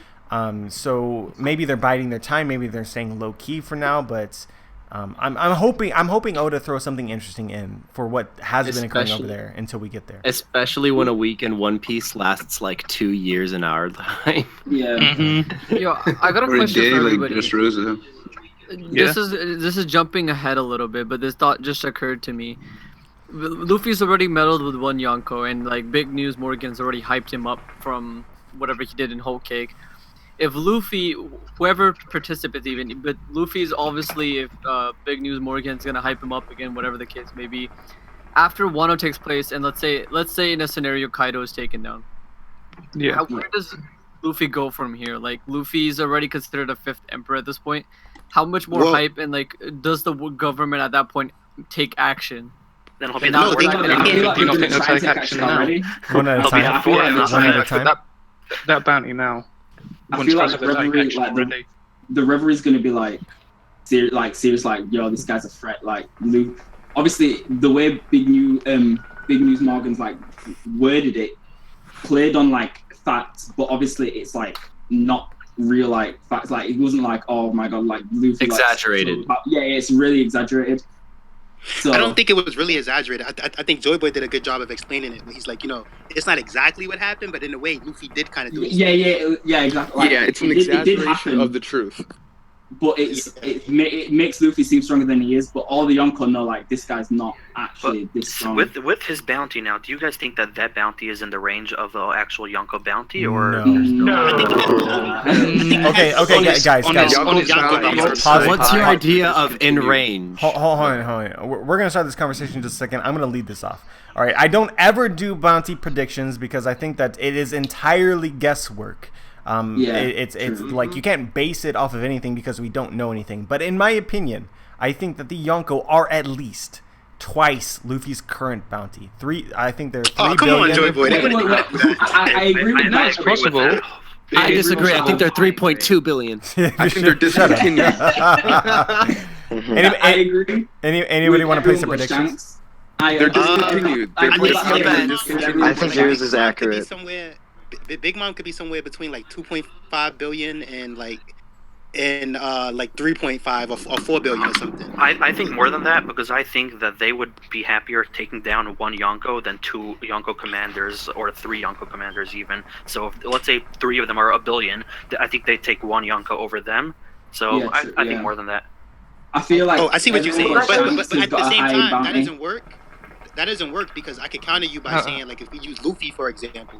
so maybe they're biding their time. Maybe they're staying low key for now, but I'm hoping Oda throws something interesting in for what has been occurring over there until we get there. Especially when a week in One Piece lasts like 2 years in our time. Yeah. Mm-hmm. Yo, I got a question for everybody. This is jumping ahead a little bit, but this thought just occurred to me. Luffy's already meddled with one Yonko, and like Big News Morgan's already hyped him up from whatever he did in Whole Cake. If Luffy, whoever participates even, but Luffy's obviously, if Big News Morgan's gonna hype him up again, whatever the case may be, after Wano takes place, and let's say in a scenario Kaido is taken down. Yeah. Where does Luffy go from here? Like Luffy's already considered a fifth emperor at this point. How much more hype and like does the government at that point take action? Then he'll be not take action now. One at a time. One at a time. That bounty now. I feel like the Reverie is going to be like serious, like yo, this guy's a threat. Like Luke, obviously the way Big News Morgan's like worded it, played on like facts, but obviously it's like not real like facts. Like it wasn't like, oh my god, like Luffy exaggerated. Like, it's really exaggerated. So I don't think it was really exaggerated. I think Joy Boy did a good job of explaining it. He's like, it's not exactly what happened, but in a way, Luffy did kind of do it. Yeah, exactly. Like, it's an exaggeration of the truth. But it makes Luffy seem stronger than he is. But all the Yonko know, like, this guy's not actually this strong. With his bounty now, do you guys think that bounty is in the range of the actual Yonko bounty, or no? Okay, guys. What's your idea of in range? Hold on. We're gonna start this conversation in just a second. I'm gonna lead this off. All right. I don't ever do bounty predictions because I think that it is entirely guesswork. It's like you can't base it off of anything because we don't know anything. But in my opinion, I think that the Yonko are at least twice Luffy's current bounty. I think they're 3 billion. Come on, Joy Boy. I agree with that. It's possible. I disagree. I think they're 3.2 billion. I think they're discontinued. I agree. Anybody want to place some predictions? They're discontinued. I think yours is accurate. Big Mom could be somewhere between like 2.5 billion and like in like 3.5 or 4 billion or something. I think more than that, because I think that they would be happier taking down one Yonko than 2 Yonko commanders or 3 Yonko commanders even. So if, let's say 3 of them are a billion, I think they take 1 Yonko over them. So Yeah, I think more than that. I feel like. Oh, I see what you're saying, but at the same time, bounty. that doesn't work. That doesn't work because I could counter you by saying, like, if we use Luffy for example,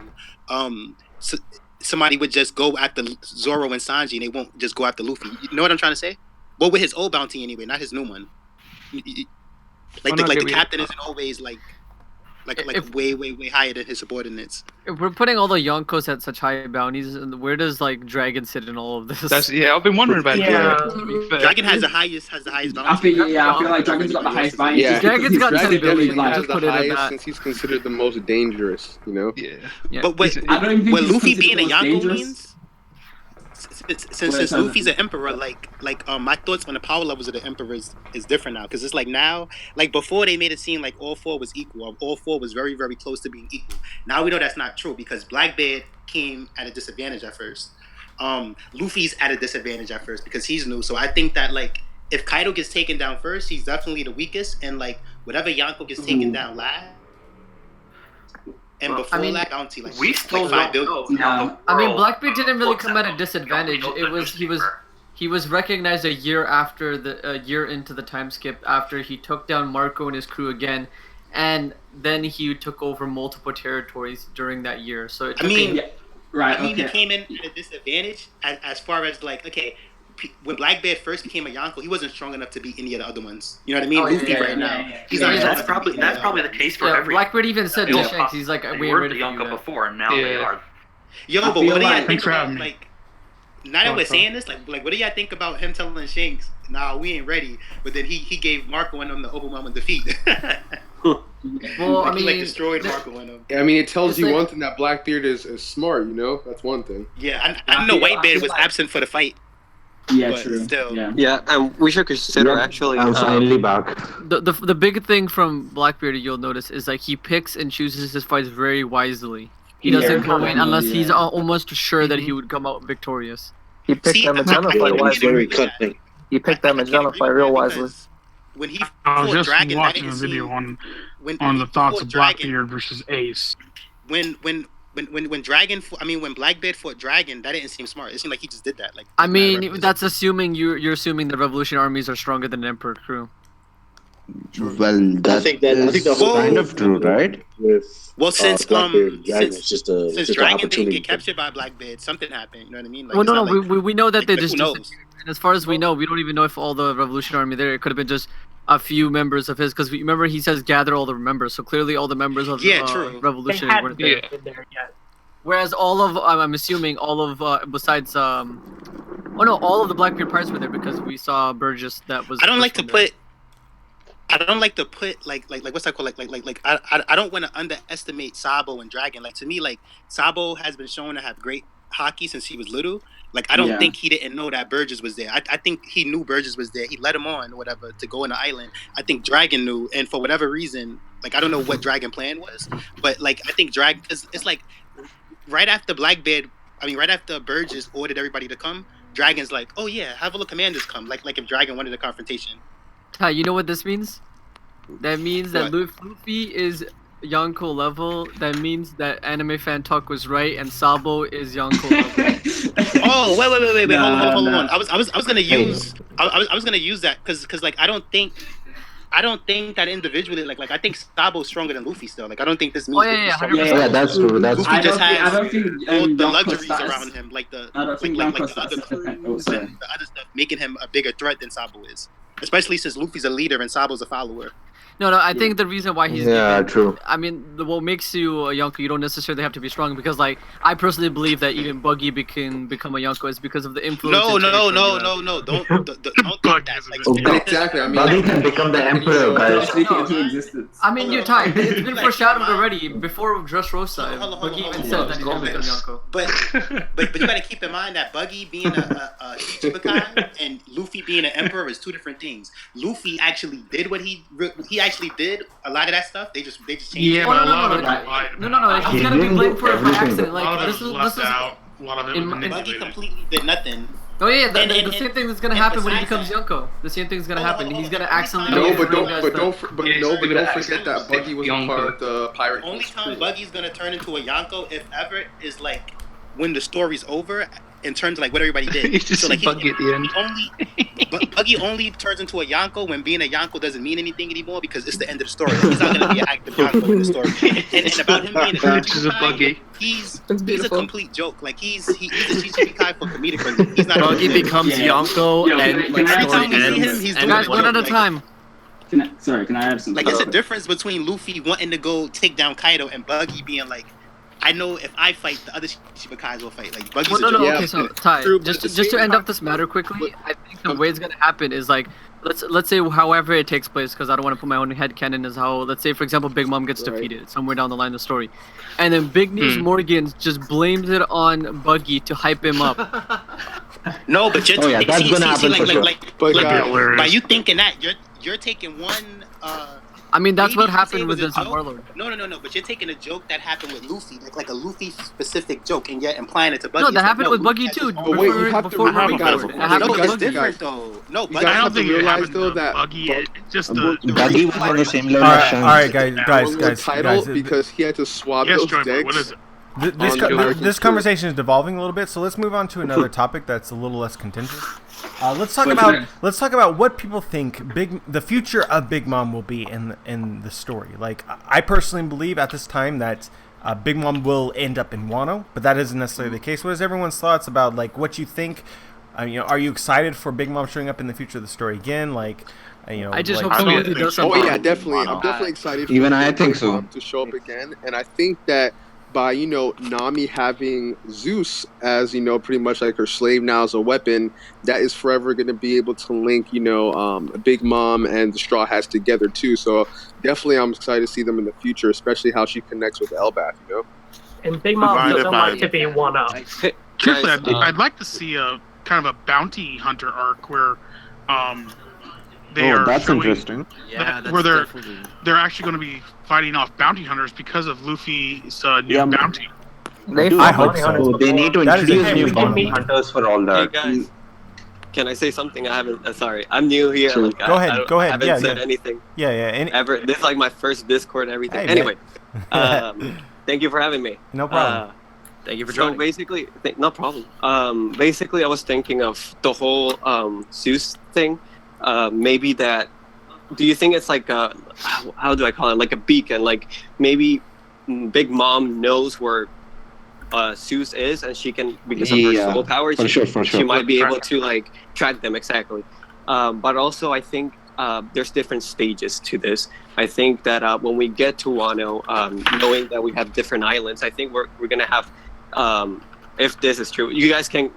somebody would just go after Zoro and Sanji, and they won't just go after Luffy. You know what I'm trying to say? Well, with his old bounty anyway, not his new one. Like the captain isn't always like way higher than his subordinates. If we're putting all the Yonkos at such high bounties, where does like Dragon sit in all of this? I've been wondering about Dragon has the highest bounty. I feel like Dragon's got the highest bounty. Yeah, Dragon's got 10 billion. Has Just the put it at highest that. since he's considered the most dangerous. You know. Yeah. But what Luffy being a Yonko means? Since Luffy's an emperor, like my thoughts on the power levels of the emperor is different now, because it's like now, like before they made it seem like all 4 was equal, or all 4 was very, very close to being equal. Now we know that's not true, because Blackbeard came at a disadvantage at first. Luffy's at a disadvantage at first because he's new. So I think that like if Kaido gets taken down first, he's definitely the weakest, and like whatever Yonko gets taken down last. And before that bounty, like we still like 5 billion. I mean, Blackbeard didn't really come at a disadvantage. It was he was recognized a year into the time skip after he took down Marco and his crew again, and then he took over multiple territories during that year. So it took he came in at a disadvantage as far as like, okay, when Blackbeard first became a Yonko, he wasn't strong enough to beat any of the other ones. You know what I mean? Luffy now. He's not. That's probably the case for every. Blackbeard even said to Shanks, he's like, we were the Yonko before, and now they are. Yo, but what do y'all think about like? Now that we're saying this, like what do y'all think about him telling Shanks, "Nah, we ain't ready"? But then he gave Marco and them the overwhelming defeat. Well, I mean, he destroyed Marco and them. Yeah, I mean, it tells you one thing, that Blackbeard is smart. You know, that's one thing. Yeah, I know Whitebeard was absent for the fight. Yeah, true. Still. Yeah, and we should consider actually. I'm finally back. The big thing from Blackbeard you'll notice is like he picks and chooses his fights very wisely. He doesn't go in unless he's almost sure that he would come out victorious. He picked them and Zenify wisely. He picked them and Zenify real wisely. When he I was just Dragon, watching a video on the thoughts of Blackbeard versus Ace. When Blackbeard fought Dragon, that didn't seem smart. It seemed like he just did that. Like, I mean, that's assuming you're assuming the Revolution armies are stronger than Emperor crew. Well, I think the whole kind of true, right? Well, since Dragon is just Dragon didn't get captured by Blackbeard, something happened. You know what I mean? Like, well, no, we know that they just. Knows? And as far as we know, we don't even know if all the Revolution army there. It could have been just a few members of his, because remember he says gather all the members. So clearly all the members of Revolution weren't there. Whereas all of I'm assuming all of besides all of the Blackbeard parts were there, because we saw Burgess that was. I don't like to put like what's that called, like I don't want to underestimate Sabo and Dragon. Like, to me, like Sabo has been shown to have great hockey since he was little. Like, I don't think he didn't know that Burgess was there. I think he knew Burgess was there. He let him on or whatever to go on the island. I think Dragon knew, and for whatever reason, like I don't know what Dragon plan was, but like I think Dragon, it's like right after Burgess ordered everybody to come, Dragon's like, oh yeah, have all the commanders come. Like if Dragon wanted a confrontation. Ty, you know what this means? That means that Luffy is Yonko level. That means that Anime Fan Talk was right, and Sabo is Yonko level. Oh, wait, hold on. I was gonna use that because like I don't think that individually, like I think Sabo's stronger than Luffy still. Like I don't think this means. Yeah, that's true. Luffy just has all the luxuries around him, like the other crews and the other stuff, making him a bigger threat than Sabo is. Especially since Luffy's a leader and Sabo's a follower. No, I think the reason why he's true. I mean, what makes you a Yonko, you don't necessarily have to be strong, because like I personally believe that even Buggy can become a Yonko is because of the influence. No, don't think that. Like, exactly. I mean, Buggy can become the emperor, guys. I mean, you're tired. It's been foreshadowed already before Dressrosa. Buggy even said that he's gonna become Yonko. But you gotta keep in mind that Buggy being a Ichibukai and Luffy being an emperor is two different things. Luffy actually did what he actually did a lot of that stuff. They just changed. Yeah, but a lot of it no. He's gonna be blamed for it by accident. Like this is a lot of it was Buggy completely did nothing. Oh yeah, the same thing that's gonna happen when he becomes Yonko. The same thing's gonna happen. He's gonna accidentally. No, but don't forget that Buggy was a part of the pirate. Only time Buggy's gonna turn into a Yonko, if ever, is like when the story's over, in terms of like what everybody did. So like Buggy at the end. Buggy only turns into a Yonko when being a Yonko doesn't mean anything anymore because it's the end of the story. Like, he's not gonna be an active Yonko in the story. And about him being a Buggy, he's a complete joke. Like he's a Shichibukai for comedic reasons. He's not Buggy becomes Yonko and like every time we story see him, ends. he's doing Guys, a one joke. at a time. Can I add something? Like it's a difference between Luffy wanting to go take down Kaido and Buggy being like, I know if I fight, the other Shichibukais will fight. Like Buggy's Well, a joke. okay, so Ty, just to end up this matter quickly, I think the way it's gonna happen is like, let's say however it takes place, because I don't want to put my own headcanon as how, let's say for example Big Mom gets defeated somewhere down the line of the story, and then Big News Morgan just blames it on Buggy to hype him up. No, but you're that's gonna happen for sure. By you thinking that, you're taking one. I mean, that's what maybe happened with say it this was a joke. Warlord. No. But you're taking a joke that happened with Luffy, like a Luffy specific joke, and yet implying it to Buggy. No, that happened with Buggy too. But wait, you have to remember, guys. No, it's different though. No, You guys have to realize though that Buggy was on the same level as All right, Shanks. guys. Because he had to swap Yes, those Trevor, decks. what is it? This conversation is devolving a little bit, so let's move on to another topic that's a little less contentious. Let's talk about what people think the future of Big Mom will be in the story. Like, I personally believe at this time that Big Mom will end up in Wano, but that isn't necessarily the case. What is everyone's thoughts about like what you think? Are you excited for Big Mom showing up in the future of the story again? Like, I just like, hope somebody does something. Oh yeah, definitely. I'm definitely excited. Even for I Big think so. Mom to show up again, and I think that by Nami having Zeus as pretty much like her slave now as a weapon, that is forever going to be able to link Big Mom and the Straw Hats together too. So definitely I'm excited to see them in the future, especially how she connects with Elbath. And Big Mom doesn't like to be one up. Truthfully, I'd like to see a kind of a bounty hunter arc where they are that's showing interesting. where they're actually going to be fighting off bounty hunters because of Luffy's new bounty. I hope so. They need to introduce new bounty hunters for all that. Hey guys, can I say something? I haven't. Sorry, I'm new here. Sure. Like, Go ahead. I haven't said anything. Yeah. Ever. This is like my first Discord and everything. Hey, anyway, thank you for having me. No problem. Thank you for joining. So basically, no problem. Basically, I was thinking of the whole Zeus thing. Maybe that. Do you think it's like how do I call it? Like a beacon? Like maybe Big Mom knows where Zeus is, and she can, because of her soul power, she might be able to like track them exactly. But also, I think there's different stages to this. I think that when we get to Wano, knowing that we have different islands, I think we're gonna have. If this is true, you guys can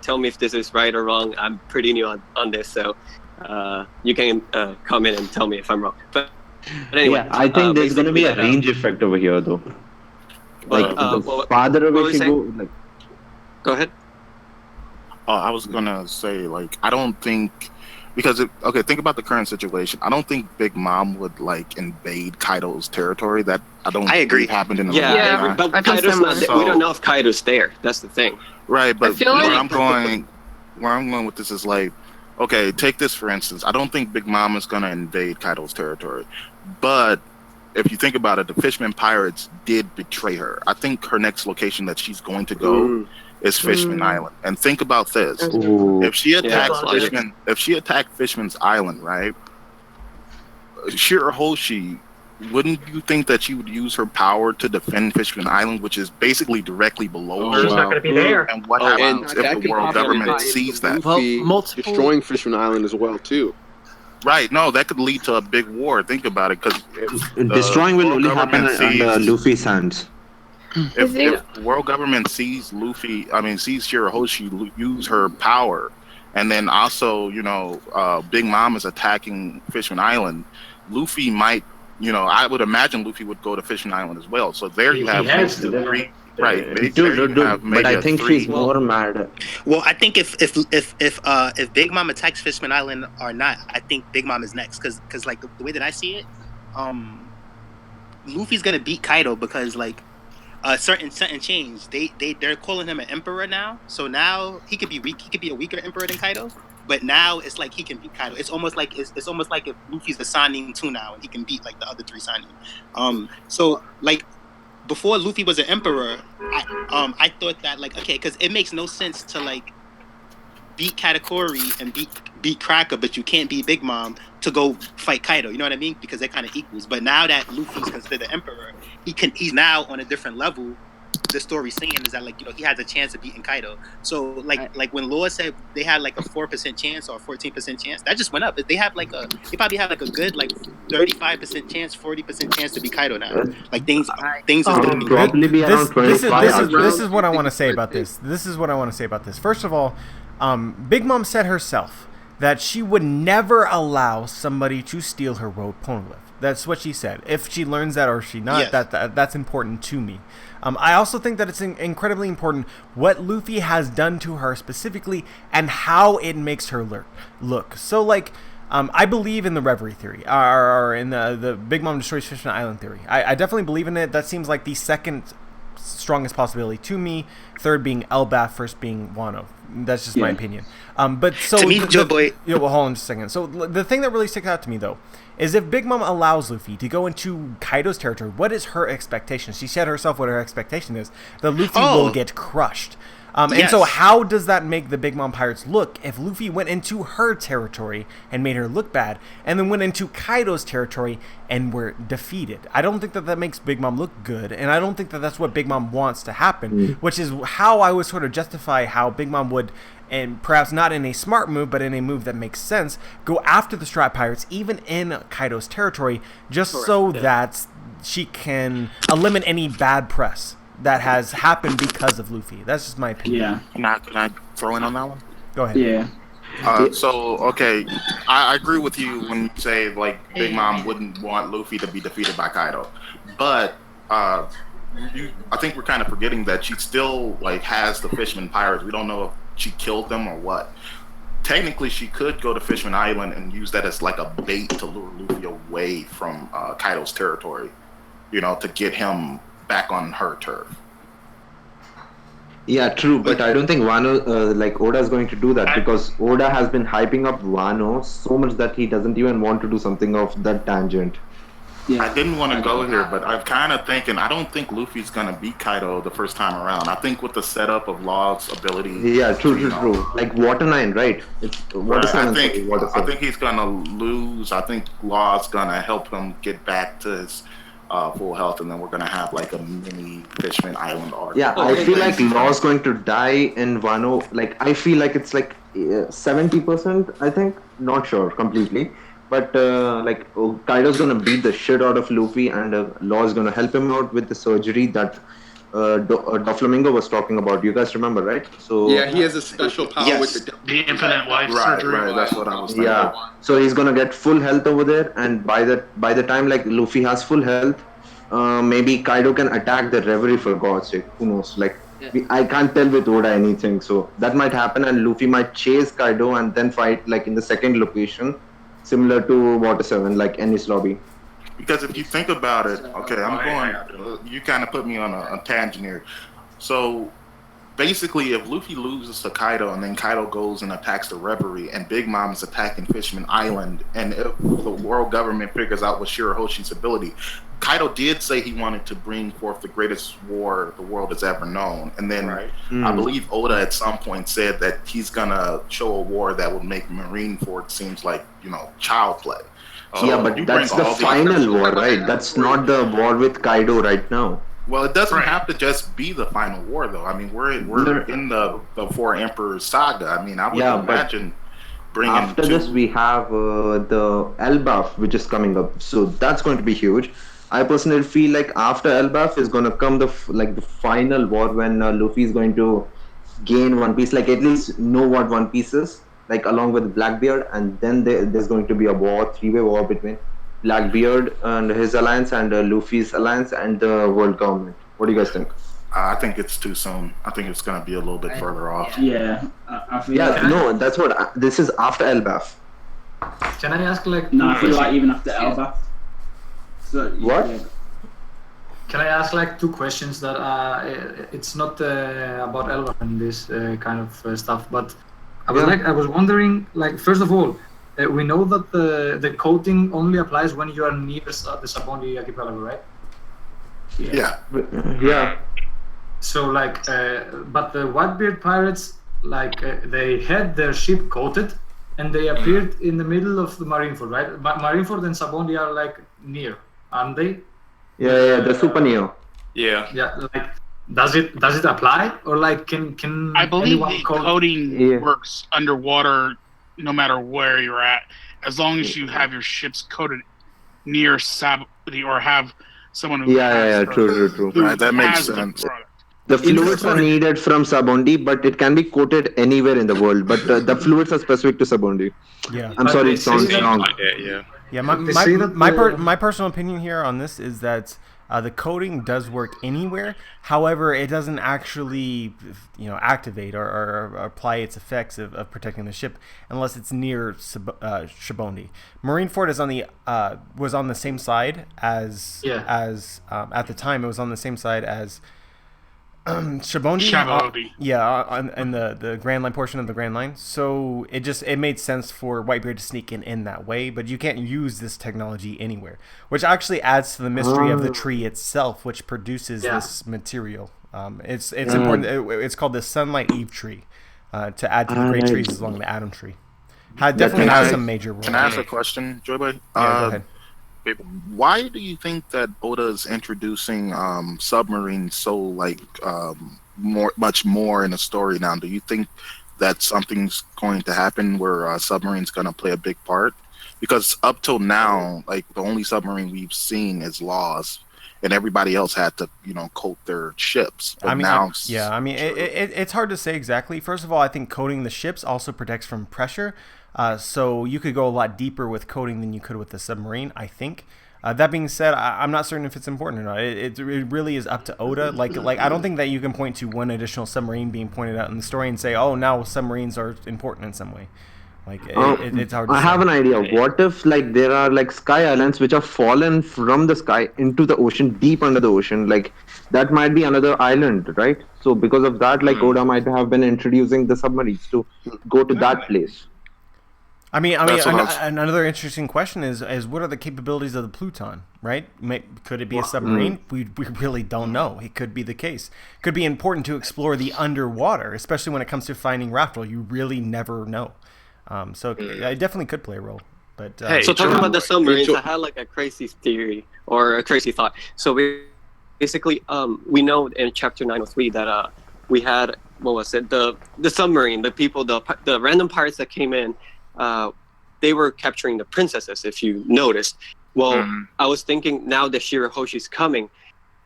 tell me if this is right or wrong. I'm pretty new on this, so you can come in and tell me if I'm wrong. But anyway, I think there's going to be a range effect over here, though. Like farther away you go. Like, go ahead. I was gonna say, like, I don't think because think about the current situation. I don't think Big Mom would like invade Kaido's territory. That I agree happened in the but Kaido's not. We don't know if Kaido's there. That's the thing. Right, but where I'm going with this is like, okay, take this for instance. I don't think Big Mom is gonna invade Kaido's territory, but if you think about it, the Fishman Pirates did betray her. I think her next location that she's going to go is Fishman Island. And think about this: if she attacked Fishman's Island, right? Shirahoshi, wouldn't you think that she would use her power to defend Fishman Island, which is basically directly below her? She's not going to be there. And what happens if the world government sees that? Destroying Fishman Island as well too. Right, no, that could lead to a big war. Think about it, because destroying will only happen under Luffy's hands. If the world government sees Shirahoshi use her power, and then also, Big Mom is attacking Fishman Island, Luffy might, I would imagine Luffy would go to Fishman Island as well. So there you have three. Right, but I think she's more mad. Well, I think if Big Mom attacks Fishman Island or not, I think Big Mom is next, because like the way that I see it, Luffy's gonna beat Kaido because like certain change. They're calling him an emperor now. So now he could be weak. He could be a weaker emperor than Kaido. But now it's like he can beat Kaido. It's almost like if Luffy's a Sannin too now, and he can beat like the other 3 Sannin. So like before Luffy was an emperor, I thought that like okay, because it makes no sense to like beat Katakuri and beat Cracker, but you can't beat Big Mom to go fight Kaido. You know what I mean? Because they're kind of equals. But now that Luffy's considered the emperor, he's now on a different level. The story's saying is that like he has a chance of beating Kaido. So like when Law said they had like a 4% chance or a 14% chance, that just went up. They probably have like a good like 35% chance, 40% chance to beat Kaido now. Like things is looking probably be around 25. This is what I want to say about this. First of all, Big Mom said herself that she would never allow somebody to steal her road poneglyph. That's what she said. If she learns that or she not, yes. that's important to me. I also think that it's incredibly important what Luffy has done to her specifically and how it makes her look. So, like, I believe in the Reverie theory, or in the Big Mom destroys Fishman Island theory. I definitely believe in it. That seems like the second strongest possibility to me. Third being Elbaf, first being Wano. That's just my opinion. But so to me, Joe Boy. Well, hold on just a second. So the thing that really sticks out to me though is if Big Mom allows Luffy to go into Kaido's territory, what is her expectation? She said herself what her expectation is, that Luffy will get crushed. And so how does that make the Big Mom Pirates look if Luffy went into her territory and made her look bad, and then went into Kaido's territory and were defeated? I don't think that makes Big Mom look good, and I don't think that that's what Big Mom wants to happen, which is how I would sort of justify how Big Mom would, and perhaps not in a smart move, but in a move that makes sense, go after the Strat Pirates, even in Kaido's territory, just so that she can eliminate any bad press that has happened because of Luffy. That's just my opinion. Yeah. Can I throw in on that one? Go ahead. Yeah. So, okay, I agree with you when you say, like, Big Mom wouldn't want Luffy to be defeated by Kaido. But I think we're kind of forgetting that she still, like, has the Fishman Pirates. We don't know if she killed them or what. Technically, she could go to Fishman Island and use that as, like, a bait to lure Luffy away from Kaido's territory, to get him back on her turf. Yeah, true, but I don't think Wano, Oda is going to do that, because Oda has been hyping up Wano so much that he doesn't even want to do something of that tangent. Yeah. I didn't want to go here, but I'm kind of thinking, I don't think Luffy's going to beat Kaido the first time around. I think with the setup of Law's ability... Yeah, true. Like Water 9, right? I think he's going to lose. I think Law's going to help him get back to his full health, and then we're going to have like a mini Fishman Island arc. Yeah, I feel like Law's going to die in Wano. Like, I feel like it's like 70%, I think. Not sure completely. But Kaido's gonna beat the shit out of Luffy, and Law's gonna help him out with the surgery that Doflamingo was talking about. You guys remember, right? So yeah, he has a special power with the infinite life surgery. Right, that's what I was thinking. Yeah, so he's gonna get full health over there, and by the time like Luffy has full health, maybe Kaido can attack the Reverie, for God's sake. Who knows? I can't tell with Oda anything, so that might happen, and Luffy might chase Kaido and then fight like in the second location, similar to Water 7, like Ennis Lobby. Because if you think about it, okay, you kind of put me on a tangent here. So basically, if Luffy loses to Kaido and then Kaido goes and attacks the Reverie, and Big Mom is attacking Fishman Island, and if the world government figures out what Shirahoshi's ability, Kaido did say he wanted to bring forth the greatest war the world has ever known. And then I believe Oda at some point said that he's going to show a war that would make Marineford seems like, child play. Yeah, but that's the final war, right? That's not the war with Kaido right now. Well, it doesn't have to just be the final war, though. I mean, we're in the Four Emperors saga. I mean, I would imagine bringing... After this, we have the Elbaf, which is coming up. So that's going to be huge. I personally feel like after Elbaf is going to come the final war when Luffy is going to gain One Piece, like at least know what One Piece is, like along with Blackbeard, and then there's going to be a war, three-way war between Blackbeard and his alliance and Luffy's alliance and the world government. What do you guys think? I think it's too soon. I think it's going to be a little bit further off. Yeah. That's what this is after Elbaf. Can I ask No, I feel like even after Elbaf. So, what? Can I ask like two questions that it's not about Elva and this kind of stuff, but I was wondering, like, first of all, we know that the coating only applies when you are near the Sabondi archipelago, right? Yeah. So like, but the Whitebeard pirates, like, they had their ship coated, and they appeared in the middle of the Marineford, right? Marineford and Sabondi are like near, aren't they? Yeah, the super neo. Yeah, like, does it apply, or like can I believe anyone the code? coating works underwater no matter where you're at, as long as you have your ships coated near Sabondi or have someone who has True. Right, that makes has the sense. product. The fluids are needed from Sabondi, but it can be coated anywhere in the world. But the fluids are specific to Sabondi. Yeah. I'm sorry, it sounds wrong. Yeah, my personal opinion here on this is that the coating does work anywhere. However, it doesn't actually, activate or apply its effects of protecting the ship unless it's near Sabondi. Marineford is was on the same side as at the time it was on the same side as Sabondi, in the Grand Line portion of the Grand Line. So it made sense for Whitebeard to sneak in that way, but you can't use this technology anywhere, which actually adds to the mystery of the tree itself, which produces this material. It's important. It's called the Sunlight Eve tree, to add to the great trees along the Atom tree. Definitely has some major role. Can I ask a question, Joyboy? Go ahead. Why do you think that Oda is introducing submarines so much more in the story now? Do you think that something's going to happen where submarines going to play a big part? Because up till now, like, the only submarine we've seen is Laws, and everybody else had to coat their ships. But it's hard to say exactly. First of all, I think coating the ships also protects from pressure. So you could go a lot deeper with coating than you could with the submarine, I think. That being said, I'm not certain if it's important or not. It really is up to Oda. Like I don't think that you can point to one additional submarine being pointed out in the story and say, oh, now submarines are important in some way. Like it's hard to say. I have an idea. What if there are sky islands which are fallen from the sky into the ocean, deep under the ocean? Like, that might be another island, right? So because of that, Oda might have been introducing the submarines to go to that place. Another interesting question is what are the capabilities of the Pluton, right? Could it be a submarine? We really don't know. It could be the case. Could be important to explore the underwater, especially when it comes to finding Raftel. You really never know. So it definitely could play a role. But so talking about the submarines, I had like a crazy theory or a crazy thought. So basically, we know in chapter 903 that we had, what was it? The submarine, the people, the random pirates that came in. They were capturing the princesses, if you noticed. Well, I was thinking, now that Shirahoshi's coming,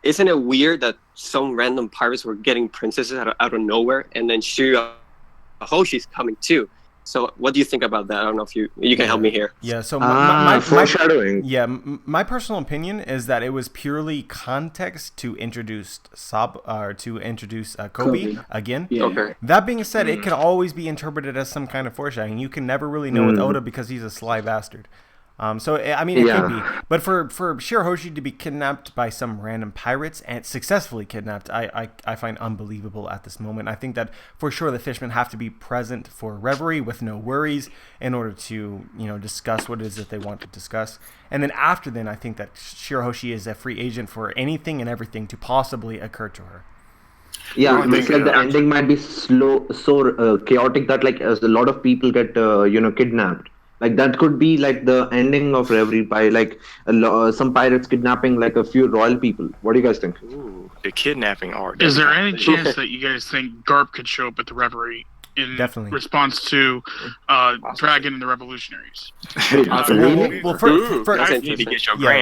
isn't it weird that some random pirates were getting princesses out of nowhere, and then Shirahoshi's coming too? So what do you think about that? I don't know if you can help me here. Yeah, so foreshadowing. My personal opinion is that it was purely context to introduce Kobe again. Yeah. Okay. That being said, it can always be interpreted as some kind of foreshadowing. You can never really know with Oda because he's a sly bastard. It could be. But for Shirahoshi to be kidnapped by some random pirates and successfully kidnapped, I find unbelievable at this moment. I think that for sure the fishmen have to be present for Reverie with no worries in order to discuss what it is that they want to discuss. And then after then, I think that Shirahoshi is a free agent for anything and everything to possibly occur to her. Yeah, it's like the ending might be so chaotic that a lot of people get kidnapped. Like, that could be the ending of Reverie by some pirates kidnapping a few royal people. What do you guys think? Ooh, the kidnapping art. Is there any chance that you guys think Garp could show up at the Reverie in response to Dragon and the Revolutionaries?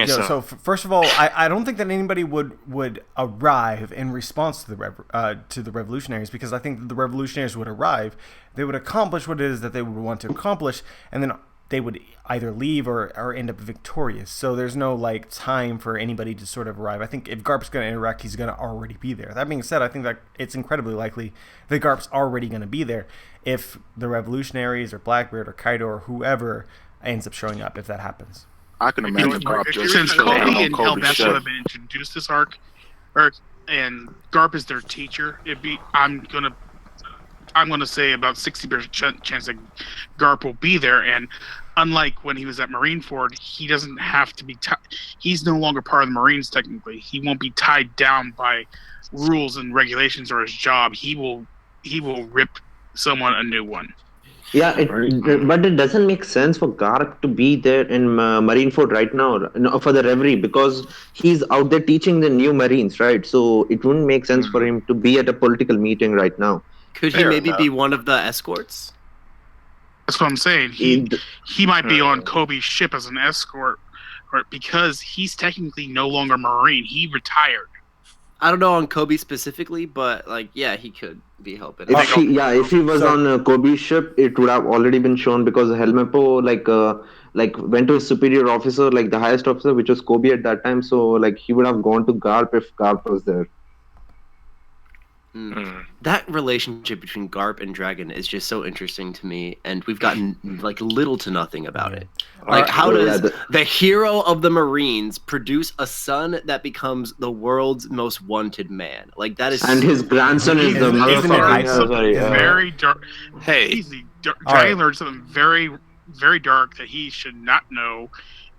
So first of all, I don't think that anybody would arrive in response to the Revolutionaries, because I think that the Revolutionaries would arrive, they would accomplish what it is that they would want to accomplish, and then they would either leave or end up victorious. So there's no time for anybody to sort of arrive. I think if Garp's going to interact, he's going to already be there. That being said, I think that it's incredibly likely that Garp's already going to be there if the Revolutionaries or Blackbeard or Kaido or whoever ends up showing up, if that happens. I can imagine Garp just since Kobe and Hellbeth would have been introduced this arc, and Garp is their teacher, I'm gonna say about 60% chance that Garp will be there. And unlike when he was at Marineford, he doesn't have to be. He's no longer part of the Marines technically. He won't be tied down by rules and regulations or his job. He will rip someone a new one. Yeah, but it doesn't make sense for Garp to be there in Marineford right now, no, for the Reverie, because he's out there teaching the new Marines, right? So it wouldn't make sense for him to be at a political meeting right now. Could he maybe be one of the escorts? That's what I'm saying. He might be on Kobe's ship as an escort, or because he's technically no longer Marine. He retired. I don't know on Kobe specifically, but like, yeah, he could be helping. If he was on Kobe's ship, it would have already been shown because Helmepo went to his superior officer, like the highest officer, which was Kobe at that time. So like he would have gone to Garp if Garp was there. That relationship between Garp and Dragon is just so interesting to me, and we've gotten like little to nothing about it. Like, how does the hero of the Marines produce a son that becomes the world's most wanted man? Like, that is, and his grandson is the motherfucking very dark. Hey, Dragon learned something very, very dark that he should not know,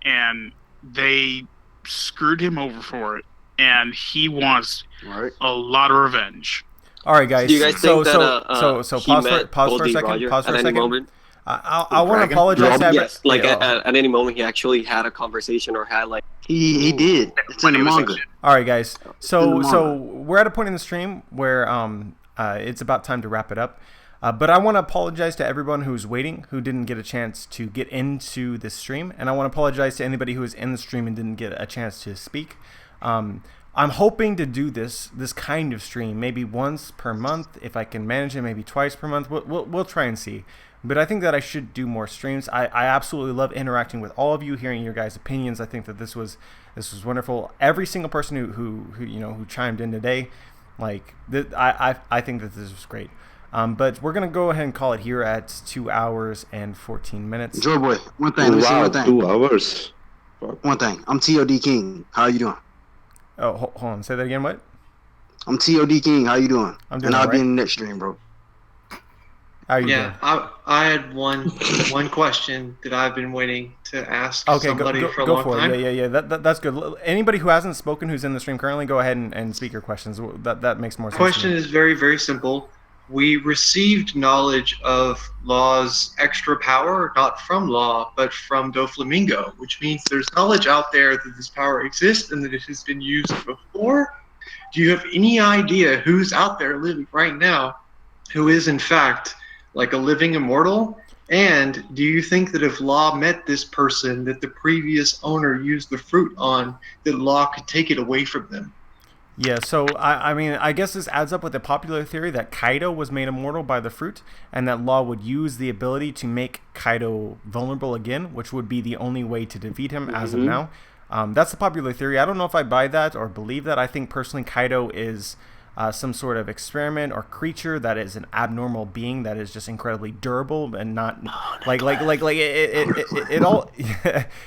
and they screwed him over for it, and he wants a lot of revenge. All right, guys. Do you guys think that so pause for a second. Pause for a second. I want to apologize to yes, like at any moment he actually had a conversation or had like he did. It's in the manga. All right, guys. So we're at a point in the stream where it's about time to wrap it up. But I want to apologize to everyone who's waiting, who didn't get a chance to get into this stream, and I want to apologize to anybody who was in the stream and didn't get a chance to speak. I'm hoping to do this kind of stream maybe once per month if I can manage it, maybe twice per month. We'll try and see. But I think that I should do more streams. I absolutely love interacting with all of you, hearing your guys' opinions. I think that this was wonderful. Every single person who chimed in today, like I think that this was great. But we're gonna go ahead and call it here at 2 hours and 14 minutes. Joe boy, one thing. Let me say one thing. 2 hours. One thing. I'm TOD King. How you doing? Oh, hold on. Say that again. What? I'm TOD King. How you doing? I'm doing I'll be in the next stream, bro. How you doing? I had one question that I've been waiting to ask somebody for a long time. Yeah. That's good. Anybody who hasn't spoken who's in the stream currently, go ahead and speak your questions. That makes more sense. The question is very, very simple. We received knowledge of Law's extra power, not from Law, but from Doflamingo, which means there's knowledge out there that this power exists and that it has been used before. Do you have any idea who's out there living right now who is, in fact, like a living immortal? And do you think that if Law met this person that the previous owner used the fruit on, that Law could take it away from them? Yeah, so I mean, I guess this adds up with the popular theory that Kaido was made immortal by the fruit, and that Law would use the ability to make Kaido vulnerable again, which would be the only way to defeat him as of now. That's the popular theory. I don't know if I buy that or believe that. I think personally Kaido is some sort of experiment or creature that is an abnormal being that is just incredibly durable and not it all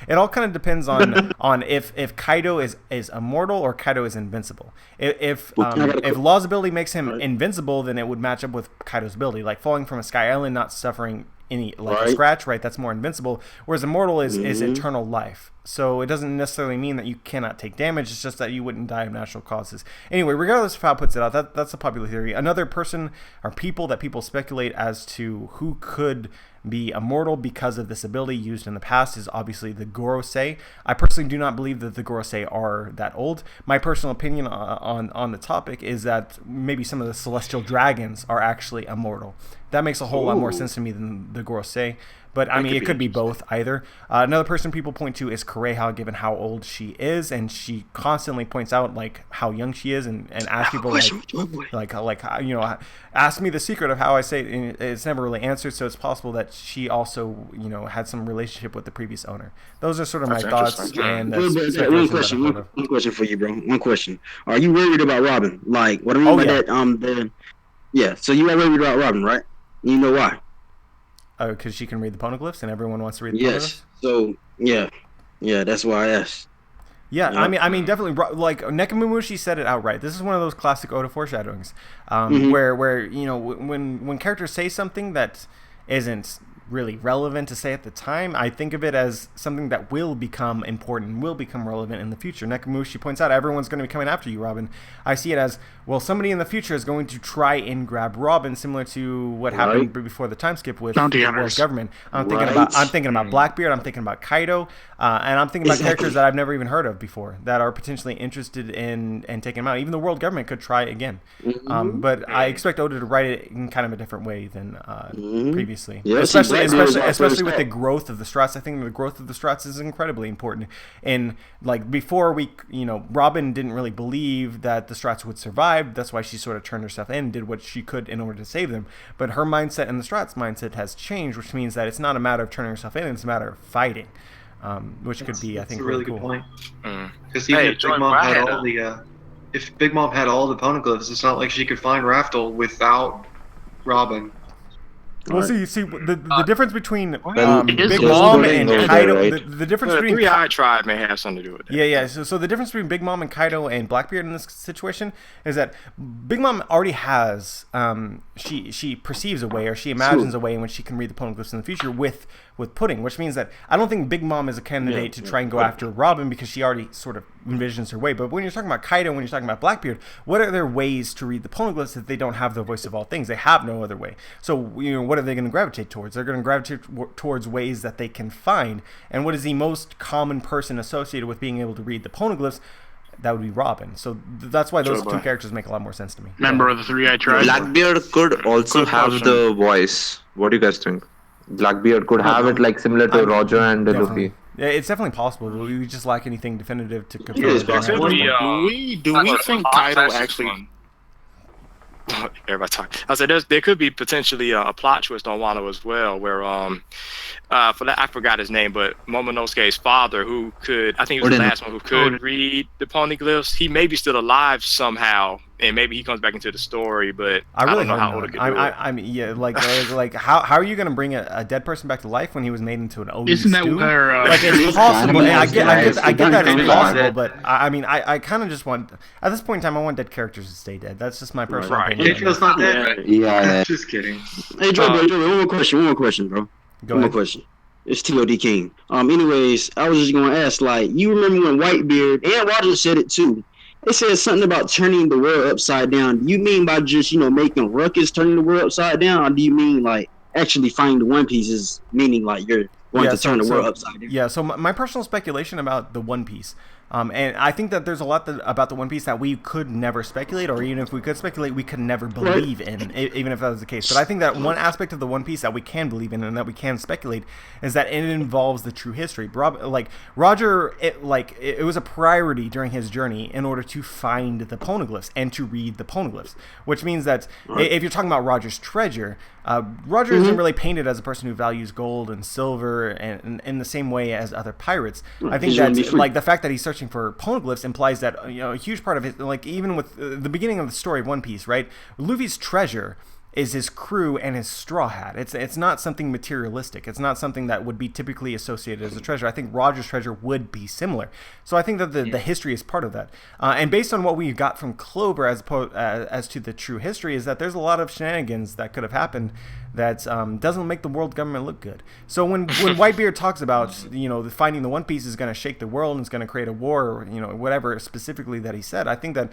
it all kind of depends on if Kaido is immortal or Kaido is invincible. If Law's ability makes him invincible, then it would match up with Kaido's ability, like falling from a sky island, not suffering any a scratch, right? That's more invincible. Whereas immortal is eternal life. So it doesn't necessarily mean that you cannot take damage. It's just that you wouldn't die of natural causes. Anyway, regardless of how it puts it out, that's a popular theory. Another person or people that people speculate as to who could be immortal because of this ability used in the past is obviously the Gorosei. I personally do not believe that the Gorosei are that old. My personal opinion on the topic is that maybe some of the celestial dragons are actually immortal. That makes a whole lot more sense to me than the Gorosei. But I mean, it could be both either. Another person people point to is Kureha, given how old she is, and she constantly points out like how young she is, and asks people ask me the secret of how I say it. And it's never really answered, so it's possible that she also had some relationship with the previous owner. Those are sort of my thoughts. And one question for you, bro. One question: are you worried about Robin? Like, what I mean by that? Yeah. So you are worried about Robin, right? You know why? Oh, because she can read the poneglyphs, and everyone wants to read the poneglyphs? So, yeah, that's why I asked. Yeah, I mean, definitely. Like Nekomamushi said it outright. This is one of those classic Oda foreshadowings, where when characters say something that isn't really relevant to say at the time, I think of it as something that will become important, will become relevant in the future. Nekomamushi points out everyone's going to be coming after you, Robin. I see it as, well, somebody in the future is going to try and grab Robin, similar to what happened before the time skip with the world government. I'm thinking about Blackbeard. I'm thinking about Kaido, and I'm thinking about characters that I've never even heard of before that are potentially interested in taking them out. Even the world government could try again, but I expect Oda to write it in kind of a different way than previously, especially with the growth of the Strats. I think the growth of the Strats is incredibly important. And like before, Robin didn't really believe that the Strats would survive. That's why she sort of turned herself in and did what she could in order to save them. But her mindset and the Strats' mindset has changed, which means that it's not a matter of turning herself in; it's a matter of fighting, which could be, I think, really cool. good point. Because even if Big Mom had all if Big Mom had all the poneglyphs, it's not like she could find Raftel without Robin. Well, see, the difference between Big Mom and Kaido, the difference between the Three-Eyed Tribe may have something to do with that. Yeah. So the difference between Big Mom and Kaido and Blackbeard in this situation is that Big Mom already has, she perceives a way, or she imagines a way in which she can read the poneglyphs in the future with Pudding, which means that I don't think Big Mom is a candidate to try and go after Robin because she already sort of envisions her way. But when you're talking about Kaido, when you're talking about Blackbeard, what are their ways to read the poneglyphs if they don't have the voice of all things? They have no other way. So what are they going to gravitate towards? They're going to gravitate towards ways that they can find. And what is the most common person associated with being able to read the poneglyphs? That would be Robin. So that's why those two characters make a lot more sense to me. Member of the Three-Eyed Tribe. Blackbeard could also have the voice. What do you guys think? Blackbeard could have it like similar to Roger and Luffy. Yeah, it's definitely possible. We just lack anything definitive to confirm. Do we think Kaido actually? Everybody talk. I said there could be potentially a plot twist on Wano as well, where for that I forgot his name, but Momonosuke's father, who could, I think he was the last one who could read the poneglyphs. He may be still alive somehow, and maybe he comes back into the story. But I don't know how Oda could do it. I mean, yeah, like how are you going to bring a dead person back to life when he was made into an old Isn't that stew? where? Like it's possible. I get that it's possible, but I mean, I kind of just want, at this point in time, I want dead characters to stay dead. That's just my personal opinion. Keiichi's not dead. Yeah. Just kidding. Hey, Joe, one more question, bro. One more question. It's TOD King. Anyways, I was just gonna ask, like, you remember when Whitebeard and Roger said it too? They said something about turning the world upside down. Do you mean by just, making ruckus, turning the world upside down, or do you mean like actually finding the One Pieces, meaning like you're going to turn the world upside down? Yeah. So my personal speculation about the One Piece. And I think that there's a lot about the One Piece that we could never speculate, or even if we could speculate, we could never believe in, even if that was the case. But I think that one aspect of the One Piece that we can believe in and that we can speculate is that it involves the true history. Roger, it was a priority during his journey in order to find the poneglyphs and to read the poneglyphs, which means that if you're talking about Roger's treasure, Roger isn't really painted as a person who values gold and silver and in the same way as other pirates. I think that like the fact that he's searching for poneglyphs implies that a huge part of it, like even with the beginning of the story of One Piece, right? Luffy's treasure is his crew and his straw hat. It's not something materialistic. It's not something that would be typically associated as a treasure. I think Roger's treasure would be similar. So I think that the history is part of that. And based on what we got from Clover as to the true history is that there's a lot of shenanigans that could have happened that doesn't make the world government look good. So when Whitebeard talks about finding the One Piece is going to shake the world and it's going to create a war, or whatever specifically that he said, I think that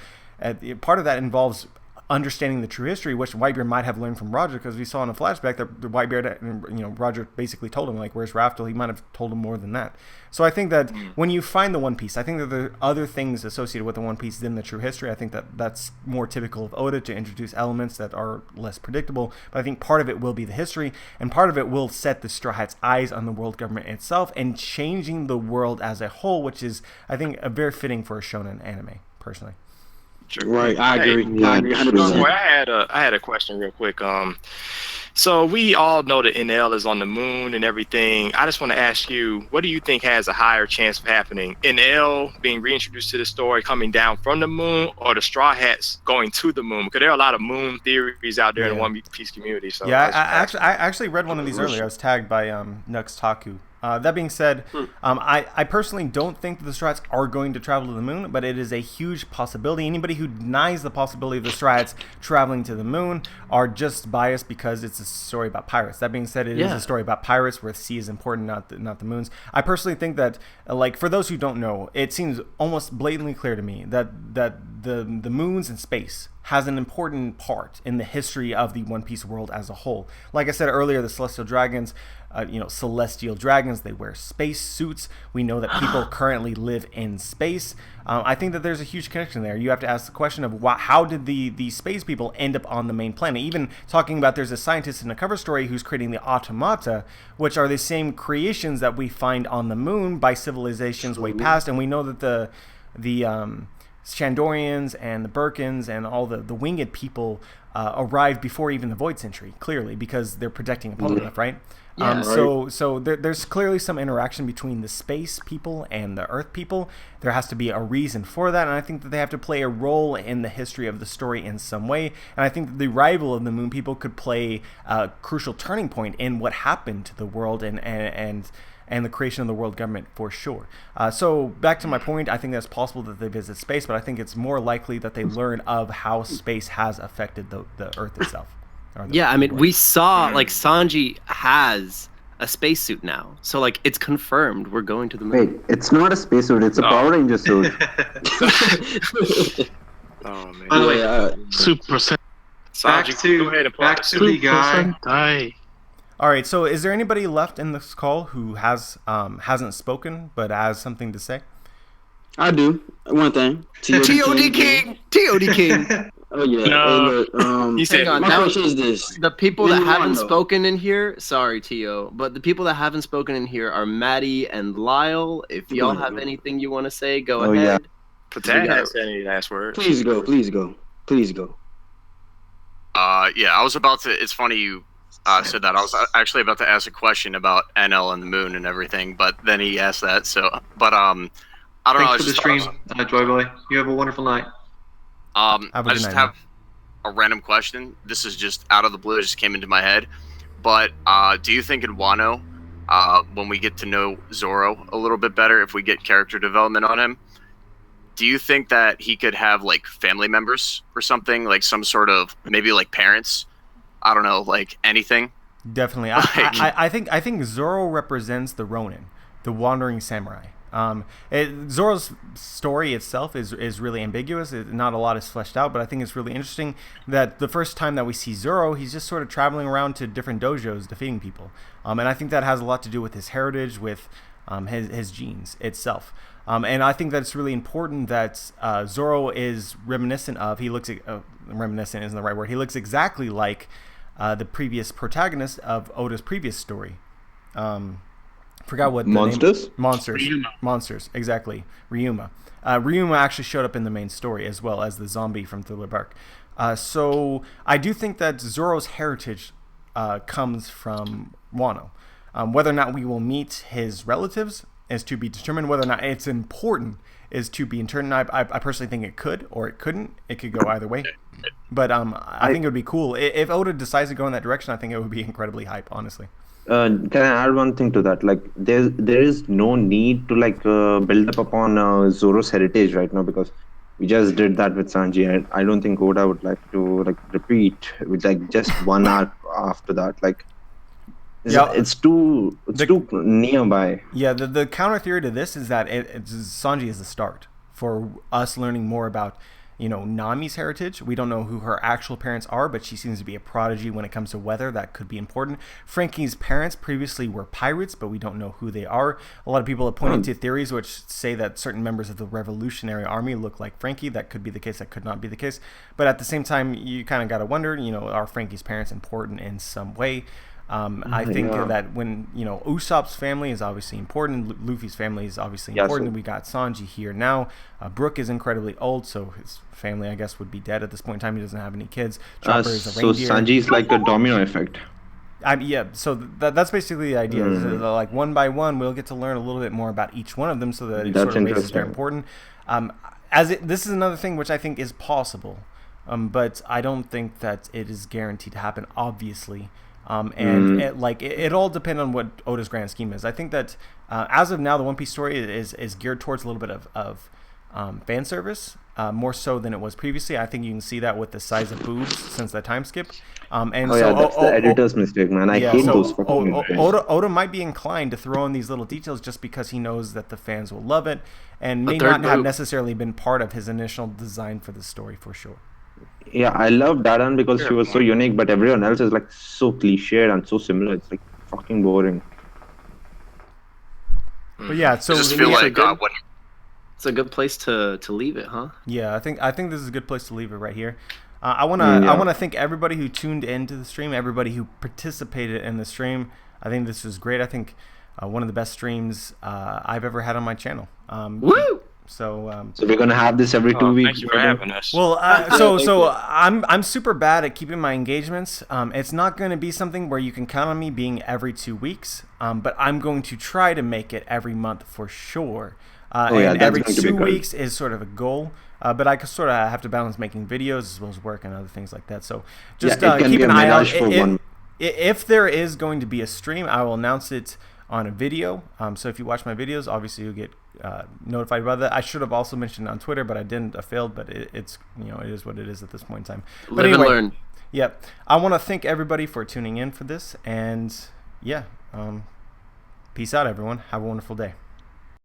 part of that involves understanding the true history, which Whitebeard might have learned from Roger, because we saw in a flashback that Whitebeard, Roger basically told him, like, where's Raftel? He might have told him more than that. So I think that when you find the One Piece, I think that there are other things associated with the One Piece than the true history. I think that that's more typical of Oda to introduce elements that are less predictable. But I think part of it will be the history, and part of it will set the Straw Hats' eyes on the world government itself and changing the world as a whole, which is, I think, very fitting for a shonen anime, personally. Sure. Right, I agree. I agree 100%. I had a question real quick. So we all know that NL is on the moon and everything. I just want to ask you, what do you think has a higher chance of happening? NL being reintroduced to the story, coming down from the moon, or the Straw Hats going to the moon? Because there are a lot of moon theories out there in the One Piece community. So I actually read one of these earlier. I was tagged by Nux Taku. That being said, I personally don't think that the Straw Hats are going to travel to the moon, but it is a huge possibility. Anybody who denies the possibility of the Straw Hats traveling to the moon are just biased because it's a story about pirates. That being said, it is a story about pirates where the sea is important, not the moons. I personally think that, like, for those who don't know, it seems almost blatantly clear to me that the moons and space has an important part in the history of the One Piece world as a whole. Like I said earlier, the celestial dragons, celestial dragons, they wear space suits. We know that people currently live in space. I think that there's a huge connection there. You have to ask the question of how did the space people end up on the main planet? Even talking about, there's a scientist in a cover story who's creating the automata, which are the same creations that we find on the moon by civilizations way past, and we know that the Chandorians and the Birkins and all the winged people arrived before even the Void Century, clearly, because they're protecting a Polymorph, right? Yeah, so there's clearly some interaction between the space people and the Earth people. There has to be a reason for that, and I think that they have to play a role in the history of the story in some way. And I think that the arrival of the Moon people could play a crucial turning point in what happened to the world and the creation of the world government, for sure. So back to my point, I think that's possible that they visit space, but I think it's more likely that they learn of how space has affected the Earth itself. Yeah, I mean, we saw, like, Sanji has a spacesuit now. So, like, it's confirmed we're going to the moon. Wait, it's not a spacesuit, it's a Power Ranger suit. Oh, man. By the way, Super back to the guy. All right, so is there anybody left in this call who hasn't spoken but has something to say? I do. One thing. TOD King! TOD King! Oh, yeah. No. Hey, look, Hang on, my question is this. The people that haven't Wano. spoken in here, sorry, Tio, but the people that haven't spoken in here are Maddie and Lyle. If y'all have anything you want to say, go ahead. Yeah. Patat has any last words? Please go. Yeah, I was about to. It's funny you said that. I was actually about to ask a question about NL and the moon and everything, but then he asked that. So, but I don't know. Thanks for the stream, Joy Boy. You have a wonderful night. I just have a random question. This is just out of the blue. It just came into my head. But do you think in Wano, when we get to know Zoro a little bit better, if we get character development on him, do you think that he could have, like, family members or something, like some sort of, maybe like parents? I don't know, like anything. Definitely. I think Zoro represents the Ronin, the wandering samurai. Zoro's story itself is really ambiguous. Not a lot is fleshed out, but I think it's really interesting that the first time that we see Zoro, he's just sort of traveling around to different dojos defeating people. And I think that has a lot to do with his heritage, with his genes itself. And I think that it's really important that Zoro is reminiscent of, reminiscent isn't the right word, he looks exactly like the previous protagonist of Oda's previous story. Forgot what the Monsters? Name. Monsters, exactly. Ryuma. Ryuma actually showed up in the main story as well as the zombie from Thriller Bark. So I do think that Zoro's heritage comes from Wano. Whether or not we will meet his relatives is to be determined. Whether or not it's important is to be determined. I personally think it could or it couldn't. It could go either way. But I think it would be cool. If Oda decides to go in that direction, I think it would be incredibly hype, honestly. Can I add one thing to that? Like, there is no need to build up upon Zoro's heritage right now, because we just did that with Sanji, and I don't think Oda would like to repeat with just one arc after that. It's too nearby. Yeah, the counter theory to this is that Sanji is the start for us learning more about Nami's heritage. We don't know who her actual parents are, but she seems to be a prodigy when it comes to weather. That could be important. Frankie's parents previously were pirates, but we don't know who they are. A lot of people have pointed to theories which say that certain members of the Revolutionary Army look like Frankie. That could be the case. That could not be the case. But at the same time, you kind of got to wonder, are Frankie's parents important in some way? I think that when Usopp's family is obviously important, Luffy's family is obviously important. We got Sanji here now. Brook is incredibly old, so his family, I guess, would be dead at this point in time. He doesn't have any kids. Chopper is a reindeer. So Sanji is like a domino effect. Yeah, so that's basically the idea. Like one by one, we'll get to learn a little bit more about each one of them, so that it sort of raises their importance. This is another thing which I think is possible, but I don't think that it is guaranteed to happen. Obviously. And it all depends on what Oda's grand scheme is. I think that as of now, the One Piece story is geared towards a little bit of fan service, more so than it was previously. I think you can see that with the size of boobs since the time skip. That's the editor's mistake, man. I hate those fucking Oda might be inclined to throw in these little details just because he knows that the fans will love it, and may not have necessarily been part of his initial design for the story for sure. Yeah, I love Dadan because she was so unique, but everyone else is like so cliched and so similar. It's like fucking boring. But yeah, so I just feel like it's a good place to leave it, huh? Yeah, I think this is a good place to leave it right here. I wanna thank everybody who tuned into the stream, everybody who participated in the stream. I think this was great. I think one of the best streams I've ever had on my channel. Woo! So we're gonna have this every 2 weeks. Thank you for having us. Well, so I'm super bad at keeping my engagements. It's not going to be something where you can count on me being every 2 weeks. But I'm going to try to make it every month for sure. And every 2 weeks is sort of a goal. But I sort of have to balance making videos as well as work and other things like that. So just keep an eye out. If there is going to be a stream, I will announce it on a video. So if you watch my videos, obviously you'll get notified about that. I should have also mentioned it on Twitter, but I didn't. I failed. But it's it is what it is at this point in time. But Live and learn. Yep. I want to thank everybody for tuning in for this, and yeah, peace out, everyone. Have a wonderful day.